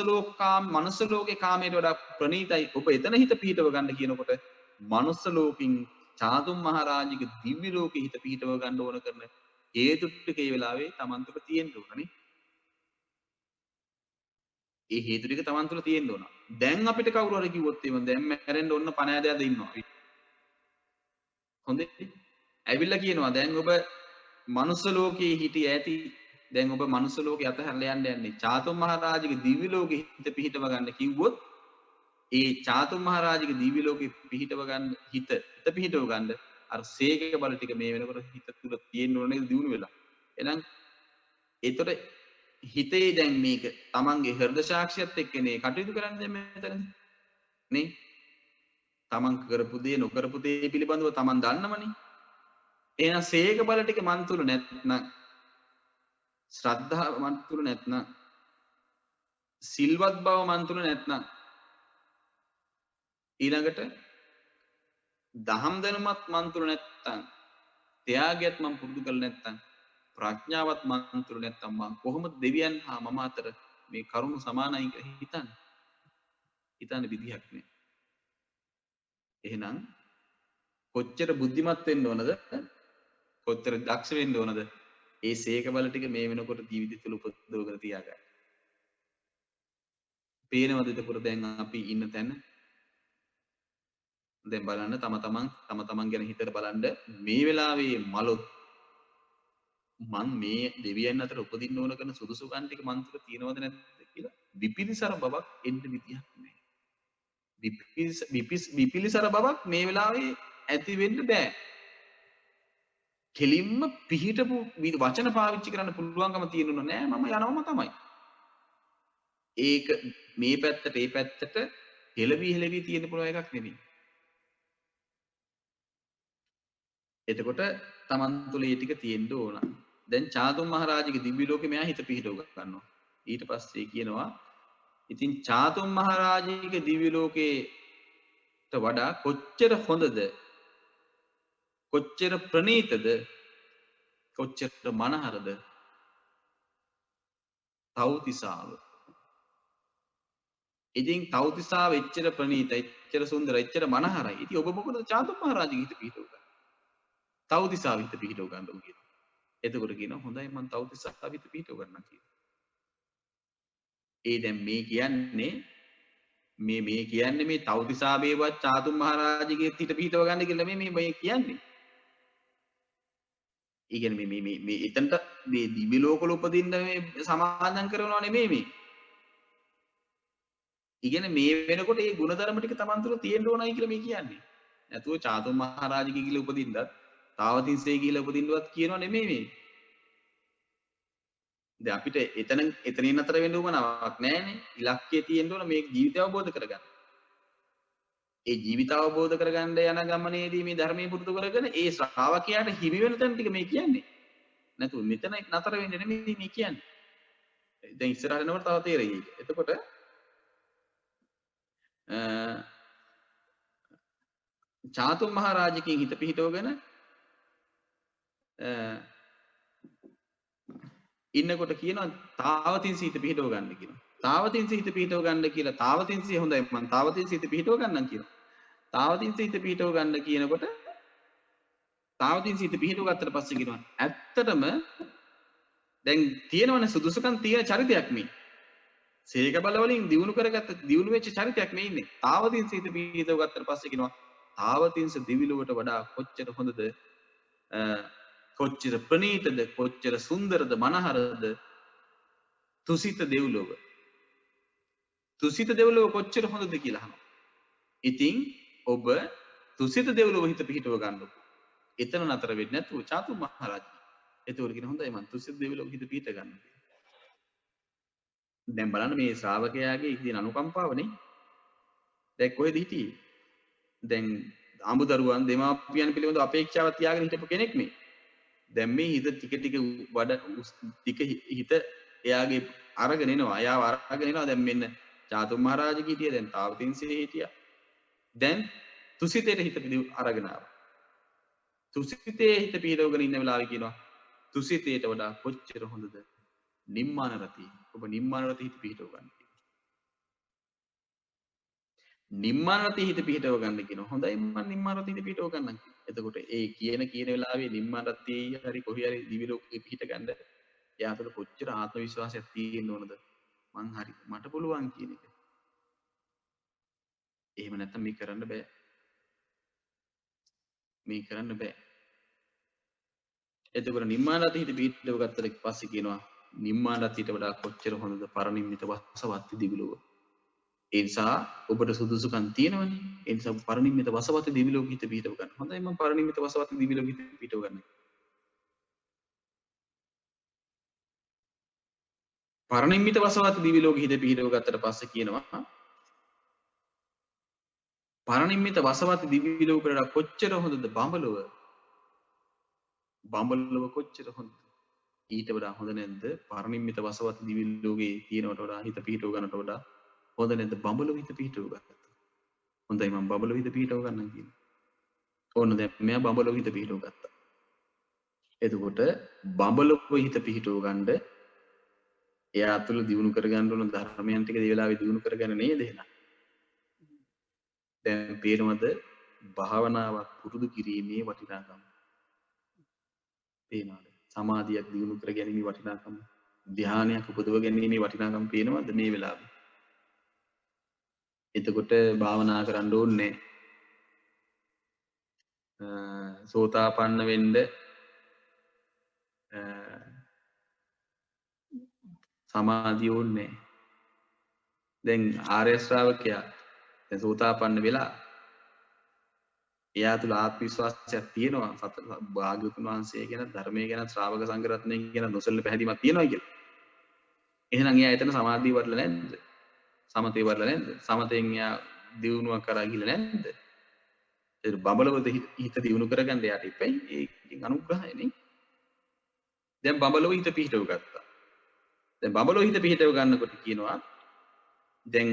ලෝකේ කාමයට වඩා ප්‍රණීතයි. ඔබ එතන හිත පිහිටව ගන්න කියනකොට මනුස්ස ලෝකින් චාතුම් මහරජාගේ දිව්‍ය ලෝකෙ හිත පිහිටව ගන්න ඕන කරන හේතු ටික ඒ වෙලාවේ Taman තුල තියෙන්න ඕනනේ. ඒ හේතු ටික Taman තුල තියෙන්න ඕන. දැන් අපිට කවුරු හරි කිව්වොත් එහෙම දැන් මැරෙන්න ඕන පණෑදයක්ද ඉන්නවා. හොඳේ. ඇවිල්ලා කියනවා දැන් ඔබ මනුස්ස ලෝකයේ හිටිය ඇති. දැන් ඔබ මනුස්ස ලෝකේ අතහැරලා යන්නේ. චාතුම් මහරජාගේ දිව්‍ය ලෝකෙ හිත පිහිටව ගන්න කිව්වොත් ඒ චාතුම් මහරජාගේ දිව්‍ය ලෝකෙ පිහිටව ගන්න හිත පිහිටව ගන්න අර සේකක බල ටික මේ වෙනකොට හිත තුල තියෙන්න ඕනේ දිනු වෙලා. එහෙනම් ඒතර හිතේ දැන් මේක තමන්ගේ හෘද සාක්ෂියත් එක්කනේ කටයුතු කරන්න දැන් මෙතනදී නේ තමන් කරපු දේ නොකරපු දේ පිළිබඳව තමන් දන්නවනේ. එහෙනම් සේක බල ටික මන් තුල නැත්නම් ශ්‍රද්ධාව මන් තුල නැත්නම් සිල්වත් බව මන් තුල නැත්නම් ඊළඟට දහම් දැනුමත් මන් තුල නැත්නම් ත්‍යාගයත් මන් පුරුදු කරලා නැත්නම් ප්‍රඥාවත් මන් තුල නැත්නම් මම කොහොමද දෙවියන් හා මම අතර මේ කරුණු සමානයි කියලා හිතන්න විදිහක් නෑ. එහෙනම් කොච්චර බුද්ධිමත් වෙන්න ඕනද? කොච්චර දක්ෂ වෙන්න ඕනද? ඒ සීක බල ටික මේ වෙනකොට ජීවිතය තුළ උපදවගෙන තියාගන්න. පේනවද එතකොට දැන් අපි ඉන්න තැන? දැන් බලන්න තම තමන් ගැන හිතලා බලන්න මේ වෙලාවේ මලොත් මන් මේ දෙවියන් අතර උපදින්න ඕන කරන සුදුසුකම් ටික මන් තුළ තියෙනවද නැද්ද කියලා විපිලිසර බවක් එන්න විදියක් නෑ. විපිලිසර බවක් මේ වෙලාවේ ඇති වෙන්න බෑ. කෙලින්ම පිහිටපු වචන පාවිච්චි කරන්න පුළුවන්කම තියෙනුන නෑ. මම යනවම තමයි. ඒක මේ පැත්තට ඒ පැත්තට හෙලවි තියෙන්න පුළුවන් එකක් නෙවෙයි. එතකොට Taman තුල ඒ ටික තියෙන්න ඕන. දැන් චාතුම් මහරජාගේ දිව්‍ය ලෝකෙ මෙයා හිත පිහිටව ගන්නවා. ඊට පස්සේ කියනවා ඉතින් චාතුම් මහරජාගේ දිව්‍ය ලෝකේට වඩා කොච්චර හොඳද කොච්චර ප්‍රණීතද කොච්චර මනහරද තව්තිසාව. ඉතින් තව්තිසාව එච්චර ප්‍රණීත එච්චර සුන්දර එච්චර මනහරයි. ඉතින් ඔබ මොකද චාතුම් මහරජාගේ හිත පිහිටව ගන්න. තව්තිසාව හිත පිහිටව ගන්න ඕන කියනවා. එතකොට කියනවා හොඳයි මම තව්තිසාව හිත පිහිටව ගන්නම් කියලා. ඒ දැන් මේ කියන්නේ මේ තව්තිසාවේවත් චාතුම් මහරජාගේ හිත පිහිටව ගන්න කියලා මේ කියන්නේ. ඒ කියන්නේ මේ එතනට මේ දිව්‍ය ලෝකවල උපදින්න මේ සමාදම් කරනවා නෙමෙයි මේ. ඉගෙන මේ වෙනකොට මේ ಗುಣධර්ම ටික Taman තුල තියෙන්න ඕනයි කියලා මේ කියන්නේ. නැතුව චාතුම් මහරජාගේ කියලා උපදින්නත් තාවතින්සේ කියලා උපදින්නවත් කියනවා නෙමෙයි මේ. දැන් අපිට එතනින් අතර වෙන්න උවමනාවක් නැහැනේ. ඉලක්කය තියෙන්න ඕන මේ ජීවිතය අවබෝධ කරගන්න. ඒ ජීවිත අවබෝධ කරගන්න යන ගමනේදී මේ ධර්මයේ පුරුදු කරගෙන ඒ ශ්‍රාවකයාට හිමි වෙන තැන ටික මේ කියන්නේ. නැතුව මෙතන නතර වෙන්නේ නෙමෙයි මේ කියන්නේ. දැන් ඉස්සරහට යනකොට තව තේරෙයි. එතකොට චාතුම් මහරජාගේ හිත පිහිටවගෙන ඉන්නකොට කියනවා තාවතින්සි හිත පිහිටව ගන්න කියනවා. තාවතින්සි හිත පිහිටව ගන්න කියලා තාවතින්සි හොඳයි මම තාවතින්සි හිත පිහිටව ගන්නම් කියනවා. තාවතින්සි හිත පිහිටව ගන්න කියනකොට තාවතින්සි හිත පිහිටව ගත්තට පස්සේ කියනවා ඇත්තටම දැන් තියෙනවනේ සුදුසුකම් තියෙන චරිතයක් මේ. සීක බල වලින් දියුණු වෙච්ච චරිතයක් මේ ඉන්නේ. තාවතින්සි හිත පිහිටව ගත්තට පස්සේ කියනවා තාවතින්සි දිවිලුවට වඩා කොච්චර හොඳද කොච්චර ප්‍රණීතද කොච්චර සුන්දරද මනහරද තුසිත දෙව්ලොව. තුසිත දෙව්ලොව කොච්චර හොඳද කියලා අහනවා. ඉතින් ඔබ තුසිත දෙව්ලොව හිත පිහිටව ගන්නකො. එතන නතර වෙන්නේ නැතුව චාතුම් මහරජා. ඒතකොට කියන හොඳයි මං තුසිත දෙව්ලොව හිත පිහිට ගන්න. දැන් බලන්න මේ ශ්‍රාවකයාගේ ඉතින් අනුකම්පාවනේ. දැන් කොහෙද හිටියේ? දැන් අඹදරුවන් දෙමාපියන් පිළිබඳ අපේක්ෂාවක් තියාගෙන හිටපු කෙනෙක් මේ. දැන් මේ හිත ටික හිත එයාගේ අරගෙන එනවා. එයාව අරගෙන එනවා. දැන් මෙන්න චාතුම් මහරජාගේ හිටියා. දැන් තාවතින්සේ හිටියා. දැන් තුසිතේට හිත අරගෙන ආවා. තුසිතේ හිත පිහිටවගෙන ඉන්න වෙලාවේ කියනවා තුසිතේට වඩා කොච්චර හොඳද නිම්මාන රති. ඔබ නිම්මාන රති හිත පිහිටව ගන්න. නිම්මාන රතිය හිත පිහිටව ගන්න කියනවා. හොඳයි මම නිම්මාන රතිය හිත පිහිටව ගන්නම්. එතකොට ඒ කියන වෙලාවේ නිම්මාන රතියේ හරි කොහේ හරි දිවි ලෝකෙ පිහිට ගන්න එයා තුළ කොච්චර ආත්ම විශ්වාසයක් තියෙන්න ඕනද? මං හරි මට පුළුවන් කියන එක. එහෙම නැත්නම් මේ කරන්න බෑ. මේ කරන්න බෑ. එතකොට නිම්මාන රතිය හිත පිහිටව ගත්තට පස්සේ කියනවා නිම්මාන රතියට වඩා කොච්චර හොඳද පරිනිම්මිත වසවත් දිවි ලෝක. ඒ නිසා ඔබට සුදුසුකම් තියෙනවනේ. ඒ නිසා පරිනිම්මිත වසවත් දිවි ලෝක හිත පිහිටව ගන්න. හොඳයි මම පරිනිම්මිත වසවත් දිවි ලෝක හිත පිහිටව ගන්න. පරිනිම්මිත වසවත් දිවි ලෝක හිත පිහිටව ගත්තට පස්සේ කියනවා පරිනිම්මිත වසවත් දිවි ලෝකවල කොච්චර හොඳද බඹලොව. බඹලොව කොච්චර හොඳද? ඊට වඩා හොඳ නැද්ද පරිනිම්මිත වසවත් දිවි ලෝකේ තියෙනවට වඩා හිත පිහිටව ගන්නට වඩා හොඳ නැද්ද බඹලොව හිත පිහිටව ගත්තා. හොඳයි මම බඹලොව හිත පිහිටව ගන්නම් කියනවා. ඕන්න දැන් මෙයා බඹලොව හිත පිහිටව ගත්තා. එතකොට බඹලොව හිත පිහිටව ගන්න එයා තුළ දියුණු කරගන්න ඕන ධර්මයන් ටික ඒ වෙලාවේ දියුණු කරගෙන නේද එහෙනම්. දැන් පේනවද භාවනාවක් පුරුදු කිරීමේ වටිනාකම? පේනවද? සමාධියක් දියුණු කර ගැනීමේ වටිනාකම, ධානයක් උපදව ගැනීමේ වටිනාකම පේනවද මේ වෙලාවේ? එතකොට භාවනා කරන්න ඕනේ සෝතාපන්න වෙන්න සමාධිය ඕනේ. දැන් ආර්ය ශ්‍රාවකයා දැන් සෝතාපන්න වෙලා එයා තුළ ආත්ම විශ්වාසයක් තියෙනවා. භාග්‍යවතුන් වහන්සේ ගැන, ධර්මයේ ගැන, ශ්‍රාවක සංඝ රත්නය ගැන නොසැලෙන පැහැදීමක් තියෙනවා කියලා. එහෙනම් එයා එතන සමාධිය වඩලා නැද්ද? සමතේ වඩලා නැද්ද? සමතෙන් එයා දියුණුවක් කරා ගිහලා නැද්ද? ඒක බඹලොවද හිත දියුණු කරගන්න එයාට ඉපැයි. ඒකෙන් අනුග්‍රහයනේ. දැන් බඹලොව හිත පිහිටව ගත්තා. දැන් බඹලොව හිත පිහිටව ගන්නකොට කියනවා දැන්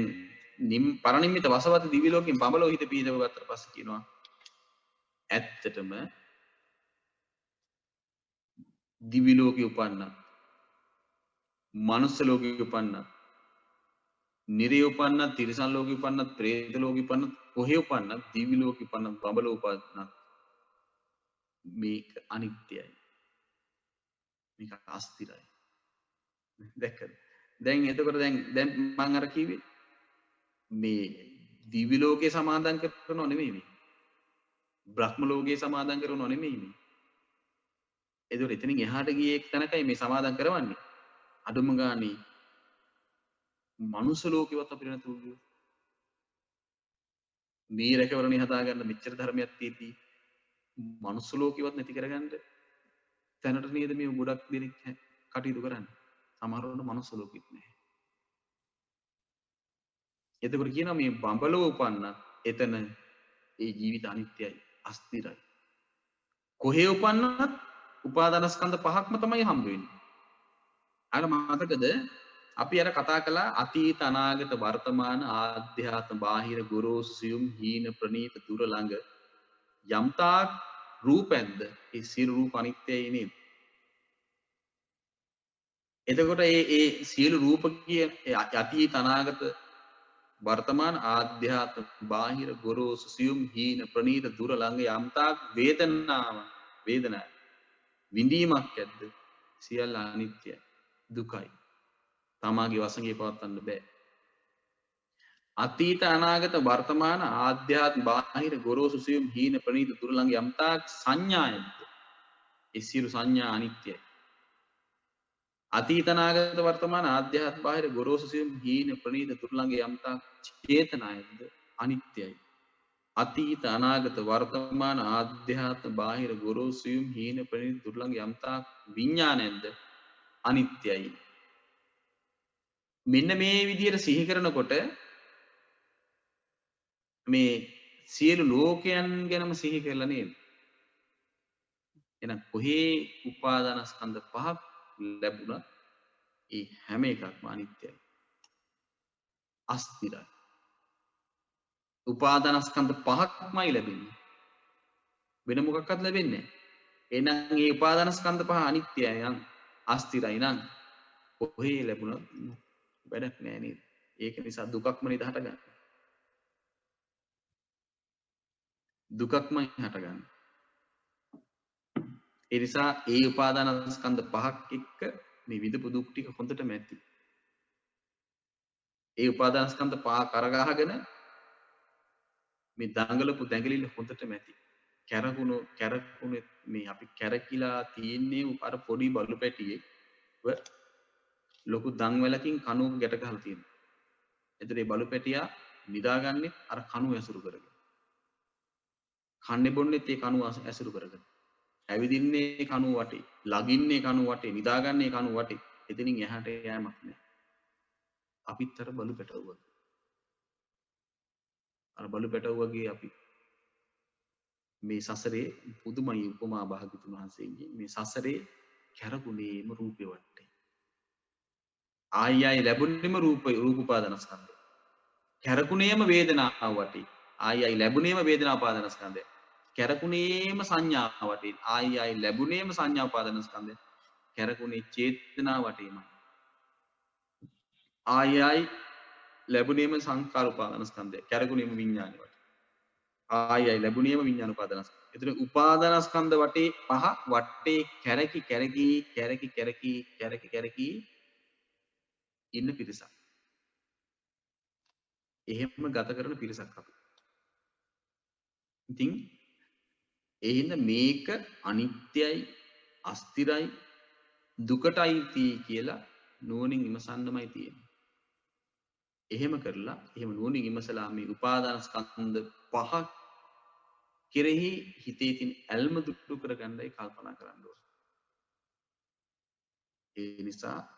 පරිනිම්මිත වසවත දිවි ලෝකෙන් බඹලොව හිත පිහිටව ගත්තට පස්සේ කියනවා ඇත්තටම දිවි ලෝකෙ උපන්නා, මනුස්ස ලෝකෙ උපන්නා, නිරේ උපන්නා, තිරිසන් ලෝකෙ උපන්නා, പ്രേත ලෝකෙ උපන්නා, කොහේ උපන්නා, දිවි ලෝකෙ උපන්නා, බඹලොව උපන්නා මේක අනිත්‍යයි. මේක අස්තිරයි. දැක්කද? දැන් එතකොට දැන් මම අර කිව්වේ මේ දිවි ලෝකේ සමාදන් කරනව නෙමෙයි මේ. බ්‍රහ්ම ලෝකේ සමාදන් කරනව නෙමෙයි මේ. එතකොට එතනින් එහාට ගියේ එක් තැනකයි මේ සමාදන් කරවන්නේ. අඩුම ගානේ මනුස්ස ලෝකෙවත් අපිට නැතුව ගියෝ. මේ රැකවරණේ හදාගන්න මෙච්චර ධර්මයක් තියෙති මනුස්ස ලෝකෙවත් නැති කරගන්න තැනට නේද මේ ගොඩක් දෙනෙක් කටයුතු කරන්නේ. සමහරවල්ට මනුස්ස ලෝකෙත් නැහැ. එතකොට කියනවා මේ බඹලව උපන්න එතන ඒ ජීවිත අනිත්‍යයි, අස්තිරයි. කොහේ උපන්නත් උපාදානස්කන්ධ පහක්ම තමයි හම්බ වෙන්නේ. අර මතකද අපි අර කතා කළා අතීත අනාගත වර්තමාන ආධ්‍යාත්ම බාහිර ගොරෝසු සියුම් හීන ප්‍රනීත දුර ළඟ යම්තාක් රූපෙන්ද ඒ සියලු රූප අනිත්‍යයි නේද? එතකොට ඒ සියලු රූප කිය අතීත අනාගත වර්තමාන ආධ්‍යාත්ම බාහිර ගොරෝසු සියුම් හීන ප්‍රනීත දුර ළඟ යම්තාක් වේදනා විඳීමක් ඇද්ද සියල්ල අනිත්‍යයි, දුකයි. තමාගේ වසඟේ පවත්වන්න බෑ. අතීත අනාගත වර්තමාන ආධ්‍යාත්ම බාහිර ගොරෝසු සියුම් හීන ප්‍රනීත දුර ළඟ යම්තාක් සංඥායක්ද ඒ සියලු සංඥා අනිත්‍යයි. අතීත අනාගත වර්තමාන ආධ්‍යාත්ම බාහිර ගොරෝසු සියුම් හීන ප්‍රනීත දුර ළඟ යම්තාක් චේතනායක්ද අනිත්‍යයි. අතීත අනාගත වර්තමාන ආධ්‍යාත්ම බාහිර ගොරෝසු සියුම් හීන ප්‍රනීත දුර ළඟ යම්තාක් විඥානයක්ද අනිත්‍යයි. මෙන්න මේ විදිහට සිහි කරනකොට මේ සියලු ලෝකයන් ගැනම සිහි කරලා නේද? එහෙනම් කොහේ උපාදානස්කන්ධ පහක් ලැබුණා ඒ හැම එකක්ම අනිත්‍යයි, අස්තිරයි. උපාදානස්කන්ධ පහක්මයි ලැබෙන්නේ. වෙන මොකක්වත් ලැබෙන්නේ නැහැ. එහෙනම් මේ උපාදානස්කන්ධ පහ අනිත්‍යයි නම් අස්තිරයි නම් කොහේ ලැබුණත් වැඩක් නෑ නේද? ඒක නිසා දුකක්ම නේද හටගන්නේ. දුකක්මයි හටගන්නේ. ඒ නිසා ඒ උපාදානස්කන්ධ පහක් එක්ක මේ විදපු දුක් ටික හොඳටම ඇති. ඒ උපාදානස්කන්ධ පහ කරගහගෙන මේ දඟලපු දැඟලිල්ල හොඳටම ඇති. කැරකුණු මේ අපි කැරකිලා තියෙන්නේ අර පොඩි බලු පැටියෙක් ලොකු දන්වැලකින් කණුවක ගැට ගහලා තියෙනවා. එතකොට මේ බලු පැටියා නිදාගන්නේ අර කණුව ඇසුරු කරගෙන. කන්නේ බොන්නේත් ඒ කණුව ඇසුරු කරගෙන. ඇවිදින්නේ කණුව වටේ, ලගින්නේ කණුව වටේ, නිදාගන්නේ කණුව වටේ. එතනින් එහාට යෑමක් නැහැ. අපිත් අර බලු පැටවුවා. අර බලු පැටවුවාගේ අපි මේ සසරේ පුදුමයි උපමා භාගතුන් වහන්සේගේ මේ සසරේ කැරකුණේම රූපේ වටේ. ආයයි ලැබුණේම රූප උපාදානස්කන්ධය. කැරකුණේම වේදනාව වටේ. ආයයි ලැබුණේම වේදනා උපාදානස්කන්ධය. කැරකුණේම සංඥාව වටේ. ආයයි ලැබුණේම සංඥා උපාදානස්කන්ධය. කැරකුණේ චේතනා වටේමයි. ආයයි ලැබුණේම සංකාර උපාදානස්කන්ධය. කැරකුණේම විඥානය වටේ. ආයයි ලැබුණේම විඥාන උපාදානස්කන්ධය. එතන උපාදානස්කන්ධ වටේ පහ වටේ කැරකි ඉන්න පිරිසක්. එහෙම ගත කරන පිරිසක් අපි. ඉතින් ඒ හින්දා මේක අනිත්‍යයි, අස්තිරයි, දුකටයි කියලා නුවණින් විමසන්නමයි තියෙන්නේ. එහෙම කරලා එහෙම නුවණින් විමසලා මේ උපාදානස්කන්ධ පහ කෙරෙහි හිතේ තියෙන ඇල්ම දුරු කරගන්නයි කල්පනා කරන්න ඕනේ. ඒ නිසා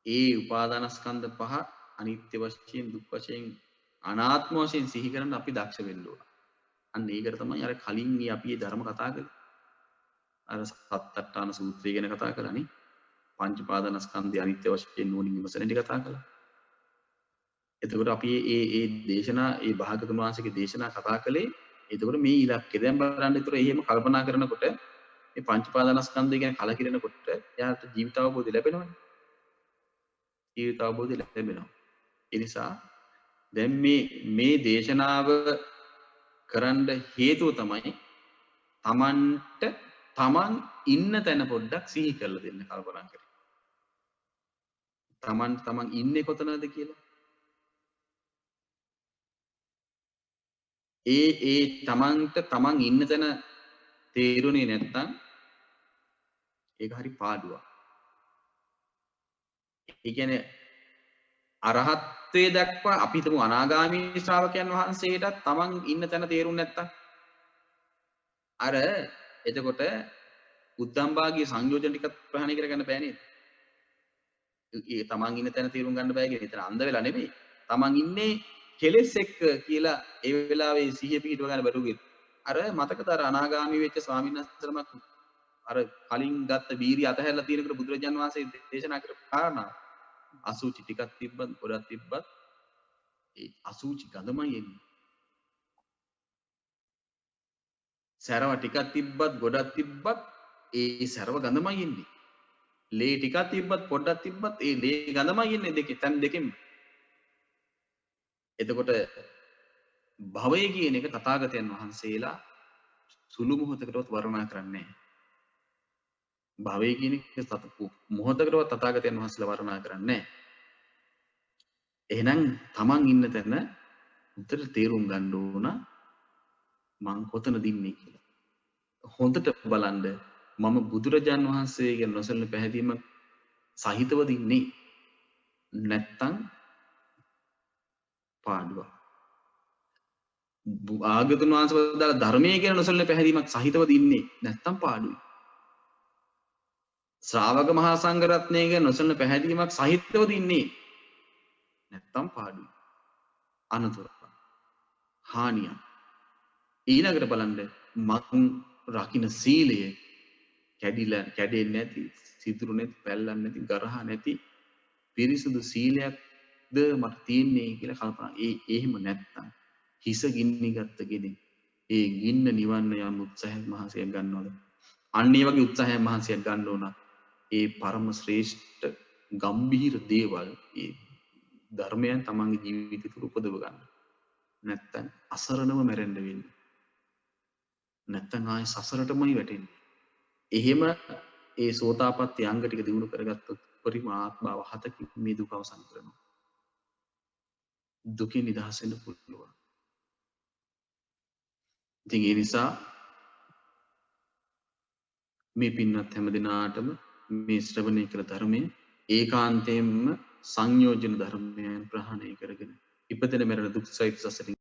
ඒ උපාදානස්කන්ධ පහ අනිත්‍ය වශයෙන්, දුක් වශයෙන්, අනාත්ම වශයෙන් සිහි කරන්න අපි දක්ෂ වෙන්න ඕන. අන්න ඒකට තමයි අර කලින් අපි මේ ධර්ම කතා කළේ. අර සත්තට්ඨාන සූත්‍රය ගැන කතා කළානේ. පංච පාදානස්කන්ධය අනිත්‍ය වශයෙන් නුවණින් විමසන ටික කතා කළා. එතකොට අපි ඒ දේශනා, ඒ භාගතුන් වහන්සේගේ දේශනා කතා කළේ එතකොට මේ ඉලක්කය දැන් බලන්න. ඒතර එහෙම කල්පනා කරනකොට මේ පංච පාදානස්කන්ධය ගැන කලකිරෙනකොට එයාට ජීවිත අවබෝධය ලැබෙනවනේ. ජීවිත අවබෝධය ලැබෙනවා. ඒ නිසා දැන් මේ දේශනාව කරන්න හේතුව තමයි තමන් ඉන්න තැන පොඩ්ඩක් සිහි කරලා දෙන්න කල්පනා කරේ. තමන් ඉන්නේ කොතනද කියලා. තමන් ඉන්න තැන තේරුනේ නැත්තම් ඒක හරි පාඩුවක්. ඒ කියන්නේ අරහත්ත්වයේ දක්වා අපි හිතමු අනාගාමී ශ්‍රාවකයන් වහන්සේටත් තමන් ඉන්න තැන තේරුම් නැත්තම් අර එතකොට උද්දම්භාගී සංයෝජන ටිකත් ප්‍රහාණය කරගන්න බෑ නේද? ඒ තමන් ඉන්න තැන තේරුම් ගන්න බෑ කියන එතන අන්ධ වෙලා නෙමෙයි. තමන් ඉන්නේ කෙලෙස් එක්ක කියලා ඒ වෙලාවේ සිහිය පිහිටව ගන්න බැරුගෙත් අර මතකද අර අනාගාමී වෙච්ච ස්වාමීන් වහන්සේලමක් අර කලින් ගත්ත බීරි අතහැරලා තියෙනකොට බුදුරජාන් වහන්සේ දේශනා කරපු කාරණා අසුචි ටිකක් තිබ්බත් ගොඩක් තිබ්බත් ඒ අසුචි ගඳමයි එන්නේ. සැරව ටිකක් තිබ්බත් ගොඩක් තිබ්බත් ඒ සැරව ගඳමයි එන්නේ. ලේ ටිකක් තිබ්බත් පොඩ්ඩක් තිබ්බත් ඒ ලේ ගඳමයි එන්නේ තැන් දෙකෙන්ම. එතකොට භවය කියන එක තථාගතයන් වහන්සේලා සුළු මොහොතකටවත් වර්ණනා කරන්නේ නැහැ. භවය කියන එක මොහොතකටවත් තථාගතයන් වහන්සේලා වර්ණනා කරන්නේ නැහැ. එහෙනම් තමන් ඉන්න තැන උත්තර තේරුම් ගන්න ඕන මං කොතනද ඉන්නේ කියලා. හොඳට බලන්න මම බුදුරජාන් වහන්සේගේ නොසලන පැහැදීම සහිතවද ඉන්නේ නැත්තම් පාඩුවක්. ආගතුන් වහන්සේ වදාළ ධර්මයේ කියන නොසලන පැහැදීමක් සහිතවද ඉන්නේ නැත්තම් පාඩුයි. ශ්‍රාවක මහා සංඝ රත්නයේ කියන නොසලන පැහැදීමක් සහිතවද ඉන්නේ නැත්තම් පාඩුයි. අනතුරක්. හානියක්. ඊළඟට බලන්න මං රකින්න සීලය කැඩෙන්නේ නැති, සිදුරු නැති, පැල්ලන්නේ නැති, ගරහා නැති පිරිසුදු සීලයක්ද මට තියෙන්නේ කියලා කල්පනා. එහෙම නැත්තම් හිස ගින්නි ගත්ත ගෙදේ ඒ ගින්න නිවන්න යම් උත්සාහයක් මහන්සියක් ගන්නවද? අන්න ඒ වගේ උත්සාහයක් මහන්සියක් ගන්න ඕන. ඒ පරම ශ්‍රේෂ්ඨ ගම්භීර දේවල් ඒ ධර්මයන් තමන්ගේ ජීවිතය තුළ උපදව ගන්න. නැත්තම් අසරණව මැරෙන්න වෙන්නේ. නැත්තම් ආයේ සසරටමයි වැටෙන්නේ. එහෙම ඒ සෝතාපට්ටි අංග ටික දිනු කරගත්තොත් උපරිම ආත්ම භාව 7කින් මේ දුක අවසන් කරනවා. දුකින් නිදහස් වෙන්න පුළුවන්. ඉතින් ඒ නිසා මේ පින්වත් හැම දිනාටම මේ ශ්‍රවණය කළ ධර්මය ඒකාන්තයෙන්ම සංයෝජන ධර්මයන් ප්‍රහාණය කරගෙන ඉපදෙන මරණ දුක් සහිත සසරින්